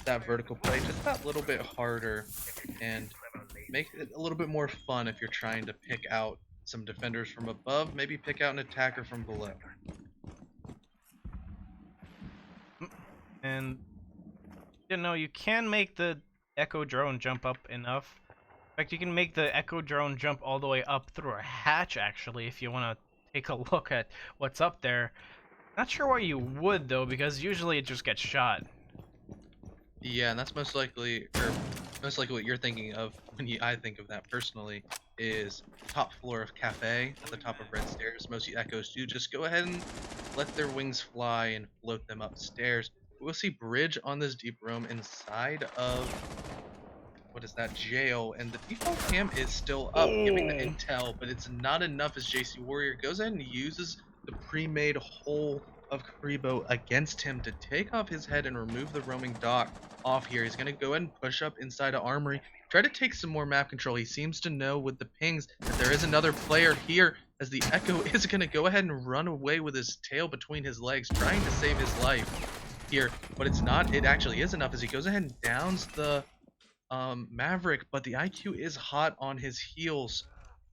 [SPEAKER 2] that vertical play just that little bit harder and make it a little bit more fun if you're trying to pick out some defenders from above, maybe pick out an attacker from below.
[SPEAKER 3] And you know, you can make the Echo drone jump up enough. In fact, you can make the Echo drone jump all the way up through a hatch, actually, if you want to take a look at what's up there. Not sure why you would, though, because usually it just gets shot.
[SPEAKER 2] Yeah, and that's most likely what you're thinking of when I think of that personally is top floor of cafe at the top of red stairs. Most Echoes do just go ahead and let their wings fly and float them upstairs. We'll see bridge on this deep room inside of what is that, jail, and the default cam is still up, giving the intel, but it's not enough as JC Warrior goes ahead and uses the pre-made hole of Karibo against him to take off his head and remove the roaming dock off here. He's going to go ahead and push up inside of Armory, try to take some more map control. He seems to know with the pings that there is another player here, as the Echo is going to go ahead and run away with his tail between his legs, trying to save his life here, but it's not. It actually is enough as he goes ahead and downs the Maverick, but the IQ is hot on his heels,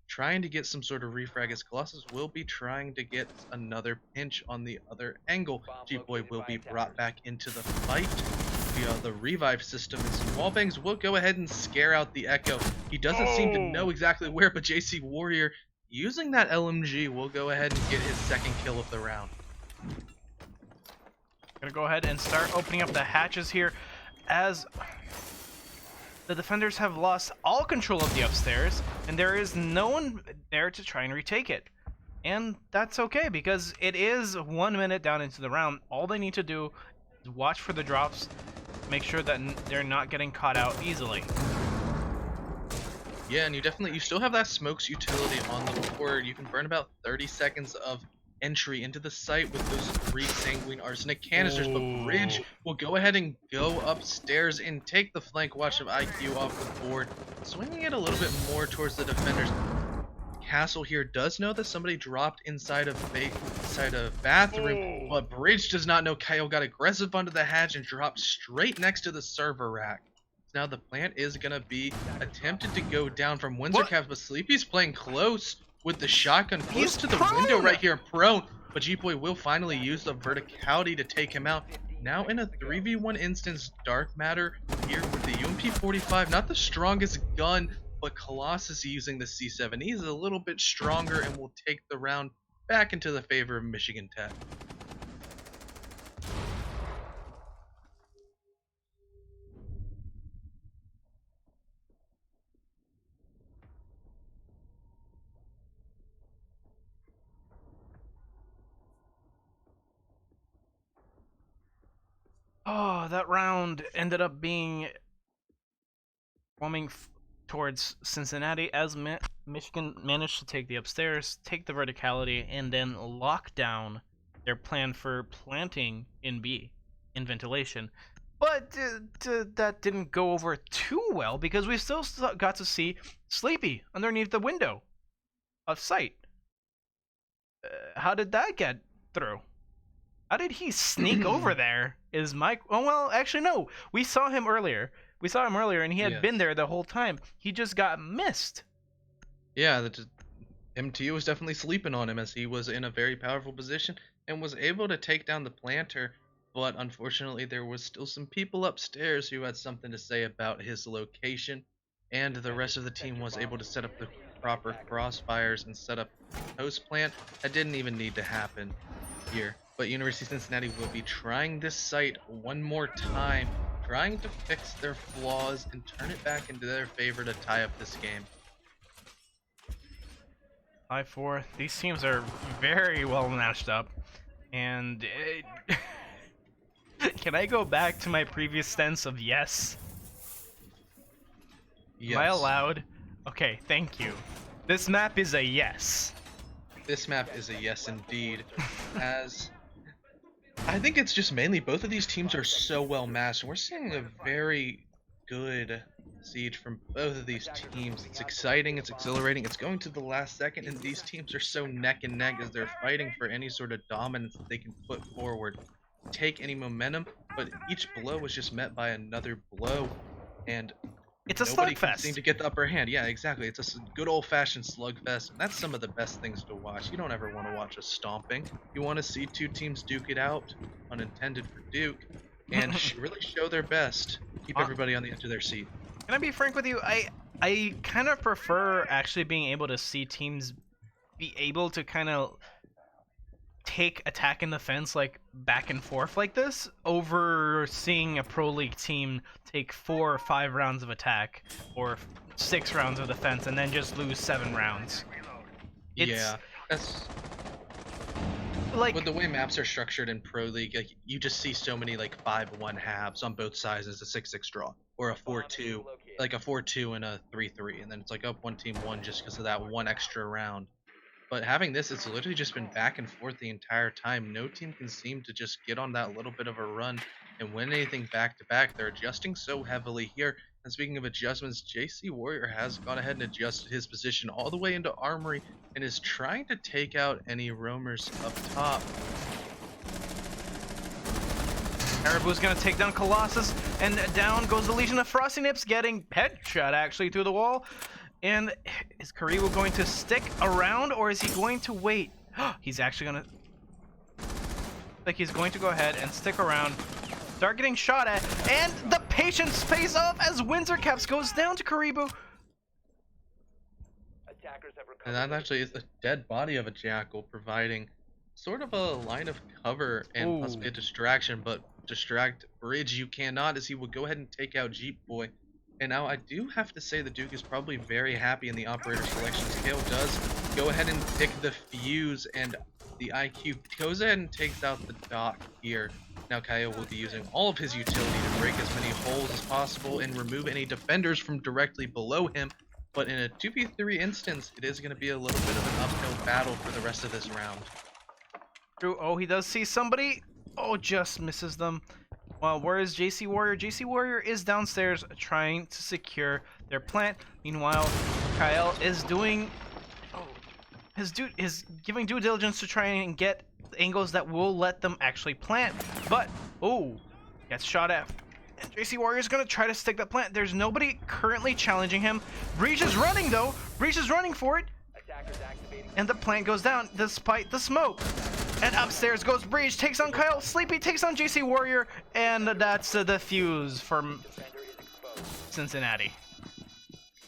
[SPEAKER 2] trying to get some sort of refrag, as Colossus will be trying to get another pinch on the other angle. G-Boy will be brought back into the fight via the revive system, and some wallbangs will go ahead and scare out the Echo. He doesn't seem to know exactly where, but JC Warrior, using that LMG, will go ahead and get his second kill of the round.
[SPEAKER 3] Gonna go ahead and start opening up the hatches here, as the defenders have lost all control of the upstairs, and there is no one there to try and retake it. And that's okay, because it is 1 minute down into the round. All they need to do is watch for the drops, make sure that they're not getting caught out easily.
[SPEAKER 2] Yeah, and you still have that smokes utility on the board. You can burn about 30 seconds of entry into the site with those 3 sanguine arsenic canisters, but Bridge will go ahead and go upstairs and take the flank watch of IQ off the board, swinging it a little bit more towards the defenders. Castle here does know that somebody dropped inside of bathroom, but Bridge does not know. Kyle got aggressive onto the hatch and dropped straight next to the server rack. Now the plant is gonna be attempted to go down from Windsor Cavs, but Sleepy's playing close with the shotgun close to the window right here, prone, but G-Boy will finally use the verticality to take him out. Now in a 3v1 instance, Dark Matter here with the UMP 45, not the strongest gun, but Colossus using the C7E is a little bit stronger and will take the round back into the favor of Michigan Tech.
[SPEAKER 3] Oh, that round ended up being towards Cincinnati as Michigan managed to take the upstairs, take the verticality, and then lock down their plan for planting in B, in ventilation. But that didn't go over too well because we still got to see Sleepy underneath the window of sight. How did that get through? How did he sneak over there? Is Mike? Oh well, actually no. We saw him earlier. And he had been there the whole time. He just got missed.
[SPEAKER 2] Yeah, MT was definitely sleeping on him as he was in a very powerful position and was able to take down the planter. But unfortunately, there was still some people upstairs who had something to say about his location, and the rest of the team was able to set up the proper crossfires and set up post plant. That didn't even need to happen here. But University of Cincinnati will be trying this site one more time, trying to fix their flaws and turn it back into their favor to tie up this game.
[SPEAKER 3] 5-4. These teams are very well matched up. And can I go back to my previous stance of yes?
[SPEAKER 2] Yes.
[SPEAKER 3] Am I allowed? Okay, thank you. This map is a yes.
[SPEAKER 2] This map is a yes indeed, as I think it's just mainly both of these teams are so well matched. We're seeing a very good siege from both of these teams. It's exciting, it's exhilarating, it's going to the last second, and these teams are so neck and neck as they're fighting for any sort of dominance that they can put forward, take any momentum, but each blow was just met by another blow, and
[SPEAKER 3] it's a
[SPEAKER 2] nobody can
[SPEAKER 3] slugfest.
[SPEAKER 2] seem to get the upper hand. Yeah, exactly. It's a good old-fashioned slugfest, and that's some of the best things to watch. You don't ever want to watch a stomping. You want to see two teams duke it out, unintended for Duke, and really show their best. Keep everybody on the edge of their seat.
[SPEAKER 3] Can I be frank with you? I kind of prefer actually being able to see teams be able to kind of take attack and defense like back and forth like this over seeing a pro league team take 4 or 5 rounds of attack or 6 rounds of defense and then just lose 7 rounds.
[SPEAKER 2] Yeah, that's
[SPEAKER 3] like
[SPEAKER 2] with the way maps are structured in pro league. Like, you just see so many like 5-1 halves on both sides as a 6-6 draw, or a 4-2, like a 4-2 and a 3-3, and then it's like up one team won just because of that one extra round. But having this, it's literally just been back and forth the entire time. No team can seem to just get on that little bit of a run and win anything back to back. They're adjusting so heavily here. And speaking of adjustments, JC Warrior has gone ahead and adjusted his position all the way into Armory and is trying to take out any roamers up top.
[SPEAKER 3] Caribou's gonna take down Colossus, and down goes the Legion of Frosty Nips, getting headshot actually through the wall. And is Caribou going to stick around, or is he going to wait? He's actually gonna... like he's going to go ahead and stick around, start getting shot at, and the patience pays off as Windsor Caps goes down to Caribou.
[SPEAKER 2] And that actually is the dead body of a Jackal, providing sort of a line of cover and possibly a distraction, but distract Bridge you cannot, as he will go ahead and take out Jeep Boy. And now I do have to say the Duke is probably very happy in the operator selection. Scale does go ahead and pick the fuse, and the IQ goes ahead and takes out the dock here. Now Kyle will be using all of his utility to break as many holes as possible and remove any defenders from directly below him. But in a 2v3 instance, it is going to be a little bit of an uphill battle for the rest of this round.
[SPEAKER 3] Oh, he does see somebody. Oh, just misses them. Well, where is JC Warrior? JC Warrior is downstairs trying to secure their plant. Meanwhile, Kyle is doing is giving due diligence to try and get angles that will let them actually plant. But gets shot at. And JC Warrior is gonna try to stick that plant. There's nobody currently challenging him. Breach is running though. Breach is running for it. And the plant goes down despite the smoke. And upstairs goes Breach, takes on Kyle. Sleepy takes on JC Warrior, and that's the fuse from Cincinnati.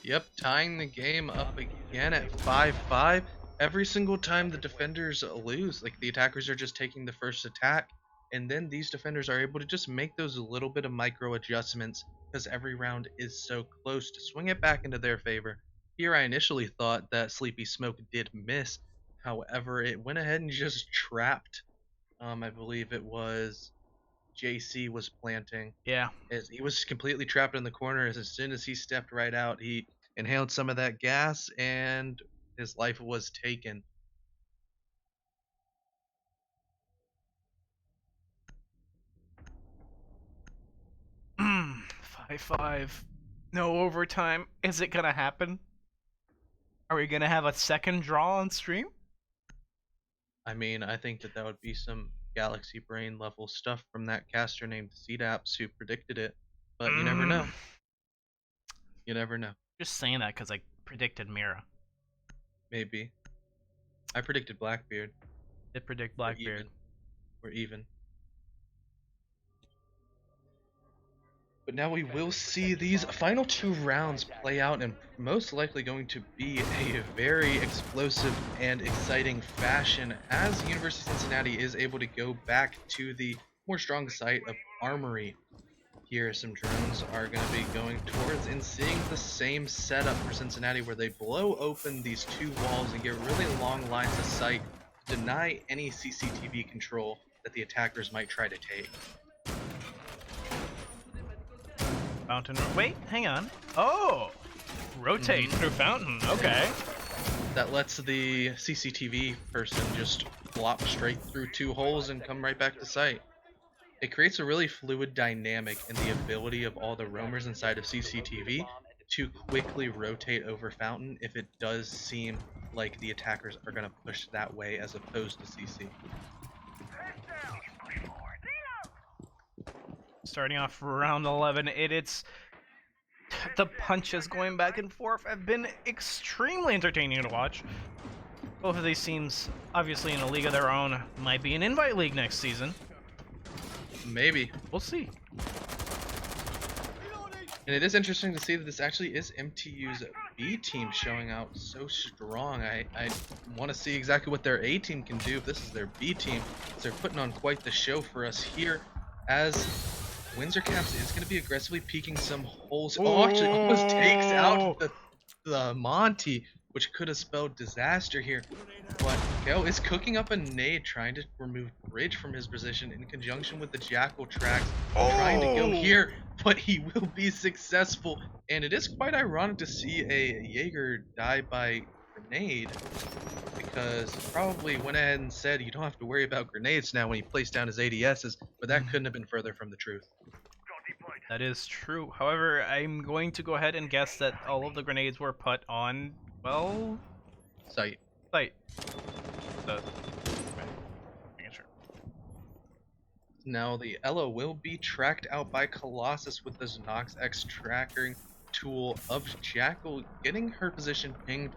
[SPEAKER 2] Yep, tying the game up again at 5-5. Every single time the defenders lose, like the attackers are just taking the first attack, and then these defenders are able to just make those little bit of micro adjustments because every round is so close to swing it back into their favor. Here, I initially thought that Sleepy Smoke did miss. However, it went ahead and just trapped. I believe it was JC was planting
[SPEAKER 3] Yeah.
[SPEAKER 2] as he was completely trapped in the corner. As soon as he stepped right out, he inhaled some of that gas and his life was taken.
[SPEAKER 3] Mm, 5-5. No overtime. Is it gonna happen? Are we gonna have a second draw on stream?
[SPEAKER 2] I mean, I think that would be some galaxy brain level stuff from that caster named CDAPS who predicted it, but you never know. You never know.
[SPEAKER 3] Just saying that because I predicted Mira.
[SPEAKER 2] Maybe. I predicted Blackbeard.
[SPEAKER 3] Did predict
[SPEAKER 2] We're
[SPEAKER 3] Blackbeard.
[SPEAKER 2] even. We're even. But now we will see these final 2 rounds play out and most likely going to be a very explosive and exciting fashion as University of Cincinnati is able to go back to the more strong site of Armory. Here some drones are going to be going towards and seeing the same setup for Cincinnati where they blow open these 2 walls and get really long lines of sight to deny any CCTV control that the attackers might try to take.
[SPEAKER 3] Fountain. Wait, hang on. Oh! Rotate through fountain. Okay.
[SPEAKER 2] That lets the CCTV person just flop straight through 2 holes and come right back to sight. It creates a really fluid dynamic in the ability of all the roamers inside of CCTV to quickly rotate over fountain if it does seem like the attackers are going to push that way as opposed to CC.
[SPEAKER 3] Starting off round 11, it's the punches going back and forth have been extremely entertaining to watch. Both of these teams, obviously in a league of their own, might be an invite league next season.
[SPEAKER 2] Maybe.
[SPEAKER 3] We'll see.
[SPEAKER 2] And it is interesting to see that this actually is MTU's B team showing out so strong. I want to see exactly what their A team can do if this is their B team. So they're putting on quite the show for us here as Windsor Caps is going to be aggressively peeking some holes. Oh, actually almost takes out the Monty, which could have spelled disaster here. But Gale is cooking up a nade, trying to remove Bridge from his position in conjunction with the Jackal tracks. Trying to go here, but he will be successful. And it is quite ironic to see a Jaeger die by grenade, because he probably went ahead and said you don't have to worry about grenades now when he placed down his ADSs, but that couldn't have been further from the truth.
[SPEAKER 3] That is true. However, I'm going to go ahead and guess that all of the grenades were put on, well,
[SPEAKER 2] Sight.
[SPEAKER 3] site. So, making sure.
[SPEAKER 2] Now the Ella will be tracked out by Colossus with this Nox X tracking tool of Jackal, getting her position pinged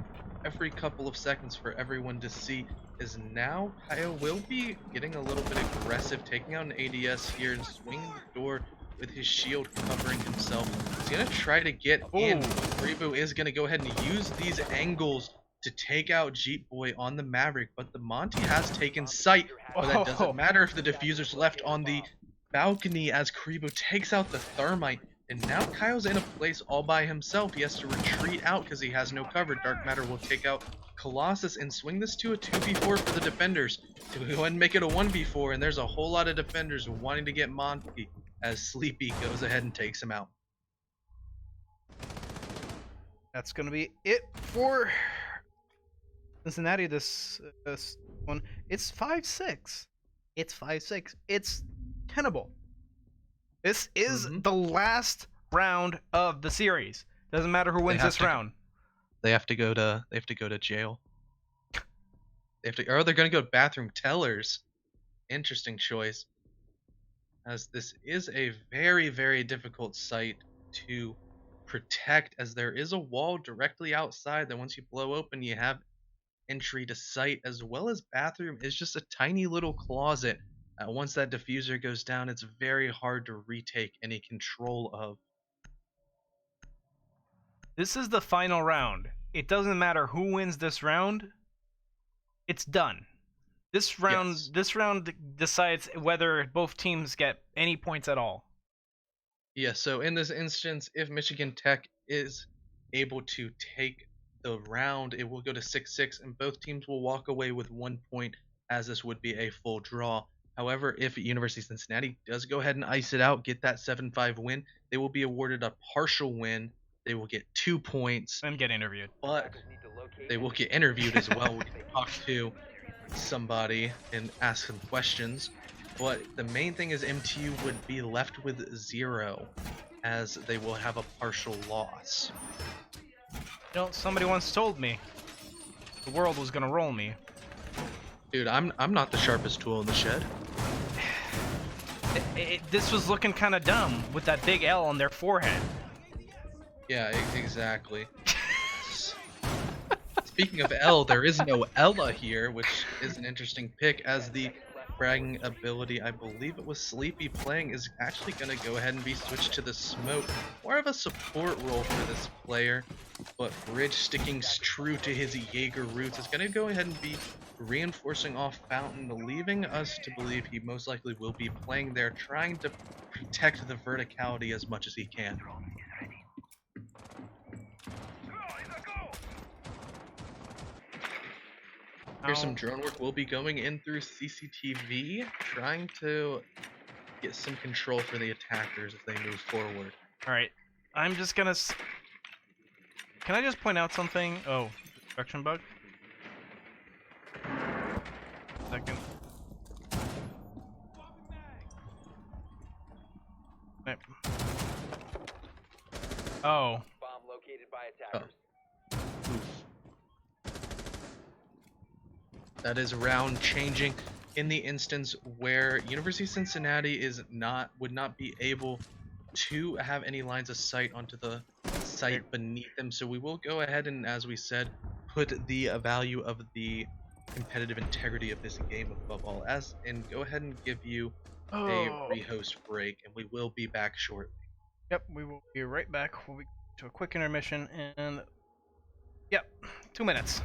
[SPEAKER 2] every couple of seconds for everyone to see. Is now Kyle will be getting a little bit aggressive, taking out an ADS here and swinging the door with his shield covering himself. He's gonna try to get in. Rebo is gonna go ahead and use these angles to take out Jeep Boy on the Maverick, but the Monty has taken sight. But that doesn't matter if the diffuser's left on the balcony as Karibo takes out the Thermite. And now Kyle's in a place all by himself. He has to retreat out because he has no cover. Dark Matter will take out Colossus and swing this to a 2v4 for the defenders. To go ahead and make it a 1v4, and there's a whole lot of defenders wanting to get Monty as Sleepy goes ahead and takes him out.
[SPEAKER 3] That's going to be it for Cincinnati this one. It's 5-6. It's 5-6. It's tenable. This is the last round of the series. Doesn't matter who wins this round.
[SPEAKER 2] They have to go to jail. Or they're gonna go to bathroom tellers. Interesting choice. As this is a very, very difficult site to protect, as there is a wall directly outside that once you blow open you have entry to site, as well as bathroom is just a tiny little closet. Once that diffuser goes down, it's very hard to retake any control of.
[SPEAKER 3] This is the final round. It doesn't matter who wins this round. It's done. This round decides whether both teams get any points at all.
[SPEAKER 2] Yeah, so in this instance, if Michigan Tech is able to take the round, it will go to 6-6, and both teams will walk away with 1 point, as this would be a full draw. However, if University of Cincinnati does go ahead and ice it out, get that 7-5 win, they will be awarded a partial win. They will get 2 points,
[SPEAKER 3] And get interviewed.
[SPEAKER 2] but they will get interviewed as well. We can talk to somebody and ask some questions. But the main thing is MTU would be left with 0, as they will have a partial loss.
[SPEAKER 3] You know, somebody once told me the world was gonna roll me.
[SPEAKER 2] Dude, I'm not the sharpest tool in the shed.
[SPEAKER 3] This was looking kind of dumb with that big L on their forehead.
[SPEAKER 2] Yeah, exactly. Speaking of L, there is no Ella here, which is an interesting pick, as the bragging ability, I believe it was Sleepy playing, is actually going to go ahead and be switched to the Smoke. More of a support role for this player, but Bridge, sticking true to his Jaeger roots, is going to go ahead and be reinforcing off Fountain, leaving us to believe he most likely will be playing there, trying to protect the verticality as much as he can. Here's some drone work. We'll be going in through CCTV, trying to get some control for the attackers as they move forward.
[SPEAKER 3] Alright, I'm just gonna... Can I just point out something? Oh, destruction bug? Second. Right. Oh.
[SPEAKER 4] Bomb located by attackers.
[SPEAKER 2] That is round changing in the instance where University of Cincinnati would not be able to have any lines of sight onto the site beneath them. So we will go ahead and, as we said, put the value of the competitive integrity of this game above all, and go ahead and give you a rehost break, and we will be back shortly.
[SPEAKER 3] Yep, we will be right back. We'll be to a quick intermission, and yep, 2 minutes.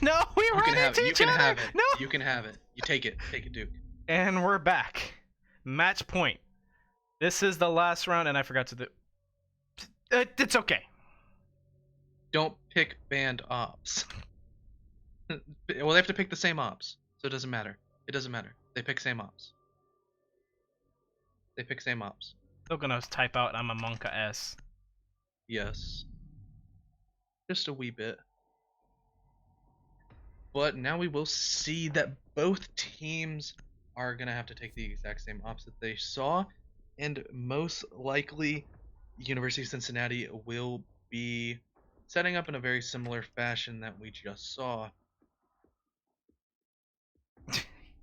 [SPEAKER 3] No, we
[SPEAKER 2] You
[SPEAKER 3] ran
[SPEAKER 2] can have
[SPEAKER 3] into
[SPEAKER 2] it. You
[SPEAKER 3] each
[SPEAKER 2] can
[SPEAKER 3] other.
[SPEAKER 2] have it.
[SPEAKER 3] No.
[SPEAKER 2] You can have it. You take it. Take it, Duke.
[SPEAKER 3] And we're back. Match point. This is the last round, and I forgot to do. It's okay.
[SPEAKER 2] Don't pick banned ops. Well, they have to pick the same ops, so it doesn't matter. It doesn't matter. They pick same ops. They pick same ops.
[SPEAKER 3] Still gonna type out I'm a Monka S.
[SPEAKER 2] Yes. Just a wee bit. But now we will see that both teams are going to have to take the exact same ops that they saw. And most likely, University of Cincinnati will be setting up in a very similar fashion that we just saw.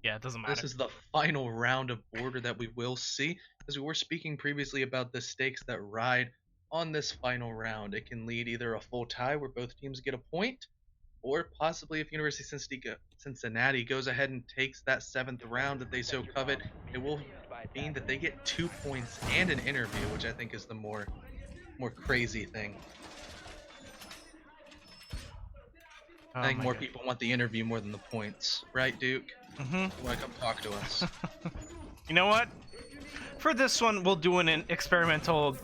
[SPEAKER 3] Yeah, it doesn't matter.
[SPEAKER 2] This is the final round of border that we will see. As we were speaking previously about the stakes that ride on this final round, it can lead either a full tie where both teams get a point, or possibly if University of Cincinnati goes ahead and takes that 7th round that they so covet, it will mean that they get 2 points and an interview, which I think is the more crazy thing.
[SPEAKER 3] Oh
[SPEAKER 2] I think
[SPEAKER 3] my
[SPEAKER 2] more
[SPEAKER 3] God.
[SPEAKER 2] people want the interview more than the points, right, Duke?
[SPEAKER 3] Mm-hmm.
[SPEAKER 2] You want to come talk to us?
[SPEAKER 3] You know what? For this one, we'll do an experimental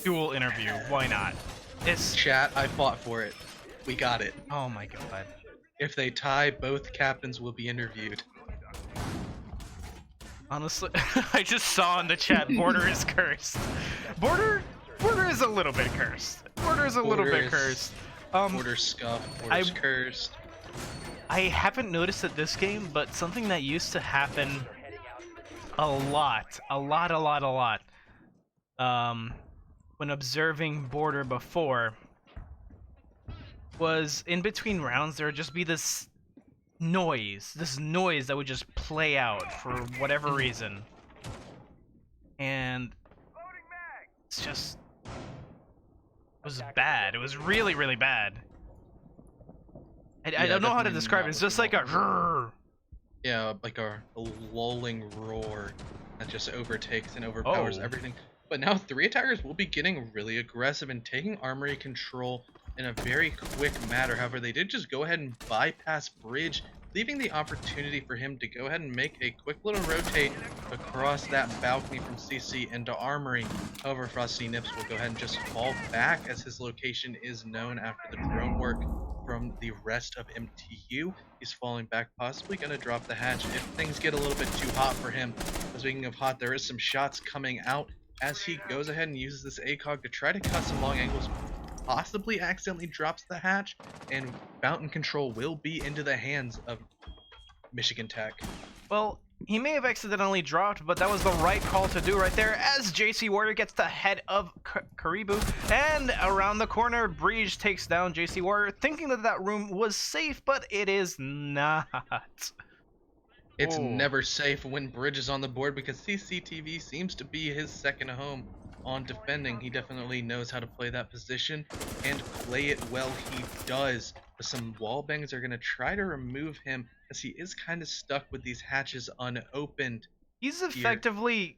[SPEAKER 3] dual interview. Why not? It's.
[SPEAKER 2] Chat, I fought for it. We got it.
[SPEAKER 3] Oh my God.
[SPEAKER 2] If they tie, both captains will be interviewed.
[SPEAKER 3] Honestly, I just saw in the chat, Border is cursed. Border is a little bit cursed. Border is a little bit cursed.
[SPEAKER 2] Border scuffed, border's cursed.
[SPEAKER 3] I haven't noticed it this game, but something that used to happen a lot, when observing Border before, was in between rounds there would just be this noise that would just play out for whatever reason, and it's just, it was bad. It was really, really bad. I don't know how to describe it. It's just like a
[SPEAKER 2] yeah, like a lulling roar that just overtakes and overpowers everything. But now 3 attackers will be getting really aggressive and taking armory control in a very quick matter. However, they did just go ahead and bypass Bridge, leaving the opportunity for him to go ahead and make a quick little rotate across that balcony from CC into Armory. However, Frosty Nips will go ahead and just fall back as his location is known after the drone work from the rest of MTU. He's falling back, possibly going to drop the hatch if things get a little bit too hot for him. Speaking of hot, there is some shots coming out as he goes ahead and uses this ACOG to try to cut some long angles, possibly accidentally drops the hatch, and fountain control will be into the hands of Michigan Tech.
[SPEAKER 3] Well, he may have accidentally dropped, but that was the right call to do right there, as JC Warrior gets the head of Karibu, and around the corner, Breege takes down JC Warrior, thinking that that room was safe, but it is not.
[SPEAKER 2] It's never safe when Bridge is on the board, because CCTV seems to be his second home on defending. He definitely knows how to play that position, and play it well he does. But some wall bangs are going to try to remove him, as he is kind of stuck with these hatches unopened.
[SPEAKER 3] He's effectively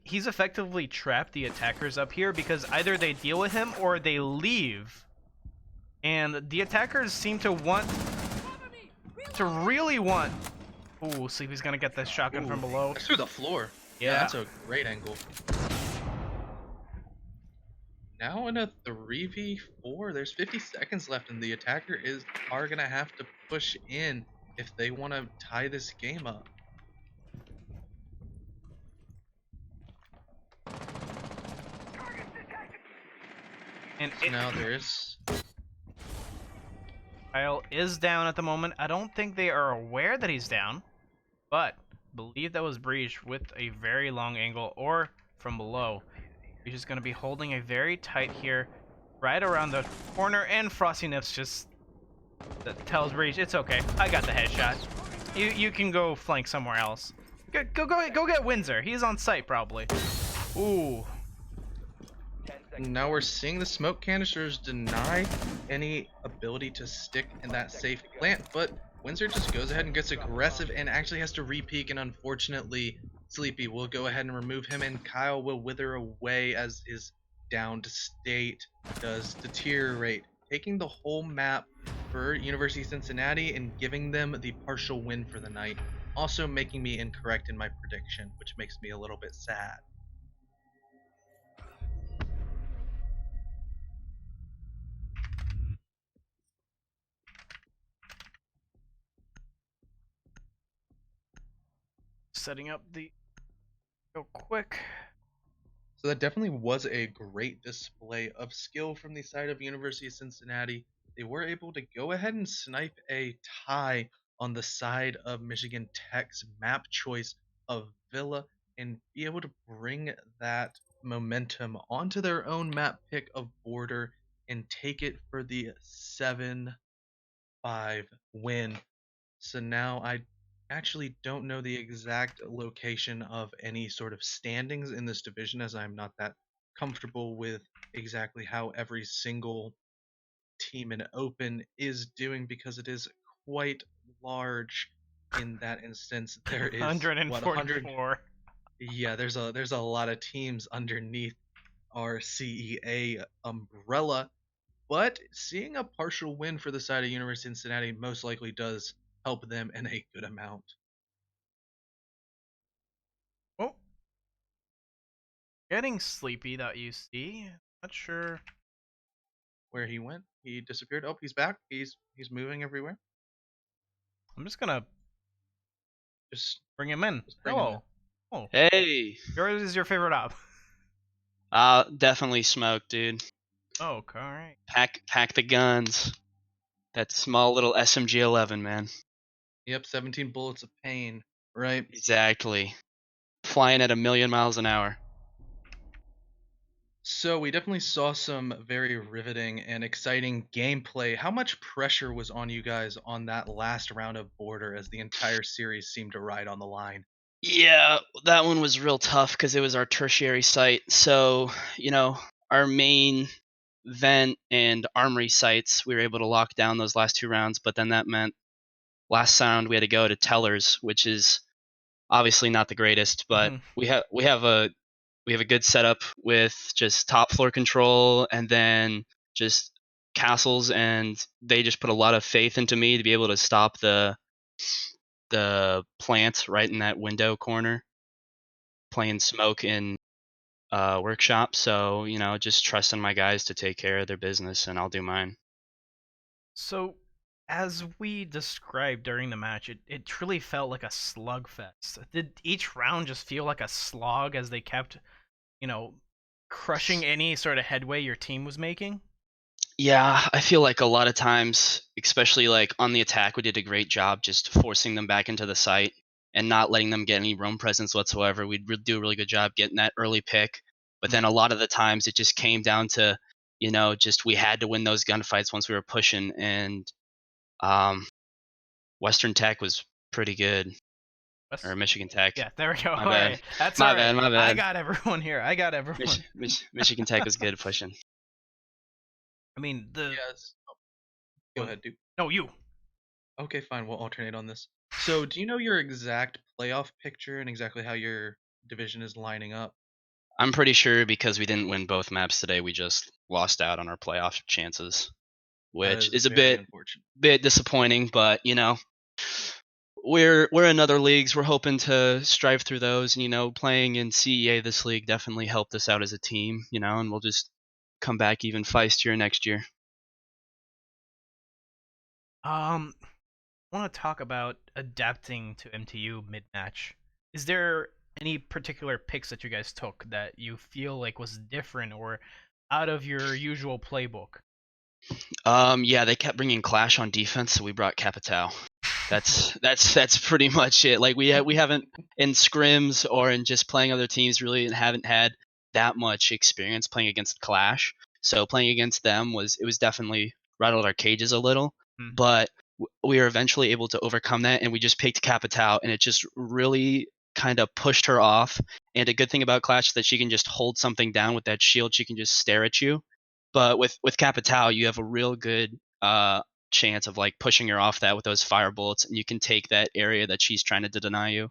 [SPEAKER 3] trapped the attackers up here, because either they deal with him or they leave. And the attackers seem to really want. Ooh, Sleepy's gonna get this shotgun from below.
[SPEAKER 2] That's through the floor.
[SPEAKER 3] Yeah,
[SPEAKER 2] That's a great angle. Now in a 3v4, there's 50 seconds left, and the attacker are gonna have to push in if they want to tie this game up.
[SPEAKER 3] And
[SPEAKER 2] Now there is.
[SPEAKER 3] Kyle is down at the moment. I don't think they are aware that he's down, but believe that was Breach with a very long angle, or from below. He's just going to be holding a very tight here, right around the corner, and Frosty Nips just tells Breach, it's okay, I got the headshot. You can go flank somewhere else. Go get Windsor. He's on site probably. Ooh.
[SPEAKER 2] Now we're seeing the smoke canisters deny any ability to stick in that safe plant, but Windsor just goes ahead and gets aggressive and actually has to re-peek, and unfortunately Sleepy will go ahead and remove him, and Kyle will wither away as his downed state does deteriorate, taking the whole map prefer University of Cincinnati and giving them the partial win for the night, also making me incorrect in my prediction, which makes me a little bit sad.
[SPEAKER 3] Setting up the real quick.
[SPEAKER 2] So that definitely was a great display of skill from the side of University of Cincinnati. They were able to go ahead and snipe a tie on the side of Michigan Tech's map choice of Villa and be able to bring that momentum onto their own map pick of Border and take it for the 7-5 win. So now I actually don't know the exact location of any sort of standings in this division, as I'm not that comfortable with exactly how every single team in Open is doing because it is quite large in that instance. There is what 100.
[SPEAKER 3] 144.
[SPEAKER 2] Yeah, there's a lot of teams underneath our CEA umbrella, but seeing a partial win for the side of University of Cincinnati most likely does help them in a good amount.
[SPEAKER 3] Oh, getting sleepy that you see. Not sure.
[SPEAKER 2] Where he went, he disappeared. Oh, he's back. He's moving everywhere.
[SPEAKER 3] I'm just gonna
[SPEAKER 2] Just
[SPEAKER 3] bring him in.
[SPEAKER 2] just bring him in.
[SPEAKER 3] Hello. Oh,
[SPEAKER 5] Hey,
[SPEAKER 3] yours is your favorite op.
[SPEAKER 5] definitely smoke, dude.
[SPEAKER 3] Oh, okay, alright.
[SPEAKER 5] Pack the guns. That small little SMG 11, man.
[SPEAKER 2] Yep, 17 bullets of pain. Right.
[SPEAKER 5] Exactly. Flying at 1,000,000 miles an hour.
[SPEAKER 2] So we definitely saw some very riveting and exciting gameplay. How much pressure was on you guys on that last round of Border as the entire series seemed to ride on the line?
[SPEAKER 5] Yeah, that one was real tough because it was our tertiary site. So, our main vent and armory sites, we were able to lock down those last 2 rounds, but then that meant last round we had to go to tellers, which is obviously not the greatest, but
[SPEAKER 3] Mhm.
[SPEAKER 5] we have a good setup with just top floor control and then just castles, and they just put a lot of faith into me to be able to stop the plant right in that window corner playing smoke in workshop. So just trusting my guys to take care of their business and I'll do mine.
[SPEAKER 3] So, as we described during the match, it truly felt like a slugfest. Did each round just feel like a slog as they kept, you know, crushing any sort of headway your team was making?
[SPEAKER 5] Yeah, I feel like a lot of times, especially like on the attack, we did a great job just forcing them back into the site and not letting them get any roam presence whatsoever. We'd do a really good job getting that early pick. But then a lot of the times it just came down to, just we had to win those gunfights once we were pushing. And Western Tech was pretty good, or Michigan Tech.
[SPEAKER 3] Yeah, there we go.
[SPEAKER 5] My
[SPEAKER 3] All
[SPEAKER 5] bad.
[SPEAKER 3] right, that's
[SPEAKER 5] My
[SPEAKER 3] all right.
[SPEAKER 5] bad. My
[SPEAKER 3] I
[SPEAKER 5] bad.
[SPEAKER 3] got everyone here. I got everyone.
[SPEAKER 5] Michigan Tech was good pushing.
[SPEAKER 3] I mean,
[SPEAKER 2] Yes. Go ahead, dude.
[SPEAKER 3] No, you.
[SPEAKER 2] Okay, fine. We'll alternate on this. So, do you know your exact playoff picture and exactly how your division is lining up?
[SPEAKER 5] I'm pretty sure because we didn't win both maps today, we just lost out on our playoff chances,
[SPEAKER 2] That
[SPEAKER 5] which
[SPEAKER 2] is
[SPEAKER 5] is a
[SPEAKER 2] very
[SPEAKER 5] bit
[SPEAKER 2] unfortunate.
[SPEAKER 5] disappointing. But we're in other leagues. We're hoping to strive through those. And playing in CEA this league definitely helped us out as a team. And we'll just come back even feistier next year.
[SPEAKER 3] I want to talk about adapting to MTU mid-match. Is there any particular picks that you guys took that you feel like was different or out of your usual playbook?
[SPEAKER 5] Yeah, they kept bringing Clash on defense, so we brought Capitao. That's pretty much it. Like we haven't in scrims or in just playing other teams really haven't had that much experience playing against Clash. So playing against them was definitely rattled our cages a little, but we were eventually able to overcome that, and we just picked Capitao, and it just really kind of pushed her off. And a good thing about Clash is that she can just hold something down with that shield. She can just stare at you. But with Capitao, you have a real good chance of like pushing her off that with those fire bullets, and you can take that area that she's trying to deny you.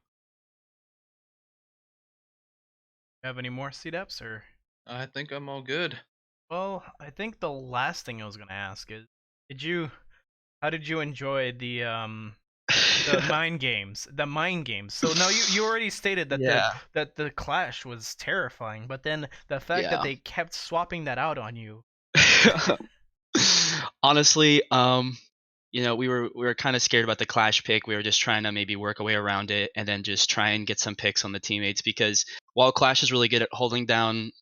[SPEAKER 3] Have any more C-Deps or?
[SPEAKER 2] I think I'm all good.
[SPEAKER 3] Well, I think the last thing I was gonna ask is, How did you enjoy the mind games? The mind games. So now you already stated that
[SPEAKER 5] Yeah.
[SPEAKER 3] the clash was terrifying, but then the fact that
[SPEAKER 5] Yeah.
[SPEAKER 3] they kept swapping that out on you.
[SPEAKER 5] Honestly, we were kind of scared about the clash pick. We were just trying to maybe work a way around it and then just try and get some picks on the teammates because while Clash is really good at holding down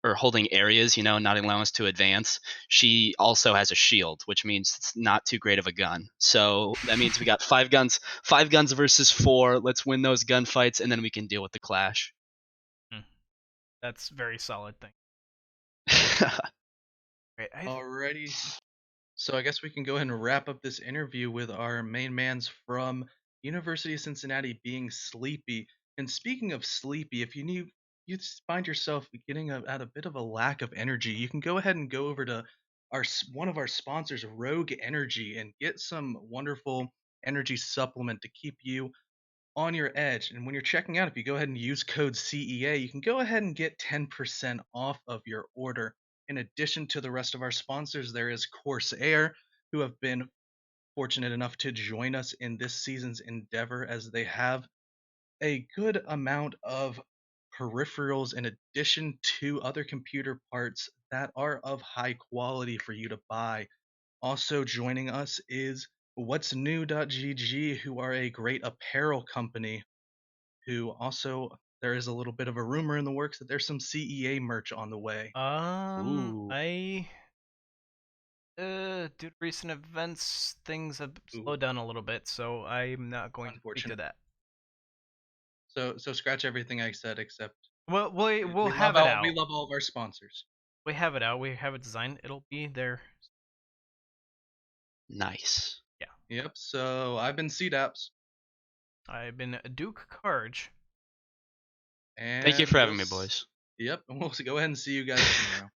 [SPEAKER 5] or holding areas, not allowing us to advance, she also has a shield, which means it's not too great of a gun. So that means we got 5 guns versus 4. Let's win those gunfights and then we can deal with the Clash.
[SPEAKER 3] That's very solid thing. Right,
[SPEAKER 2] Alrighty. So I guess we can go ahead and wrap up this interview with our main mans from University of Cincinnati being sleepy. And speaking of sleepy, if you find yourself getting at a bit of a lack of energy, you can go ahead and go over to one of our sponsors, Rogue Energy, and get some wonderful energy supplement to keep you on your edge. And when you're checking out, if you go ahead and use code CEA, you can go ahead and get 10% off of your order. In addition to the rest of our sponsors, there is CORSAIR, who have been fortunate enough to join us in this season's endeavor, as they have a good amount of peripherals in addition to other computer parts that are of high quality for you to buy. Also joining us is What's New.gg, who are a great apparel company, who also, there is a little bit of a rumor in the works that there's some CEA merch on the way.
[SPEAKER 5] Ooh.
[SPEAKER 3] I due to recent events, things have
[SPEAKER 2] Ooh.
[SPEAKER 3] slowed down a little bit, so I'm not going to speak to
[SPEAKER 2] Unfortunate.
[SPEAKER 3] that.
[SPEAKER 2] So scratch everything I said except
[SPEAKER 3] Well, we'll
[SPEAKER 2] we
[SPEAKER 3] have
[SPEAKER 2] love
[SPEAKER 3] it
[SPEAKER 2] all
[SPEAKER 3] out.
[SPEAKER 2] we love all of our sponsors.
[SPEAKER 3] We have it out. We have it designed. It'll be there.
[SPEAKER 5] Nice.
[SPEAKER 2] Yep. So I've been CDAPS.
[SPEAKER 3] I've been Duke Carge.
[SPEAKER 2] And
[SPEAKER 5] Thank you for having me,
[SPEAKER 2] we'll
[SPEAKER 5] boys.
[SPEAKER 2] Yep. And we'll go ahead and see you guys tomorrow.